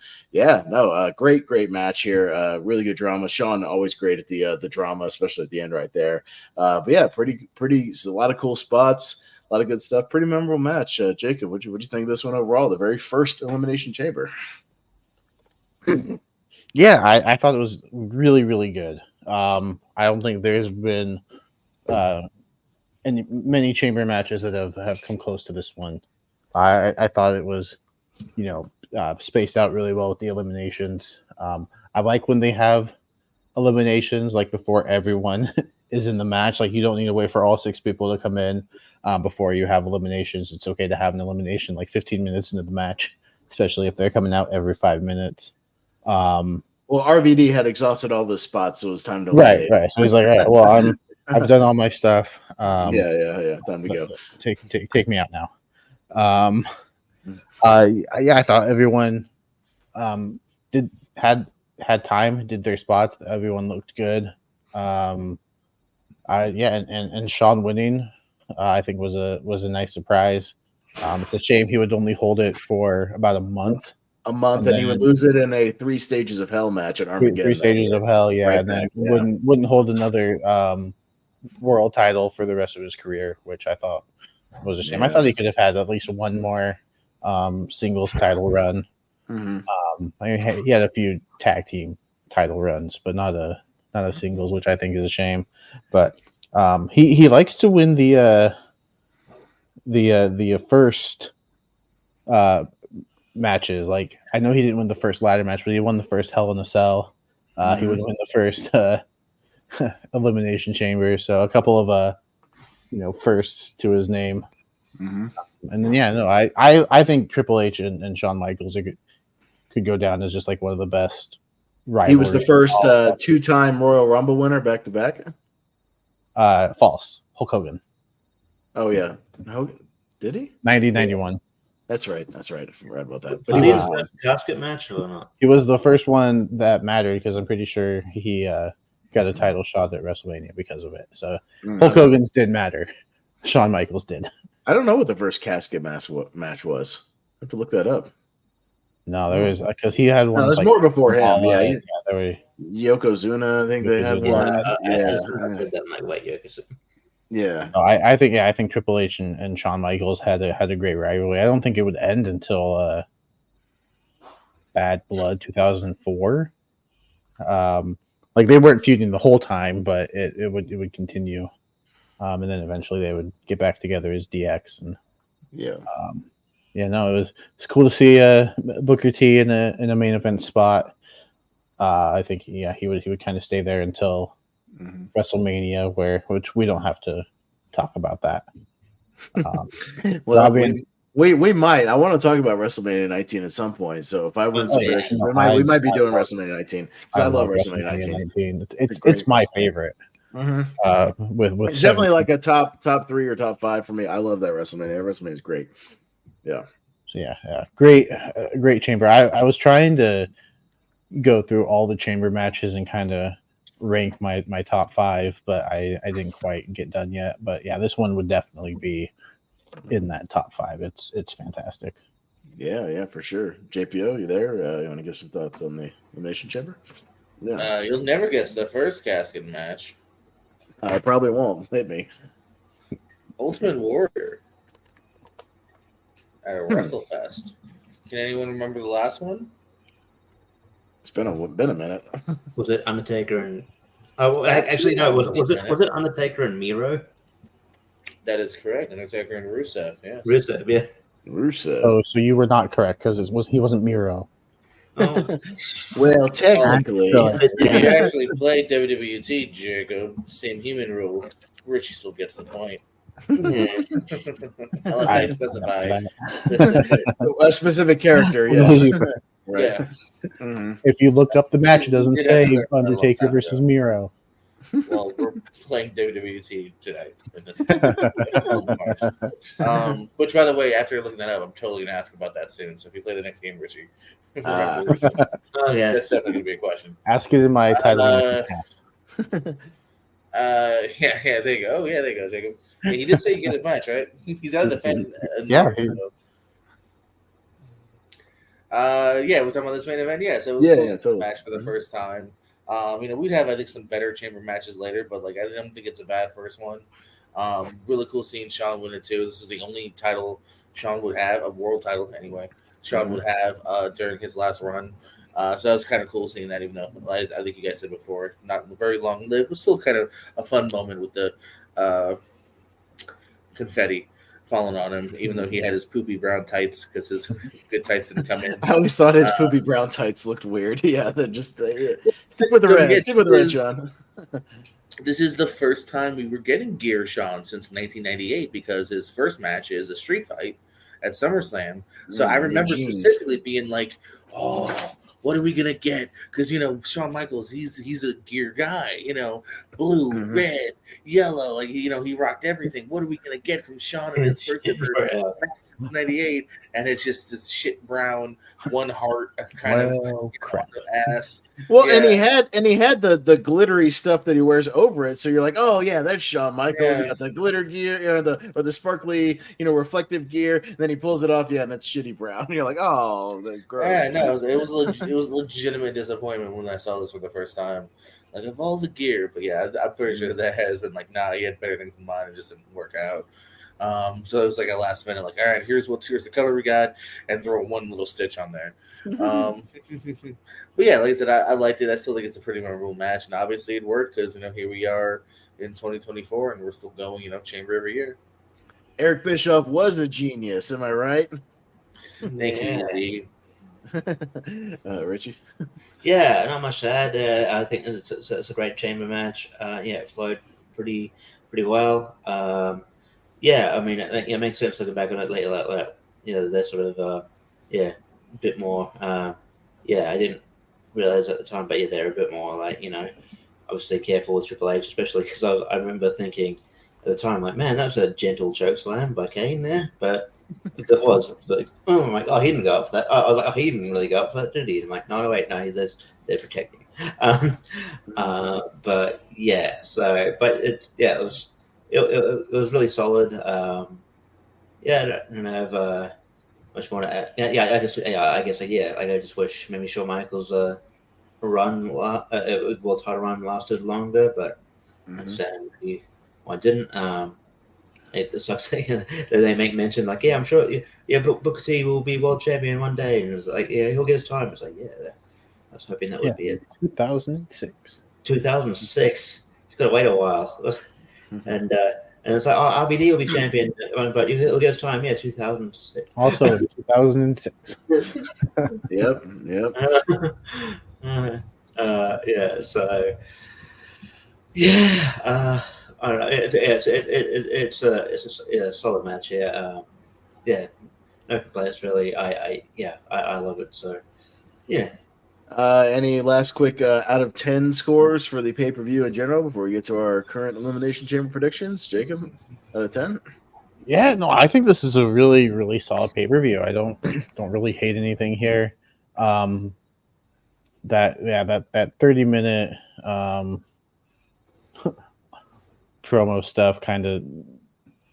great match here. Really good drama. Shawn always great at the drama, especially at the end right there. But yeah, pretty a lot of cool spots, a lot of good stuff. Pretty memorable match. Jacob, what'd you think of this one overall? The very first Elimination Chamber. Yeah, I thought it was really, really good. I don't think there's been many chamber matches that have come close to this one. I thought it was, spaced out really well with the eliminations. I like when they have eliminations like before everyone is in the match. Like you don't need to wait for all 6 people to come in before you have eliminations. It's okay to have an elimination like 15 minutes into the match, especially if they're coming out every 5 minutes. Well, RVD had exhausted all the spots, so it was time to right. So he's like, all right, well, I've done all my stuff. Yeah. Time to go. Take me out now. I thought everyone had time, did their spots. Everyone looked good. And Shawn winning, I think was a nice surprise. It's a shame he would only hold it for about a month. And he would lose it in a 3 stages of hell match at Armageddon. 3 stages of hell, yeah, right and then wouldn't hold another world title for the rest of his career, which I thought was a shame. Yeah. I thought he could have had at least one more singles title run. Mm-hmm. He had a few tag team title runs, but not a singles, which I think is a shame. But he likes to win the first matches. Like I know he didn't win the first ladder match, but he won the first Hell in a Cell. He would win the first Elimination Chamber. So a couple of firsts to his name. Mm-hmm. And then I think Triple H and Shawn Michaels could go down as just like one of the best rivalries. He was the first 2-time Royal Rumble winner back to back. False. Hulk Hogan. Oh yeah, did he? 90-91. That's right. I forgot about that. But he was a casket match or not? He was the first one that mattered because I'm pretty sure he got a title shot at WrestleMania because of it. So Hulk Hogan's did matter. Shawn Michaels did. I don't know what the first casket match was. I have to look that up. No, there was because he had one. No, there's more before him. There were Yokozuna. I think they had one. Yeah. No, I think Triple H and Shawn Michaels had a great rivalry. I don't think it would end until Bad Blood 2004. Like they weren't feuding the whole time, but it would continue. And then eventually they would get back together as DX and it was cool to see Booker T in a main event spot. I think he would kind of stay there until WrestleMania, which we don't have to talk about that. Well, we might. I want to talk about WrestleMania 19 at some point. So if I win some predictions, we might be doing WrestleMania 19 because I love WrestleMania 19. It's my favorite. With It's definitely like a top 3 or top 5 for me. I love that WrestleMania. WrestleMania is great. Yeah. So yeah, great chamber. I was trying to go through all the chamber matches and kind of rank my top 5, but I didn't quite get done yet. But yeah, this one would definitely be in that top 5. It's fantastic. Yeah, for sure. JPO, you there? You want to give some thoughts on the Elimination Chamber? Yeah. You'll never guess the first casket match. I probably won't. Hit me. Ultimate Warrior at a WrestleFest. Can anyone remember the last one? It's been a minute. Was it Undertaker and? Oh, actually, no. Was it Undertaker and Miro? That is correct. Undertaker and Rusev. Yes. Rusev, yeah. Rusev. Oh, so you were not correct because he wasn't Miro. Oh. Well, technically, if you actually played WWT, Jacob, same human rule. Richie still gets the point. Unless I specify a specific character, yes. Right. Yeah. Mm-hmm. If you look up the match, it doesn't You'd say have to Undertaker look versus that up. Miro. Well, we're playing WWT today in this. Which, by the way, after looking that up, I'm totally gonna ask about that soon. So if you play the next game, Richie, remember Oh yeah, that's definitely gonna be a question. Ask it in my title. Yeah, there you go. Oh, yeah, there you go, Jacob. Yeah, he did say you get a match, right? He's got to defend. Yeah. Yeah, we're talking about this main event. Yeah, so it was totally. Match for the first time. We'd have I think some better chamber matches later, but like I don't think it's a bad first one. Really cool seeing Sean win it too. This was the only title Sean would have, a world title anyway. Sean would have during his last run. So that was kind of cool seeing that, even though I think you guys said before, not very long lived, but still kind of a fun moment with the confetti falling on him, even though he had his poopy brown tights because his good tights didn't come in. I always thought his poopy brown tights looked weird. Yeah, they're just stick with the red. Stick with the red, Sean. This is the first time we were getting gear Sean since 1998 because his first match is a street fight at SummerSlam. So I remember specifically being like, oh, what are we gonna get? Because Shawn Michaels, he's a gear guy. Blue, red, yellow. Like he rocked everything. What are we gonna get from Shawn in his first ever match since '98? And it's just this shit brown, one heart kind of ass. Well, yeah. and he had the glittery stuff that he wears over it. So you're like, oh yeah, that's Shawn Michaels. Yeah. He got the glitter gear, or the sparkly, reflective gear. And then he pulls it off, and it's shitty brown. And you're like, oh, gross. Yeah, no, it was legitimate disappointment when I saw this for the first time. Like of all the gear, but yeah, I'm pretty sure that has been like, nah, he had better things in mind. It just didn't work out. So it was like a last minute, like, all right, here's the color we got, and throw one little stitch on there. But yeah, like I said, I liked it. I still think it's a pretty memorable match, and obviously it worked because here we are in 2024, and we're still going, chamber every year. Eric Bischoff was a genius, am I right? Thank you, Richie. Yeah, not much to add. I think it's a great chamber match. It flowed pretty well. Yeah, I mean, it makes sense looking back on it later. Like they're sort of a bit more. I didn't realize at the time, but they're a bit more like obviously careful with Triple H, especially because I remember thinking at the time, like, man, that was a gentle choke slam by Kane there, but. Because it was like, oh my god, he didn't go up for that. I was like, oh, he didn't really go up for that, did he? I'm like, no, wait, no, they're protecting. But yeah, it was really solid. I don't have much more to add. I just wish maybe Shawn Michaels' world title run lasted longer, but why didn't. It sucks that they make mention like, I'm sure, but Booker T will be world champion one day, and it's like, he'll get his time. It's like, I was hoping that would be it. 2006. 2006. He's got to wait a while, and it's like, RVD will be champion, but he'll get his time. 2006. Also 2006. Yep. So I don't know. It's a solid match. No complaints really. I love it. So Any last quick out of 10 scores for the pay-per-view in general before we get to our current Elimination Chamber predictions? Jacob, out of 10? Yeah, no, I think this is a really, really solid pay-per-view. I don't really hate anything here. That 30-minute promo stuff kind of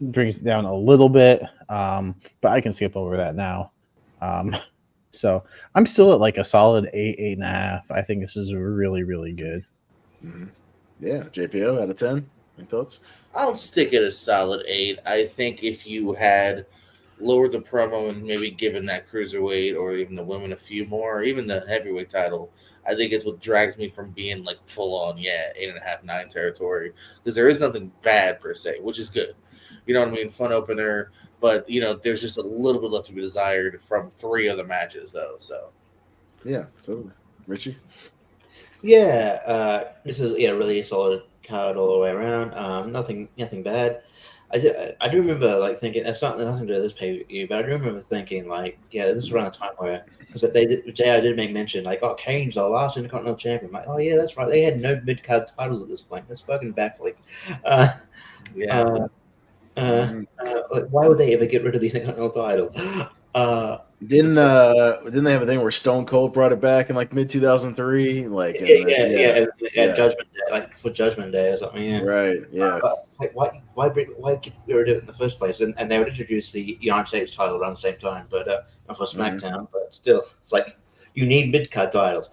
brings it down a little bit, but I can skip over that now. So I'm still at like a solid 8.5. I think this is really, really good. Mm-hmm. Yeah, JPO out of 10. Any thoughts? I'll stick it a solid 8. I think if you had lowered the promo and maybe given that cruiserweight or even the women a few more, or even the heavyweight title, I think it's what drags me from being like full on, 8.5, 9 territory. Because there is nothing bad per se, which is good. You know what I mean? Fun opener. But, there's just a little bit left to be desired from 3 other matches, though. So, yeah, totally. Richie? Yeah, this is really solid card all the way around. Nothing bad. I do remember like thinking it's not nothing to do with this pay per view, but I do remember thinking like, this is around the time where because JR did make mention like, oh, Kane's our last Intercontinental Champion. I'm like, oh yeah, that's right. They had no mid card titles at this point. That's fucking baffling. yeah. Like, why would they ever get rid of the Intercontinental title? Didn't they have a thing where Stone Cold brought it back in like mid 2003? Like Judgment Day, like for Judgment Day or something. Yeah. Right. Yeah. Like, why get rid of it in the first place? And they would introduce the United States title around the same time, but not for SmackDown. But still, it's like you need mid card titles.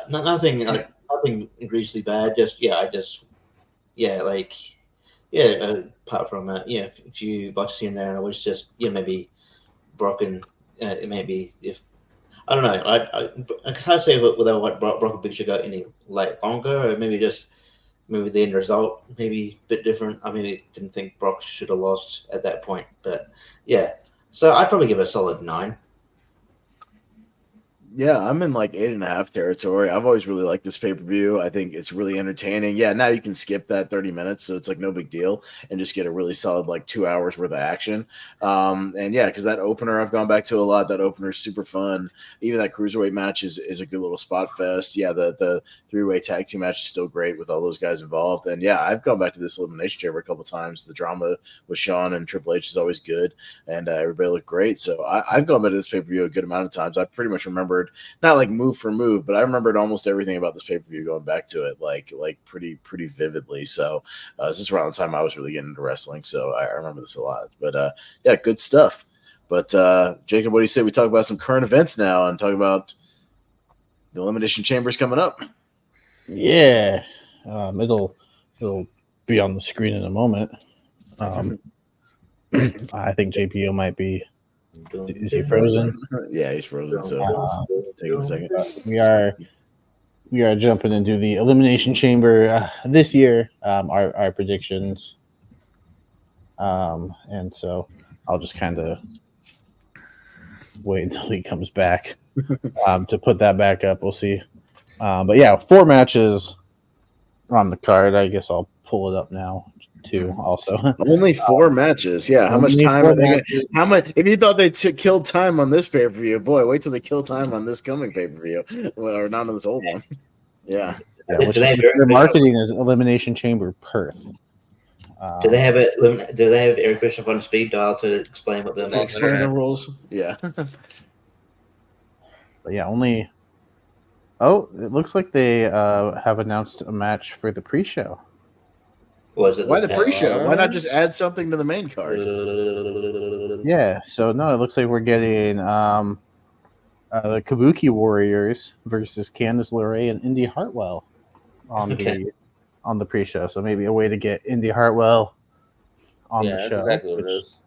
Nothing egregiously bad. Apart from a few botches here and there, and it was just maybe broken. Maybe if I don't know, I can't say whether I want Brock and Big Show go any longer, or maybe the end result maybe a bit different. I mean, I didn't think Brock should have lost at that point, but yeah. So I'd probably give it a solid 9. Yeah, I'm in like 8.5 territory. I've always really liked this pay-per-view. I think it's really entertaining. Yeah, now you can skip that 30 minutes, so it's like no big deal, and just get a really solid like 2 hours worth of action. And yeah, because that opener I've gone back to a lot. That opener is super fun. Even that cruiserweight match is a good little spot fest. Yeah, the 3-way tag team match is still great with all those guys involved. And yeah, I've gone back to this Elimination Chamber a couple times. The drama with Shawn and Triple H is always good, and everybody looked great. So I've gone back to this pay-per-view a good amount of times. I pretty much remembered, not like move for move, but I remembered almost everything about this pay-per-view going back to it like pretty vividly. So this is around the time I was really getting into wrestling, so I remember this a lot. But yeah, good stuff. But Jacob, what do you say we talk about some current events now and talk about the Elimination Chambers coming up? Yeah, it'll be on the screen in a moment. I think JPO might be. Is he frozen? Yeah, he's frozen. So take it a second. We are jumping into the Elimination Chamber this year. Our predictions, and so I'll just kind of wait until he comes back to put that back up. We'll see. But yeah, 4 matches on the card. I guess I'll pull it up now. Too also only 4 matches. Yeah, how much time are they gonna, how much if you thought they killed time on this pay-per-view, boy, wait till they kill time on this coming pay-per-view, or not on this old one. Yeah, their marketing is Elimination Chamber Perth. Do they have Eric Bischoff on speed dial to explain what the rules? Yeah. But yeah, only it looks like they have announced a match for the pre-show. Why the pre-show? Why not just add something to the main card? Yeah, so no, it looks like we're getting the Kabuki Warriors versus Candice LeRae and Indy Hartwell on the pre-show. So maybe a way to get Indy Hartwell on the show. That's exactly what it is.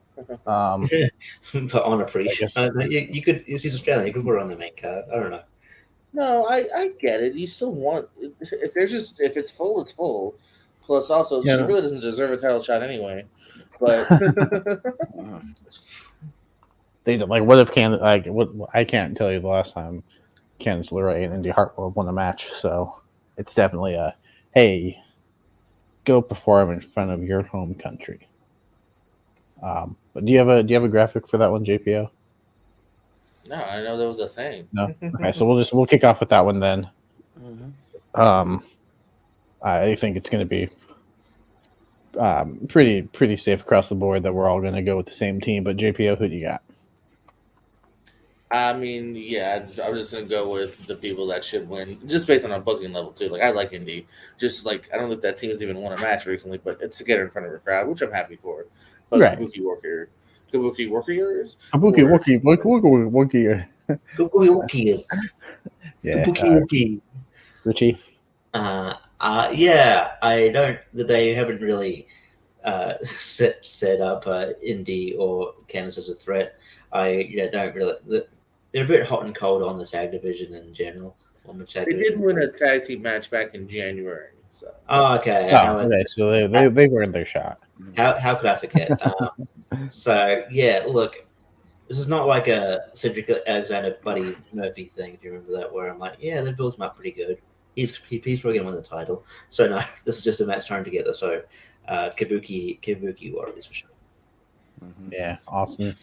But on a pre-show, you could. If he's Australian, you could put it on the main card. I don't know. No, I get it. You still want if it's full, it's full. Plus, also, she really doesn't deserve a title shot anyway. But they like, what if I can't tell you the last time Candice LeRae and Indy Hartwell won a match. So it's definitely a hey, go perform in front of your home country. But do you have a graphic for that one, JPO? No, I know that was a thing. No. Okay, so we'll kick off with that one then. I think it's going to be pretty safe across the board that we're all going to go with the same team. But JPO, who do you got? I mean, yeah, I was just gonna go with the people that should win, just based on our booking level too. Like I like Indy, just like I don't think that team's even won a match recently, but it's to get her in front of a crowd, which I'm happy for. But Right. Kabuki Warriors, Wookie. Kabuki. Yeah, Kabuki. Richie. Yeah, I don't. They haven't really set up Indy or Kansas as a threat. Don't really. They're a bit hot and cold on the tag division in general. On the tag they division. did win a tag team match back in January. So Okay. Okay, so they've earned their shot. How could I forget? So yeah, look, this is not like a Cedric Alexander Buddy Murphy thing. If you remember that, where I'm like, yeah, they built him up pretty good. He's probably gonna win the title. So no, this is just a match thrown together. So Kabuki Warriors for sure. Yeah, awesome.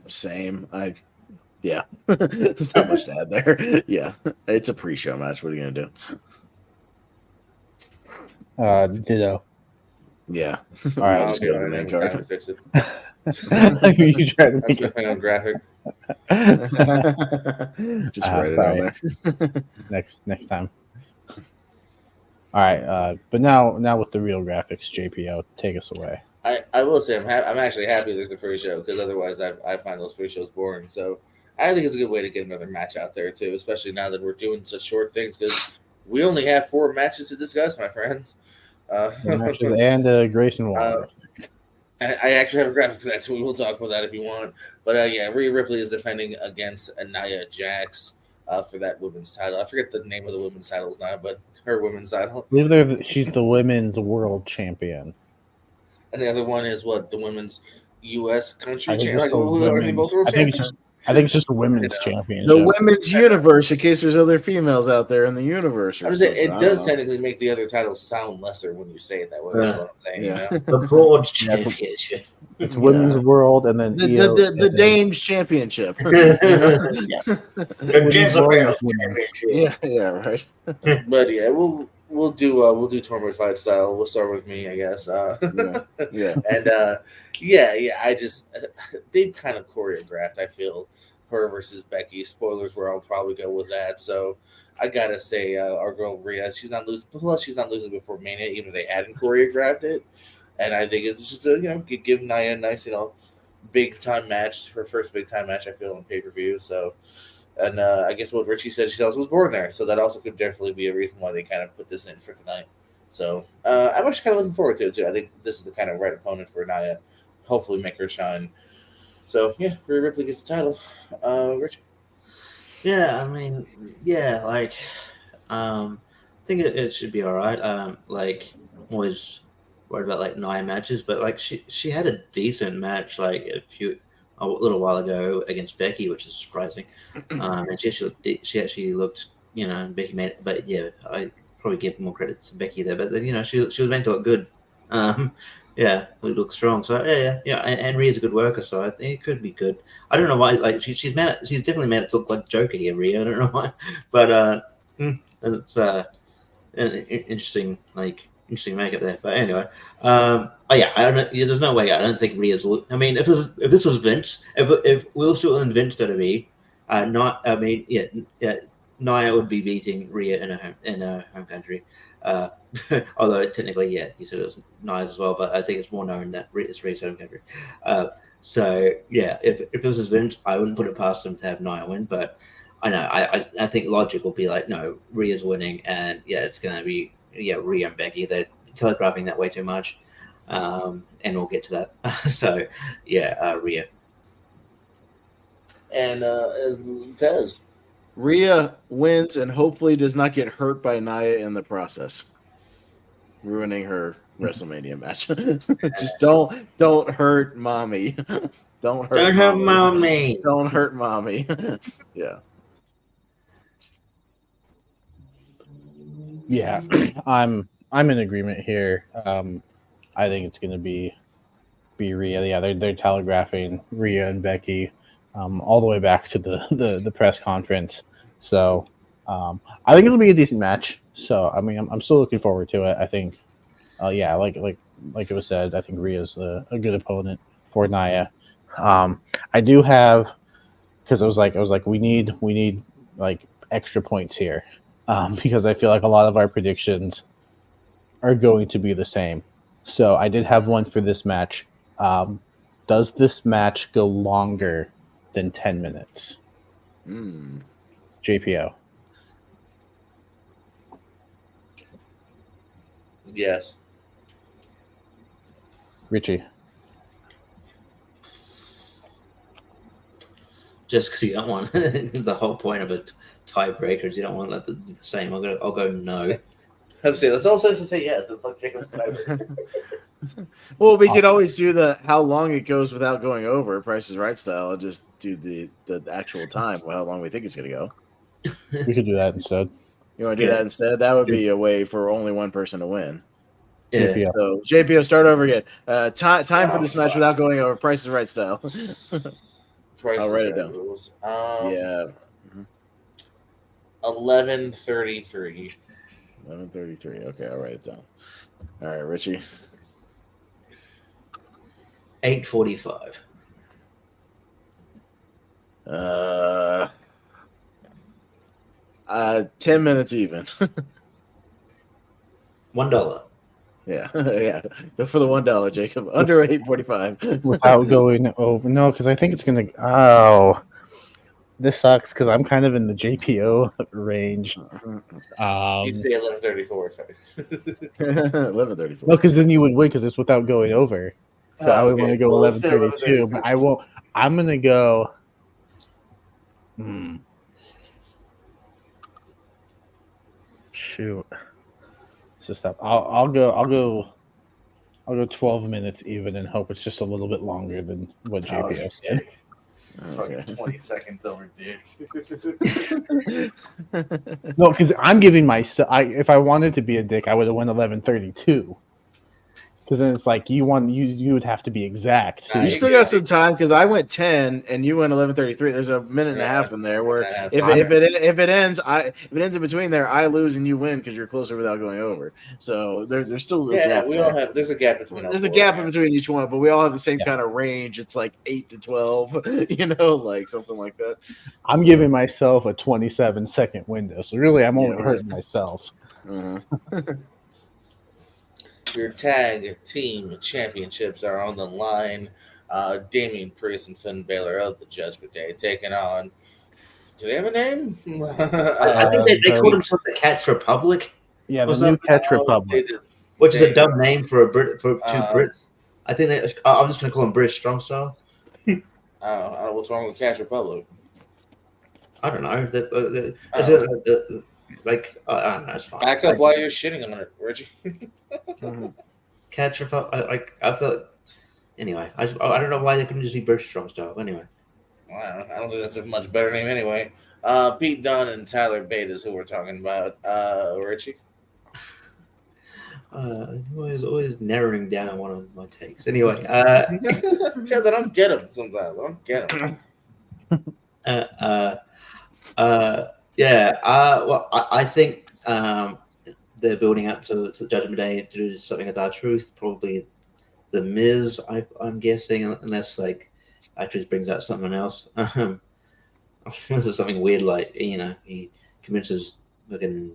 Same. Yeah. There's not much to add there. Yeah. It's a pre-show match. What are you gonna do? Ditto. Yeah. All right, I'll just get go to the on main it. card. Time to fix it. You try to That's make my it. thing on graphic. Just write it on there. next time. All right, but now with the real graphics, JPO, take us away. I will say I'm actually happy there's a pre-show because otherwise I find those pre-shows boring. So I think it's a good way to get another match out there too, especially now that we're doing such short things because we only have 4 matches to discuss, my friends. And Grayson Waller. I actually have a graphic for that, so we will talk about that if you want. But yeah, Rhea Ripley is defending against Nia Jax for that women's title. I forget the name of the women's titles now, but her women's title. I believe she's the women's world champion. And the other one is what, the women's U.S. country I think champion? it's I think it's just a women's championship. The women's universe, in case there's other females out there in the universe. I was saying, it does technically make the other titles sound lesser when you say it that way. That's what I'm saying. Yeah. You know? The Broad Championship. It's women's world, and then the Dames Championship. The Jezebel Championship. Yeah, right. But yeah, we'll do tournament fight style. We'll start with me, I guess. Yeah. And yeah, I just they kind of choreographed. I feel her versus Becky. Spoilers, where I'll probably go with that. So I gotta say, our girl Rhea, she's not losing. Plus, she's not losing before Mania, even if they hadn't choreographed it. And I think it's just give Nia a nice big time match, her first big time match. I feel on pay per view. So. And I guess what Richie said, she also was born there. So that also could definitely be a reason why they kind of put this in for tonight. So I'm actually kind of looking forward to it, too. I think this is the kind of right opponent for Nia. Hopefully make her shine. So, yeah, Rhea Ripley gets the title. Richie? Yeah, I mean, I think it should be all right. I'm always worried about, Nia matches. But, she had a decent match, a little while ago against Becky, which is surprising. And she actually looked, Becky made it, but yeah, I probably give more credit to Becky there. But then, she was meant to look good. Yeah, we look strong. So yeah, and Rhea's a good worker, so I think it could be good. I don't know why. She's definitely made it look like Joker here, Rhea. I don't know why, but it's an interesting makeup there. But anyway, yeah, I don't know. Yeah, there's no way. I don't think Rhea's. I mean, if this was Vince, if Will Stewart and Vince WWE, Nia would be beating Rhea in her home country. Although technically, yeah, he said it was Nia's as well, but I think it's more known that it's Rhea's home country. So yeah, if this was Vince, I wouldn't put it past him to have Nia win, but I know I think logic will be like, no, Rhea's winning, and yeah, it's gonna be Rhea and Becky. They're telegraphing that way too much, and we'll get to that. So yeah, Rhea. And Pez. Rhea wins and hopefully does not get hurt by Nia in the process, ruining her WrestleMania match. Just don't hurt mommy. Don't hurt mommy. Don't hurt mommy. Yeah. Yeah, I'm in agreement here. I think it's going to be Rhea. Yeah, they're telegraphing Rhea and Becky. all the way back to the press conference. So I think it'll be a decent match. So I mean, I'm still looking forward to it. I think, yeah, like it was said, I think Rhea's a good opponent for Nia. I do have because I was like, we need like extra points here, because I feel like a lot of our predictions are going to be the same. So I did have one for this match. Does this match go longer than 10 minutes? JPO. Yes. Richie. Just because you don't want the whole point of a tiebreaker is you don't want to let the same. I'll go no. Let's see. Let's also say yes. It's like Jacob's Well, we could always do the how long it goes without going over, Price is Right style, and just do the actual time, how long we think it's going to go. We could do that instead. You want to do that instead? That would be a way for only one person to win. Yeah. JPO. So JPO, start over again. Time for this match without going over, Price is Right style. I'll write it down. Rules. Yeah. 11:33. 11:33. Okay, I'll write it down. All right, Richie. 8:45. 10 minutes even. $1. Yeah, yeah. Go for the $1, Jacob. Under 8:45. Without going over. No, because I think it's going to. Oh. This sucks because I'm kind of in the JPO range. You'd say 11:34. 11:34. No, because then you would win because it's without going over. So I would want to go Well, let's say 11:32, but I won't. I'm gonna go. Shoot. So stop. I'll go 12 minutes even and hope it's just a little bit longer than what JPO said. Fucking 20 seconds over, dude. No, because I'm giving myself. If I wanted to be a dick, I would have won 11:32. Because then it's like you would have to be exact. You still got some time because I went 10 and you went 11:33. There's a minute and a half in there where if it ends in between there, I lose and you win because you're closer without going over. So there's still a gap. We all have. There's a gap between. There's a gap in between each one, but we all have the same kind of range. It's like 8 to 12, like something like that. I'm giving myself a 27-second window, so really I'm only hurting myself. Your tag team championships are on the line. Damian Priest and Finn Balor of the Judgment Day taking on. Do they have a name? I think they called themselves the Catch Republic. Yeah, the new Catch Republic, which is a dumb name for a Brit for two Brits. I think I'm just going to call them British Strong Style. What's wrong with Catch Republic? I don't know. I don't know. It's fine. Back up while you're shitting on it, Reggie. Catch Republic. I feel like. Anyway, I don't know why they couldn't just be British Strong Style. Anyway. Wow, I don't think that's a much better name anyway. Pete Dunne and Tyler Bate is who we're talking about. Richie? Always narrowing down on one of my takes. Anyway. Because I don't get them sometimes. I don't get them. Well, I think they're building up to the Judgment Day to do something with R-Truth. Probably The Miz, I'm guessing, unless like R-Truth brings out something else. This is something weird, like he convinces fucking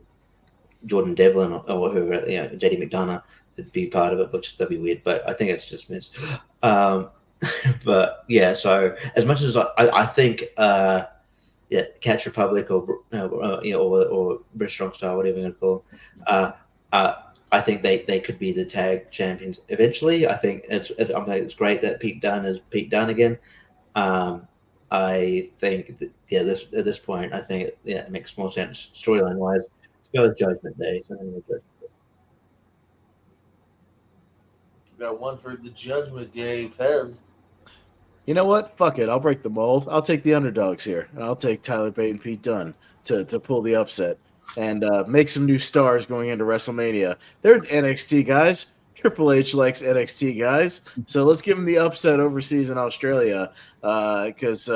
Jordan Devlin or whoever, JD McDonough to be part of it, which that'd be weird. But I think it's just Miz. But yeah, so as much as I think. Catch Republic or British Strong Style, whatever you want to call them. I think they could be the tag champions eventually. I think it's great that Pete Dunne is Pete Dunne again. I think that, at this point, I think it makes more sense storyline wise to go with Judgment Day. Got one for the Judgment Day, Pez. You know what? Fuck it. I'll break the mold. I'll take the underdogs here. I'll take Tyler Bate and Pete Dunne to pull the upset and make some new stars going into WrestleMania. They're NXT guys. Triple H likes NXT guys, so let's give him the upset overseas in Australia because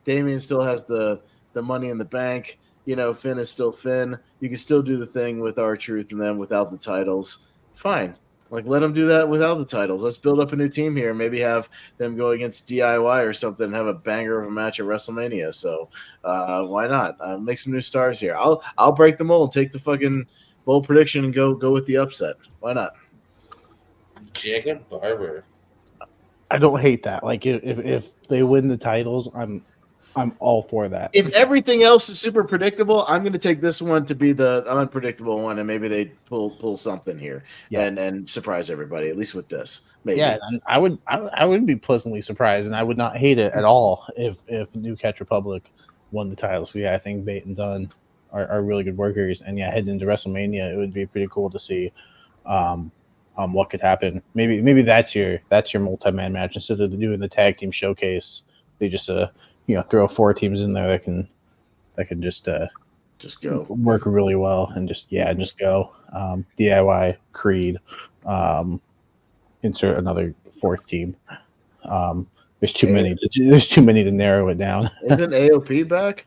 Damien still has the money in the bank. You know, Finn is still Finn. You can still do the thing with R-Truth and them without the titles. Fine. Like, let them do that without the titles. Let's build up a new team here. Maybe have them go against DIY or something and have a banger of a match at WrestleMania. So why not? Make some new stars here. I'll break the mold, take the fucking bold prediction, and go with the upset. Why not? Jacob Barber. I don't hate that. Like if they win the titles, I'm all for that. If everything else is super predictable, I'm going to take this one to be the unpredictable one, and maybe they pull something here and surprise everybody, at least with this. Maybe. Yeah, and I would be pleasantly surprised, and I would not hate it at all if New Catch Republic won the titles. So yeah, I think Bate and Dunn are really good workers, and yeah, heading into WrestleMania, it would be pretty cool to see what could happen. Maybe that's your multi-man match instead of doing the tag team showcase. They just throw 4 teams in there that can just go work really well and just go. DIY, Creed, insert another 4th team. There's too many. There's too many to narrow it down. Isn't AOP back?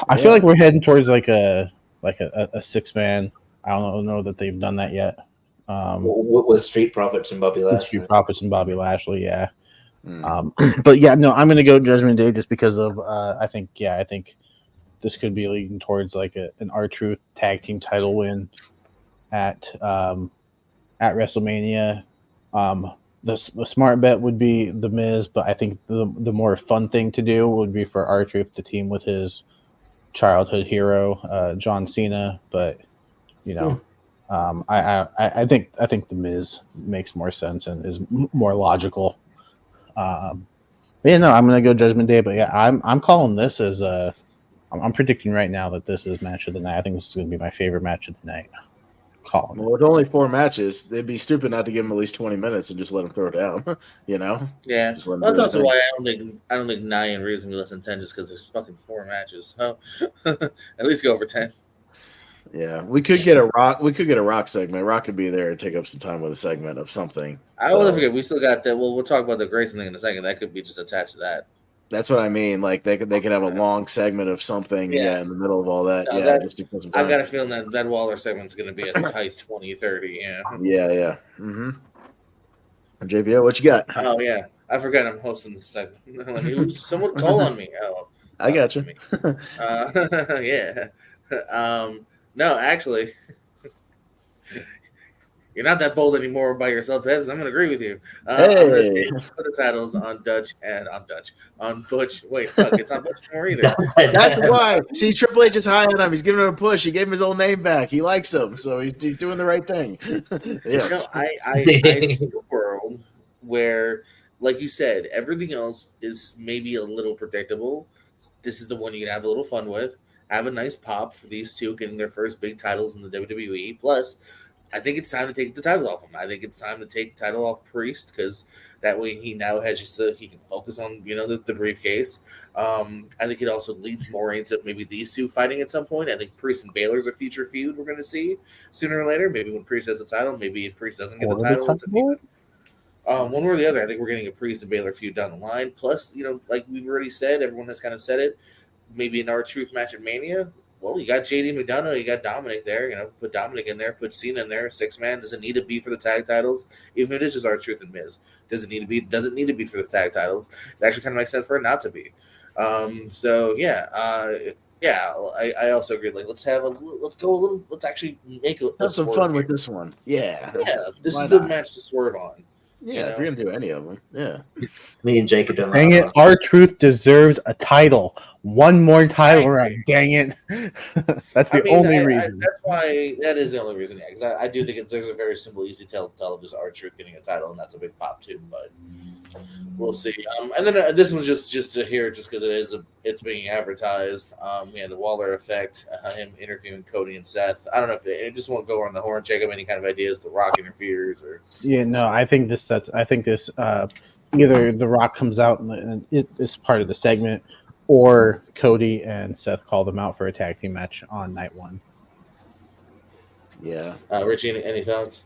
I feel like we're heading towards like a 6-man. I don't know that they've done that yet. With Street Profits and Bobby Lashley. Street Profits and Bobby Lashley, yeah. But yeah, no, I'm gonna go Judgment Day just because of I think this could be leading towards like an R-Truth tag team title win at WrestleMania. The smart bet would be The Miz, but I think the more fun thing to do would be for R-Truth to team with his childhood hero, John Cena. But I think The Miz makes more sense and is more logical. I'm gonna go Judgment Day, but yeah, I'm calling this as I'm predicting right now that this is match of the night. I think this is gonna be my favorite match of the night. Calling. Well, with only 4 matches, they'd be stupid not to give him at least 20 minutes and just let him throw down. Yeah, that's also why I don't think 9 reasonably less than 10 just because there's fucking 4 matches. So at least go over 10. Yeah, we could get a rock. We could get a rock segment. Rock could be there and take up some time with a segment of something. I will forget. We still got that. Well, we'll talk about the Grayson thing in a second. That could be just attached to that. That's what I mean. Like they could have a long segment of something. Yeah, in the middle of all that. No, yeah, just to put some time. I got a feeling that Waller segment's going to be a tight 20-30. Yeah. Yeah. Mm-hmm. JBO, what you got? Oh yeah, I forgot I'm hosting this segment. Someone call on me. Oh, I got you. Yeah. No, actually, you're not that bold anymore by yourself, Pez. I'm going to agree with you. I'm going to put the titles on Dutch and on Butch. Wait, fuck, it's not Butch anymore either. That's why. See, Triple H is high on him. He's giving him a push. He gave him his old name back. He likes him, so he's doing the right thing. Yes. I see a world where, like you said, everything else is maybe a little predictable. This is the one you can have a little fun with. Have a nice pop for these two getting their first big titles in the WWE. Plus, I think it's time to take the titles off him. I think it's time to take the title off Priest because that way he now has he can focus on the briefcase. I think it also leads more into maybe these two fighting at some point. I think Priest and Baylor's a future feud we're going to see sooner or later. Maybe when Priest has the title, maybe if Priest doesn't get the title, it's a feud. One way or the other, I think we're getting a Priest and Baylor feud down the line. Plus, like we've already said, everyone has kind of said it. Maybe an R-Truth match at Mania. Well, you got JD McDonough, you got Dominic there. Put Dominic in there, put Cena in there. 6-man doesn't need to be for the tag titles, even if it is just R-Truth and Miz. Doesn't need to be for the tag titles. It actually kind of makes sense for it not to be. I also agree. Like, let's actually have some fun with this one. Yeah, this is the match to swerve on. Yeah, if you're gonna do any of them, yeah. Me and Jake are doing. Dang it! R-Truth deserves a title. One more title run. Dang it! That's the only reason. That is the only reason. Yeah, because I do think there's a very simple, easy tell of just R-Truth getting a title, and that's a big pop too. But we'll see. And then this one's just to hear, just because it's being advertised. The Waller effect, him interviewing Cody and Seth. I don't know if it just won't go on the horn. Jacob, any kind of ideas? The Rock interferes or? Yeah, no. I think this. Either The Rock comes out and it is part of the segment, or Cody and Seth call them out for a tag team match on night 1. Yeah. Richie, any thoughts?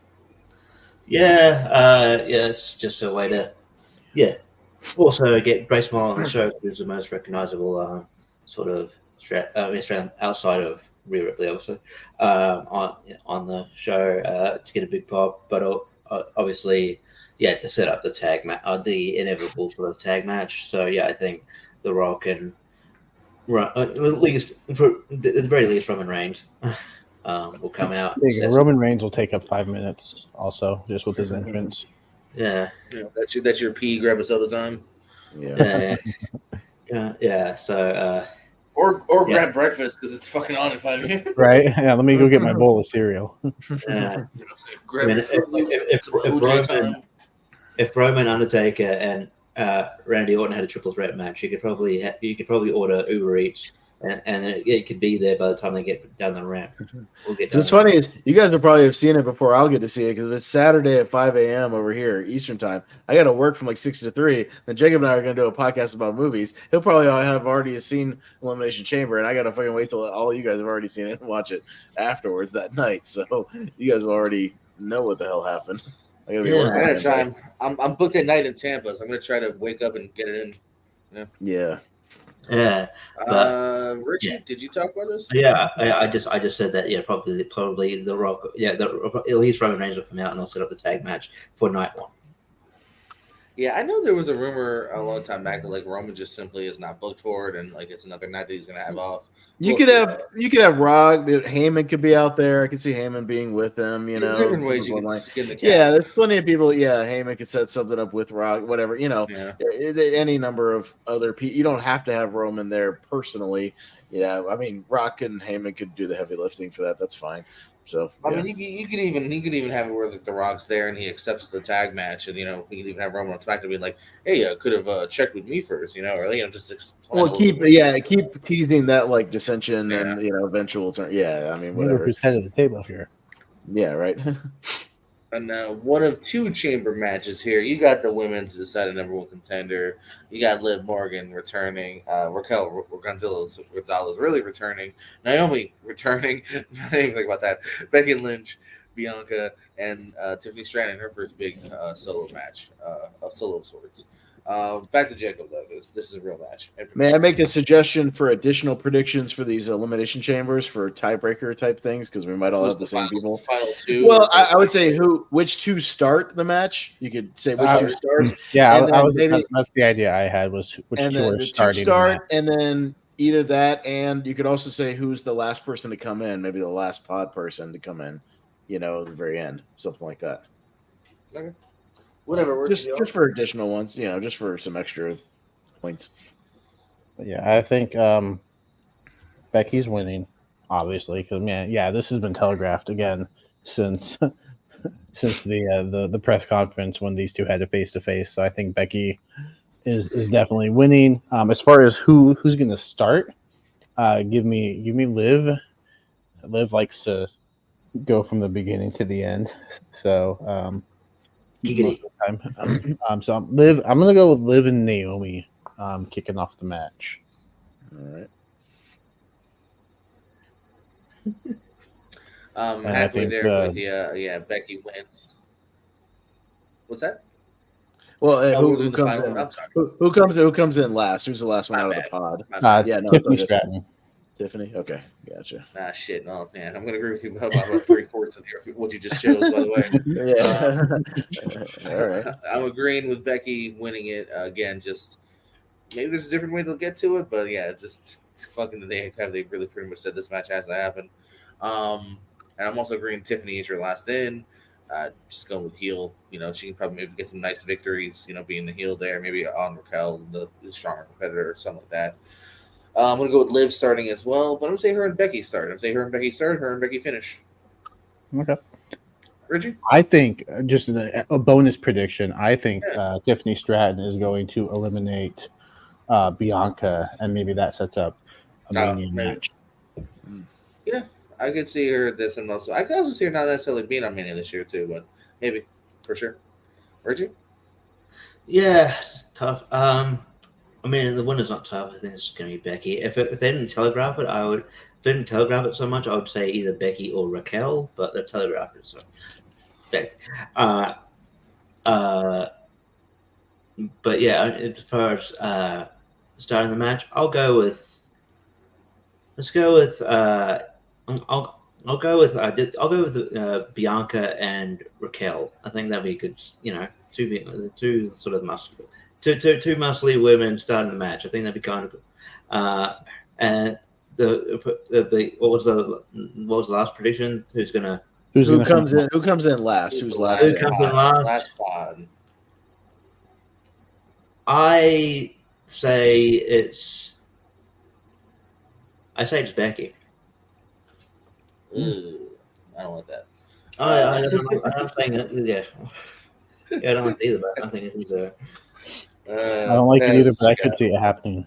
Yeah, it's just a way to, also get Grace Moore on the show, who's the most recognizable sort of Australian outside of Rhea Ripley, obviously, on the show to get a big pop, but obviously, to set up the the inevitable sort of tag match. So I think The Rock and at least at the very least Roman Reigns will come out. There you go. Roman Reigns will take up 5 minutes also, just with his entrance. Yeah. That's your pee, grab a soda time. Yeah. So. Or grab breakfast because it's fucking on in 5 minutes. Right? Yeah, let me go get my bowl of cereal. Grab your Fruit Loops. If Roman, Undertaker, and Randy Orton had a triple threat match, you could probably order Uber Eats, and it could be there by the time they get down the ramp. What's funny is you guys will probably have seen it before I'll get to see it because if it's Saturday at 5 a.m. over here Eastern time, I got to work from like 6 to 3. Then Jacob and I are going to do a podcast about movies. He'll probably have already seen Elimination Chamber, and I got to fucking wait till all you guys have already seen it and watch it afterwards that night. So you guys will already know what the hell happened. I gotta be working. I gotta try. I'm booked at night in Tampa, so I'm gonna try to wake up and get it in. Yeah. Richie, did you talk about this? Yeah, I just said that. Yeah, probably The Rock. Yeah, at least Roman Reigns will come out and they'll set up the tag match for night one. Yeah, I know there was a rumor a long time back that like Roman just simply is not booked for it, and like it's another night that he's gonna have off. You could have Rock. Heyman could be out there. I could see Heyman being with him. Different ways you can skin the cat. Yeah, there's plenty of people. Yeah, Heyman could set something up with Rock. Whatever. Any number of other people. You don't have to have Roman there personally. I mean, Rock and Heyman could do the heavy lifting for that. That's fine. So I mean, you could even have it where the Rock's there and he accepts the tag match, and we could even have Roman on SmackDown being like, "Hey, could have checked with me first," or just explain. Well, keep teasing that like dissension and eventual turn. Yeah, I mean, whatever. Who's head of the table here? Yeah, right. And one of two chamber matches here. You got the women to decide a number one contender. You got Liv Morgan returning. Raquel Gonzalez really returning. Naomi returning. I didn't even think about that. Becky Lynch, Bianca, and Tiffany Stratton in her first big solo match of solo sorts. Back to Jacob, though, because this is a real match. May I make a suggestion for additional predictions for these elimination chambers for tiebreaker type things? Because we might all have the same people. Final two. Well, I would say which two start the match. You could say which two start. Yeah, that's the idea I had was which two are starting. And then either that, and you could also say who's the last person to come in. Maybe the last pod person to come in. At the very end, something like that. Okay. Whatever. Just for additional ones, just for some extra points. But yeah, I think Becky's winning, obviously, because this has been telegraphed again since the press conference when these two had a face to face. So I think Becky is definitely winning. As far as who's going to start, give me Liv. Liv likes to go from the beginning to the end, so. So I'm gonna go with Liv and Naomi kicking off the match. All right. Halfway there with you. Becky wins. What's that? Well, who comes in? Who comes in last? Who's the last one out of the pod? Tiffany Stratton. Tiffany? Okay, gotcha. Shit. No, man. I'm going to agree with you about 3/4 of what you just chose, by the way. All right. I'm agreeing with Becky winning it. Again, just maybe there's a different way they'll get to it, but just fucking they really pretty much said this match has to happen. And I'm also agreeing Tiffany is your last in. Just going with heel. She can probably maybe get some nice victories, being the heel there, maybe on Raquel, the stronger competitor or something like that. I'm going to go with Liv starting as well, but I'm going to say her and Becky start. I'm going to say her and Becky start, her and Becky finish. Okay. Richie? I think, just a bonus prediction, I think Tiffany Stratton is going to eliminate Bianca, and maybe that sets up a Mania match. Yeah, I could see her this and also. I could also see her not necessarily being on Mania this year, too, but maybe, for sure. Richie? Yeah, it's tough. I mean, the winner's not tough. I think it's going to be Becky. If they didn't telegraph it, I would. If they didn't telegraph it so much, I would say either Becky or Raquel. But they've telegraphed it, so. Uh, uh, but yeah, as far as starting the match, I'll go with. Let's go with. I'll go with. I'll go with Bianca and Raquel. I think that'd be good. Two sort of muscle. Two muscly women starting the match. I think that'd be kind of good. And the what was the last prediction? Who comes in last? Who's last? Who comes in last? Last pod. I say it's Becky. Ooh, I don't want that. I'm saying that, yeah. Yeah, I don't like it either, but I think it's I don't like it either, but I could see it happening.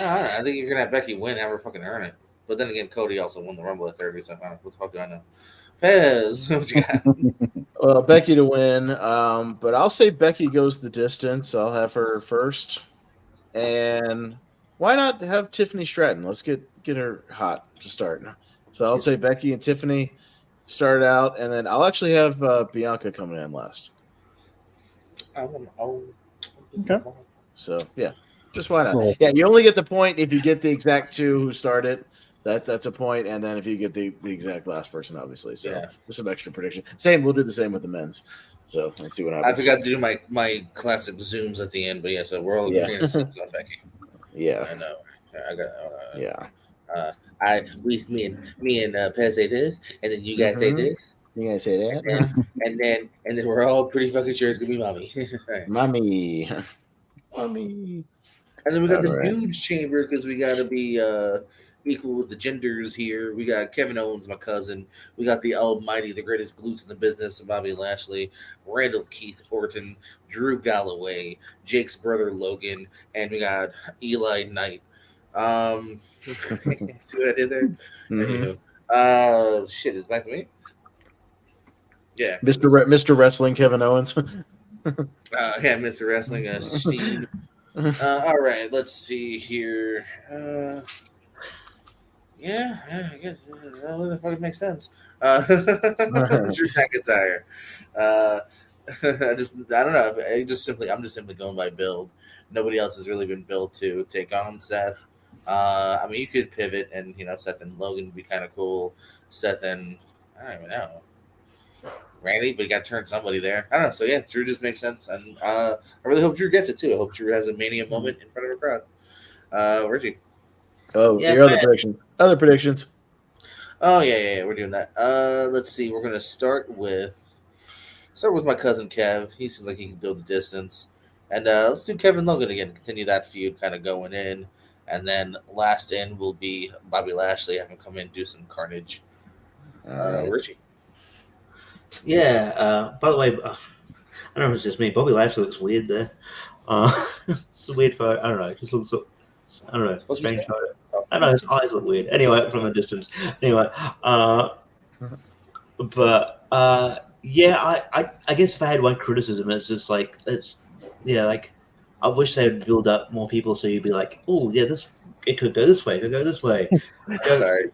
I think you're gonna have Becky win, have her fucking earn it. But then again, Cody also won the Rumble at 30, so what the fuck do I know? Pez, what you got? Well, Becky to win, but I'll say Becky goes the distance. I'll have her first, and why not have Tiffany Stratton? Let's get her hot to start. So I'll say Becky and Tiffany start out, and then I'll actually have Bianca coming in last. Okay. So yeah, just why not? Cool. Yeah, you only get the point if you get the exact two who started. That's a point, and then if you get the exact last person, obviously. So just some extra prediction. We'll do the same with the men's. So let's see what happens. I forgot to do my classic zooms at the end, but yeah, so we're all agreeing on Becky. Yeah, I know. I got. Yeah. Me and Pez say this, and then you guys say this. You guys say that, and then we're all pretty fucking sure it's gonna be mommy. Right. mommy. And then we got the dudes chamber because we gotta be equal with the genders here. We got Kevin Owens, my cousin. We got the Almighty, the greatest glutes in the business, Bobby Lashley, Randall Keith Orton, Drew Galloway, Jake's brother Logan, and we got Eli Knight. See what I did there? Mm-hmm. Shit, it's back to me. Yeah, Mr. Wrestling, Kevin Owens. Mr. Wrestling, Steve. All right, let's see here. I guess that fucking makes sense. Drew McIntyre. I don't know. I'm just simply going by build. Nobody else has really been built to take on Seth. I mean, you could pivot, and Seth and Logan would be kind of cool. Seth and I don't even know Randy, but you got to turn somebody there. I don't know. So yeah, Drew just makes sense, and I really hope Drew gets it too. I hope Drew has a Mania moment in front of a crowd. Reggie. Oh, your other predictions. Other predictions. Oh yeah, we're doing that. Let's see. We're gonna start with my cousin Kev. He seems like he can go the distance, and let's do Kevin Logan again. Continue that feud, kind of going in, and then last in will be Bobby Lashley. Have him come in and do some carnage. Richie. Yeah. By the way, I don't know if it's just me. Bobby Lashley looks weird there. It's a weird photo. I don't know. It just looks. I don't know. Strange photo. I know his eyes look weird. Anyway, from a distance. Anyway, but yeah, I guess if I had one criticism, it's just like I wish they'd build up more people so you'd be like, oh yeah, it could go this way, it could go this way. Sorry.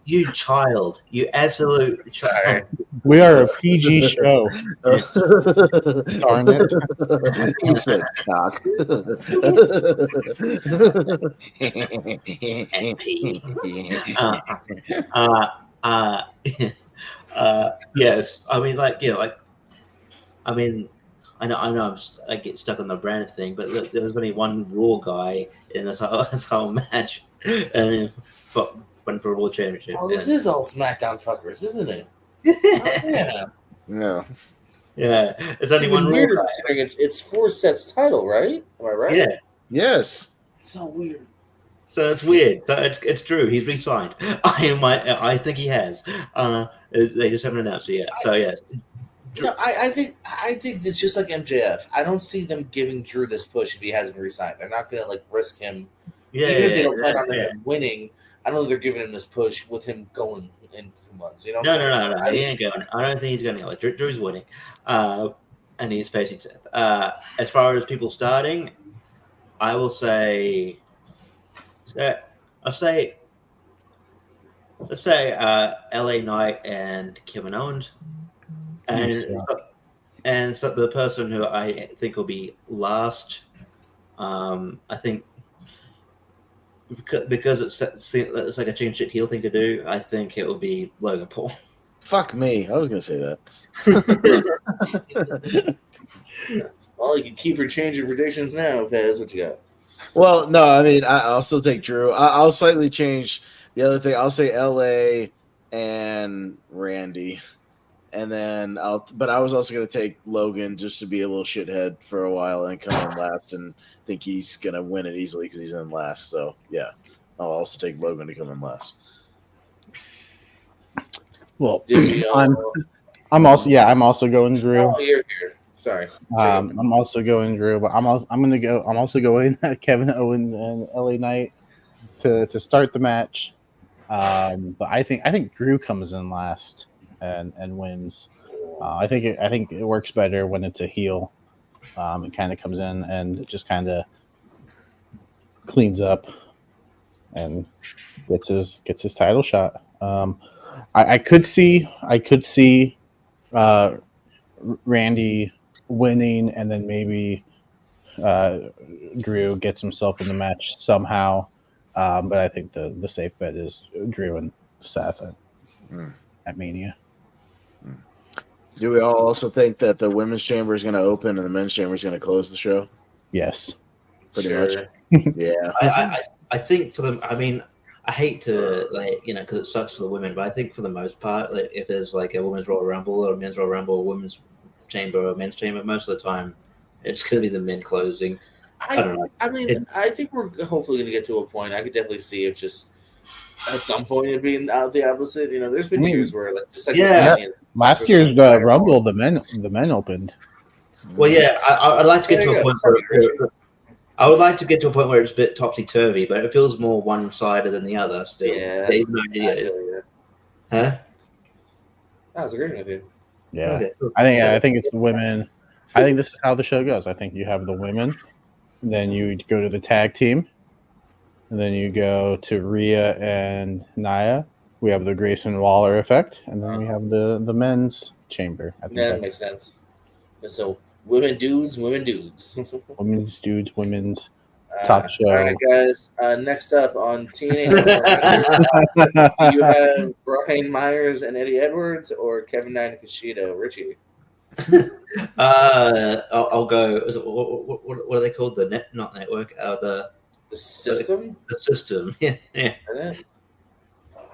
You child, you absolute child. We are a PG show. Darn it. He said cock. Yes. I mean, I know I get stuck on the brand thing, but look, there was only one Raw guy in this whole match, and but went for a World Championship. Oh, this is all SmackDown fuckers, isn't it? Yeah. No. Yeah. It's only one Raw guy. It's 4 sets title, right? Am I right? Yeah. Yes. It's so weird. So it's weird. So it's true. He's re-signed. I think he has. They just haven't announced it yet. So yes. No, I think it's just like MJF. I don't see them giving Drew this push if he hasn't re-signed. They're not going to risk him. Yeah, even if they don't plan on him winning, I don't know they're giving him this push with him going in 2 months. No. He ain't going. I don't think he's going to go. Drew's winning. and he's facing Seth. As far as people starting, I will say, let's say LA Knight and Kevin Owens, and so the person who I think will be last, I think because it's like a chicken shit heel thing to do, I think it will be Logan Paul. Fuck me. I was gonna say that. Well, you can keep or change your predictions now, Pez. What you got? Well, no, I mean, I'll still take Drew. I'll slightly change the other thing. I'll say LA and Randy. And then but I was also going to take Logan just to be a little shithead for a while and come in last and think he's going to win it easily because he's in last. So, yeah, I'll also take Logan to come in last. Well, I'm also going Drew. Oh, you're here. Sorry. I'm also going Drew, but I'm also going Kevin Owens and LA Knight to start the match. But I think Drew comes in last and wins. I think it works better when it's a heel. It kind of comes in and just kind of cleans up and gets his title shot. I could see Randy winning, and then maybe Drew gets himself in the match somehow. But I think the safe bet is Drew and Seth at Mania. Do we all also think that the women's chamber is going to open and the men's chamber is going to close the show? Yes, pretty much. Yeah, I think for them. I mean, I hate to because it sucks for the women, but I think for the most part, if there's like a women's Royal Rumble or a men's Royal Rumble, or women's chamber or men's chamber, most of the time it's going to be the men closing. I don't know. I mean, I think we're hopefully going to get to a point. I could definitely see if just at some point it'd be the opposite. There's been years where last year's Rumble, the men opened. Well, yeah, I'd like to get to a point where I would like to get to a point where it's a bit topsy turvy, but it feels more one sided than the other. Still, Huh? I was agreeing with you. Yeah, okay. I think it's the women. I think this is how the show goes. I think you have the women, then you go to the tag team, and then you go to Rhea and Nia. We have the Grayson Waller effect, and then we have the men's chamber. I think that makes sense. And so women dudes. Women's dudes, women's top show. All right, guys. Next up on TNA, do you have Brian Myers and Eddie Edwards or Kevin Knight and Kushida? Richie. I'll go. Is it, what are they called? The not network. The system. The system. Yeah.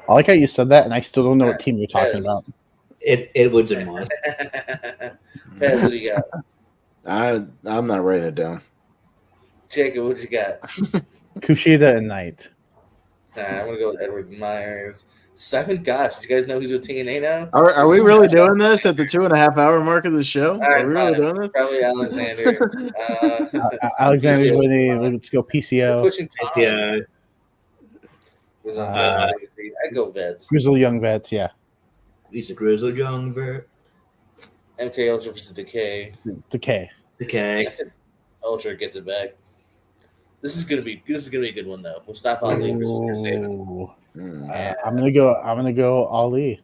I like how you said that, and I still don't know what team you're talking about. Edwards and Myers. Pez, what do you got? I'm not writing it down. Jacob, what you got? Kushida and Knight. I'm gonna go with Edwards and Myers. Simon, gosh, did you guys know he's with TNA now? Are we really doing this at the 2.5 hour mark of the show? All right, are we really doing this? Probably Alexander. Alexander's winning. Let's go PCO. Pushing PCO. I'd go Vets. Grizzled Young Vets, yeah. He's a Grizzled Young Vet. MK Ultra versus Decay. Decay. I said Ultra gets it back. This is gonna be a good one though. Mustafa Ali versus Saban. I'm gonna go Ali.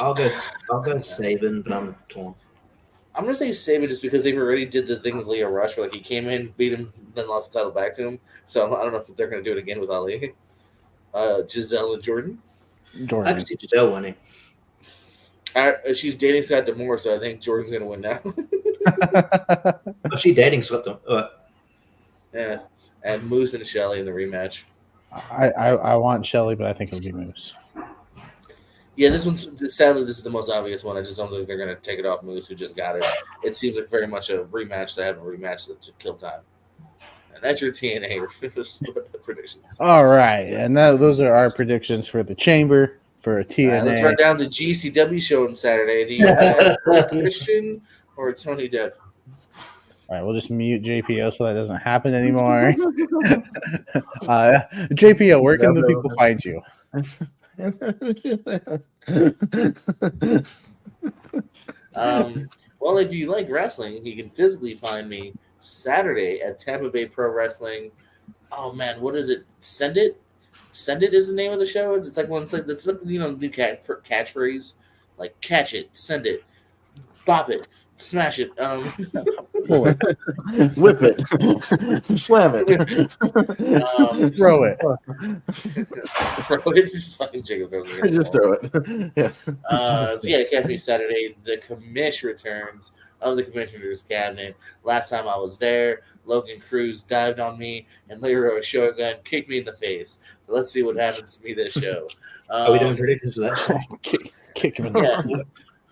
I'll go Saban, but I'm torn. I'm gonna say Saban just because they've already did the thing with Leo Rush where he came in, beat him, then lost the title back to him. So I don't know if they're gonna do it again with Ali. Giselle and Jordan. I can see Giselle winning. She's dating Scott D'Amore, so I think Jordan's gonna win now. Oh, she dating Scott D'Amore. Yeah, and Moose and Shelly in the rematch. I want Shelly, but I think it'll be Moose. Yeah, sadly this is the most obvious one. I just don't think they're gonna take it off Moose, who just got it. It seems like very much a rematch. They have a rematch to kill time. And that's your TNA predictions. All right, and those are our predictions for the Chamber for TNA. Let's run down the GCW show on Saturday. Do you have Christian or Tony Depp? All right, we'll just mute JPO so that doesn't happen anymore. JPO, where can the people find you? Well, if you like wrestling, you can physically find me Saturday at Tampa Bay Pro Wrestling. Oh man, what is it? Send it. Send it is the name of the show. It's like one. It's like that's something new catchphrase. Like catch it, send it, bop it, smash it. Whip it, slam it, Throw it. Throw it. Just fucking Jacob throws it. Just throw it. Yeah. So yeah, catch me Saturday. The commish returns of the commissioner's cabinet. Last time I was there, Logan Cruz dived on me and Leroy Shogun kicked me in the face. So let's see what happens to me this show. Are we doing predictions for that? Kick him in the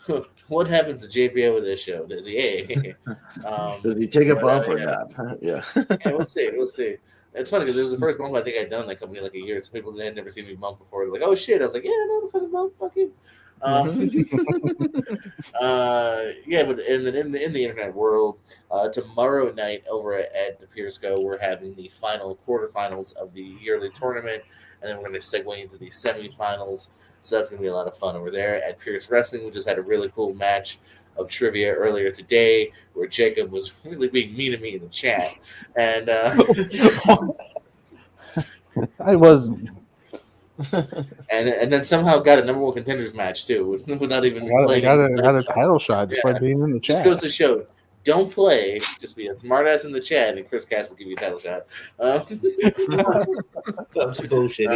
Yeah. What happens to JBO with this show? Does he? Does he take a but, bump or yeah. not? Yeah. Yeah, we'll see. We'll see. It's funny because it was the first bump I think I'd done in that company like a year. So people had never seen me bump before. They're like, "Oh shit!" I was like, "Yeah, no, fucking bump, fuck you." Yeah, but in the internet world, tomorrow night over at the Piersco, we're having the final quarterfinals of the yearly tournament, and then we're going to segue into the semifinals. So that's going to be a lot of fun over there at Pierce Wrestling. We just had a really cool match of trivia earlier today where Jacob was really being mean to me in the chat, and I wasn't. and then somehow got a number one contenders match too without even I playing. got a title shot just by being in the Just chat. goes to show, don't play, just be a smartass in the chat, and Chris Cass will give you a title shot. That's bullshit.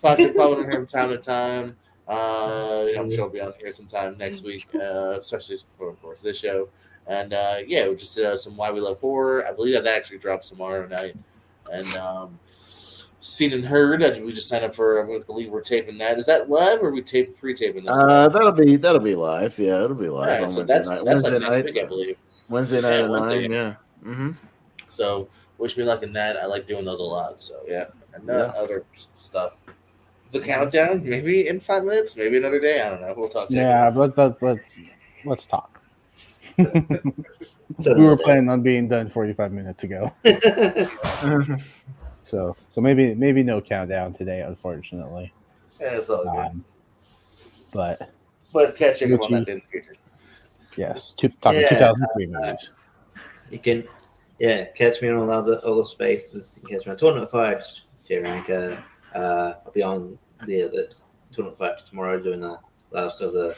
Popping in here from time to time. I'm sure I'll be on here sometime next week, especially for, of course, this show. And we just did some Why We Love Horror. I believe that actually drops tomorrow night. And Seen and Heard, we just signed up for. I believe we're taping that. Is that live or are we pre-taping that? That'll be live. Yeah, it'll be live. Right, so that's like next week, I believe. Wednesday night at Wednesday, 9. Yeah. Mm-hmm. So wish me luck in that. I like doing those a lot. So yeah, and other stuff. The countdown, maybe in 5 minutes, maybe another day. I don't know. We'll talk. Yeah, let's talk. We were planning on being done 45 minutes ago. So maybe no countdown today, unfortunately. Yeah, it's all good. But catching up on that in the future. Yes, talking 2003 movies. You can, catch me on all the spaces. You can catch me on Tournament 5, J-Rank. I'll be on the Tournament 5 tomorrow doing the last of the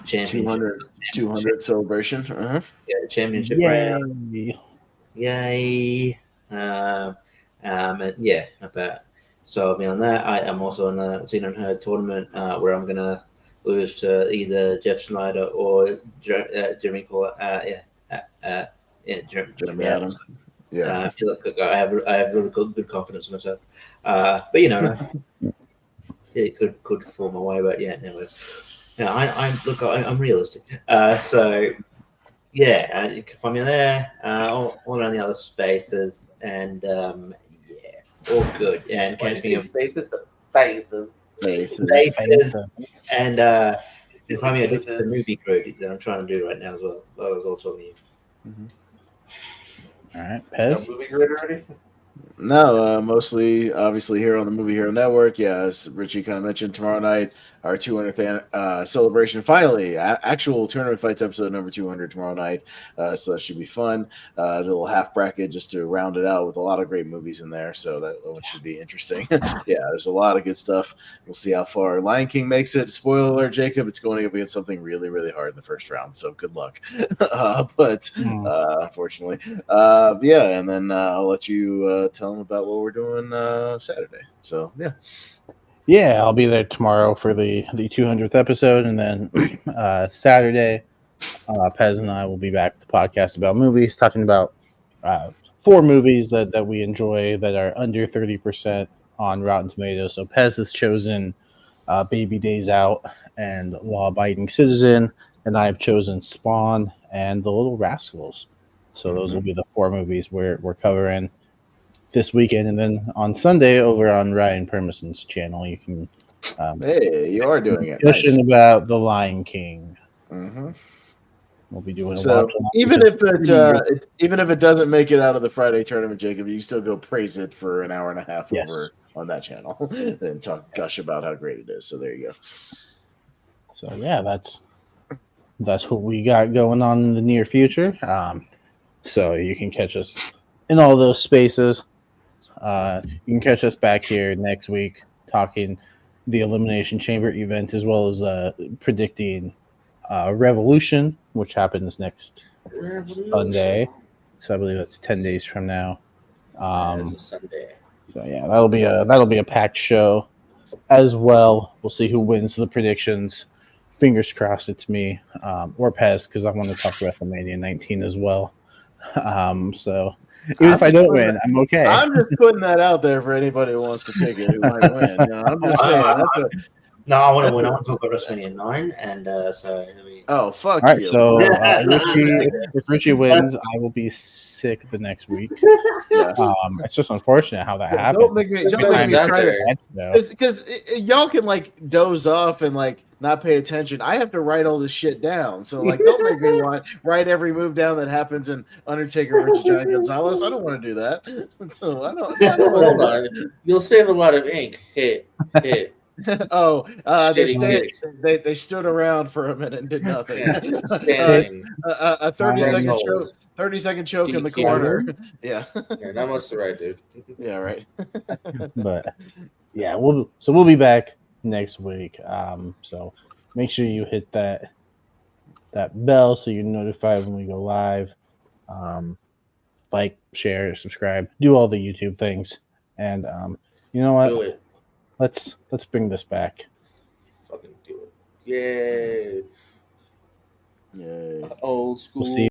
championship. 200 celebration. Uh-huh. Yeah, the championship round. Yay. So I'll be on that. I am also on the Seen and Heard tournament where I'm gonna lose to either Jeff Snyder or Jeremy Paul. Jeremy Adams. Yeah, I feel like I have really good confidence in myself. But it could fall my way. But anyway, I'm realistic. So you can find me there. All around the other spaces, and all good. And catch me spaces. And you can find me at the movie crew that I'm trying to do right now as well. I was also talking to you. Mm-hmm. All right, Pez. Movie grid already? No, mostly obviously here on the Movie Hero Network. Yeah, as Richie kind of mentioned, tomorrow night, our 200th celebration. Finally, actual tournament fights episode number 200 tomorrow night. So that should be fun. The little half bracket just to round it out with a lot of great movies in there. So that one should be interesting. Yeah, there's a lot of good stuff. We'll see how far Lion King makes it. Spoiler alert, Jacob, it's going up against something really, really hard in the first round. So good luck. Unfortunately, and then I'll let you tell them about what we're doing Saturday. So yeah, I'll be there tomorrow for the 200th episode, and then Saturday, Pez and I will be back to podcast about movies, talking about 4 movies that we enjoy that are under 30% on Rotten Tomatoes. So Pez has chosen Baby Days Out and Law Abiding Citizen, and I have chosen Spawn and The Little Rascals. So those will be the 4 movies we're covering this weekend, and then on Sunday over on Ryan Permison's channel, you can. Hey, you are doing it. Discussion about The Lion King. Mm-hmm. We'll be doing. So even if it doesn't make it out of the Friday tournament, Jacob, you can still go praise it for an hour and a half over on that channel and gush about how great it is. So there you go. So yeah, that's what we got going on in the near future. So you can catch us in all those spaces. You can catch us back here next week talking the Elimination Chamber event as well as predicting Revolution, which happens next Sunday. So I believe that's 10 days from now. It's a Sunday. So yeah, that'll be a packed show as well. We'll see who wins the predictions. Fingers crossed it's me or Pez because I want to talk WrestleMania 19 as well. So even if I don't win, I'm okay. I'm just putting that out there for anybody who wants to pick it who might win. You know, I'm just saying No, I want to win. I want to talk about WrestleMania 9, and so I mean, oh fuck All right, you. so if Richie wins, I will be sick the next week. Yeah. It's just unfortunate how that happened. Don't make me try to No. because y'all can like doze off and like not pay attention. I have to write all this shit down. So like don't make me write every move down that happens in Undertaker versus Johnny Gonzalez. I don't want to do that. So I don't Hold on. You'll save a lot of ink. Hit. Oh, Shitty they stood around for a minute and did nothing. Yeah, standing. A 30-second Hold. choke. 30-second choke in the DQ. corner. Yeah. Yeah, not much to write, dude. Yeah, right. But yeah, we'll be back next week. So make sure you hit that bell so you're notified when we go live. Like, share, subscribe, do all the YouTube things, and you know what? Do it. Let's bring this back. Fucking do it. Yay. Yay. Old school. We'll see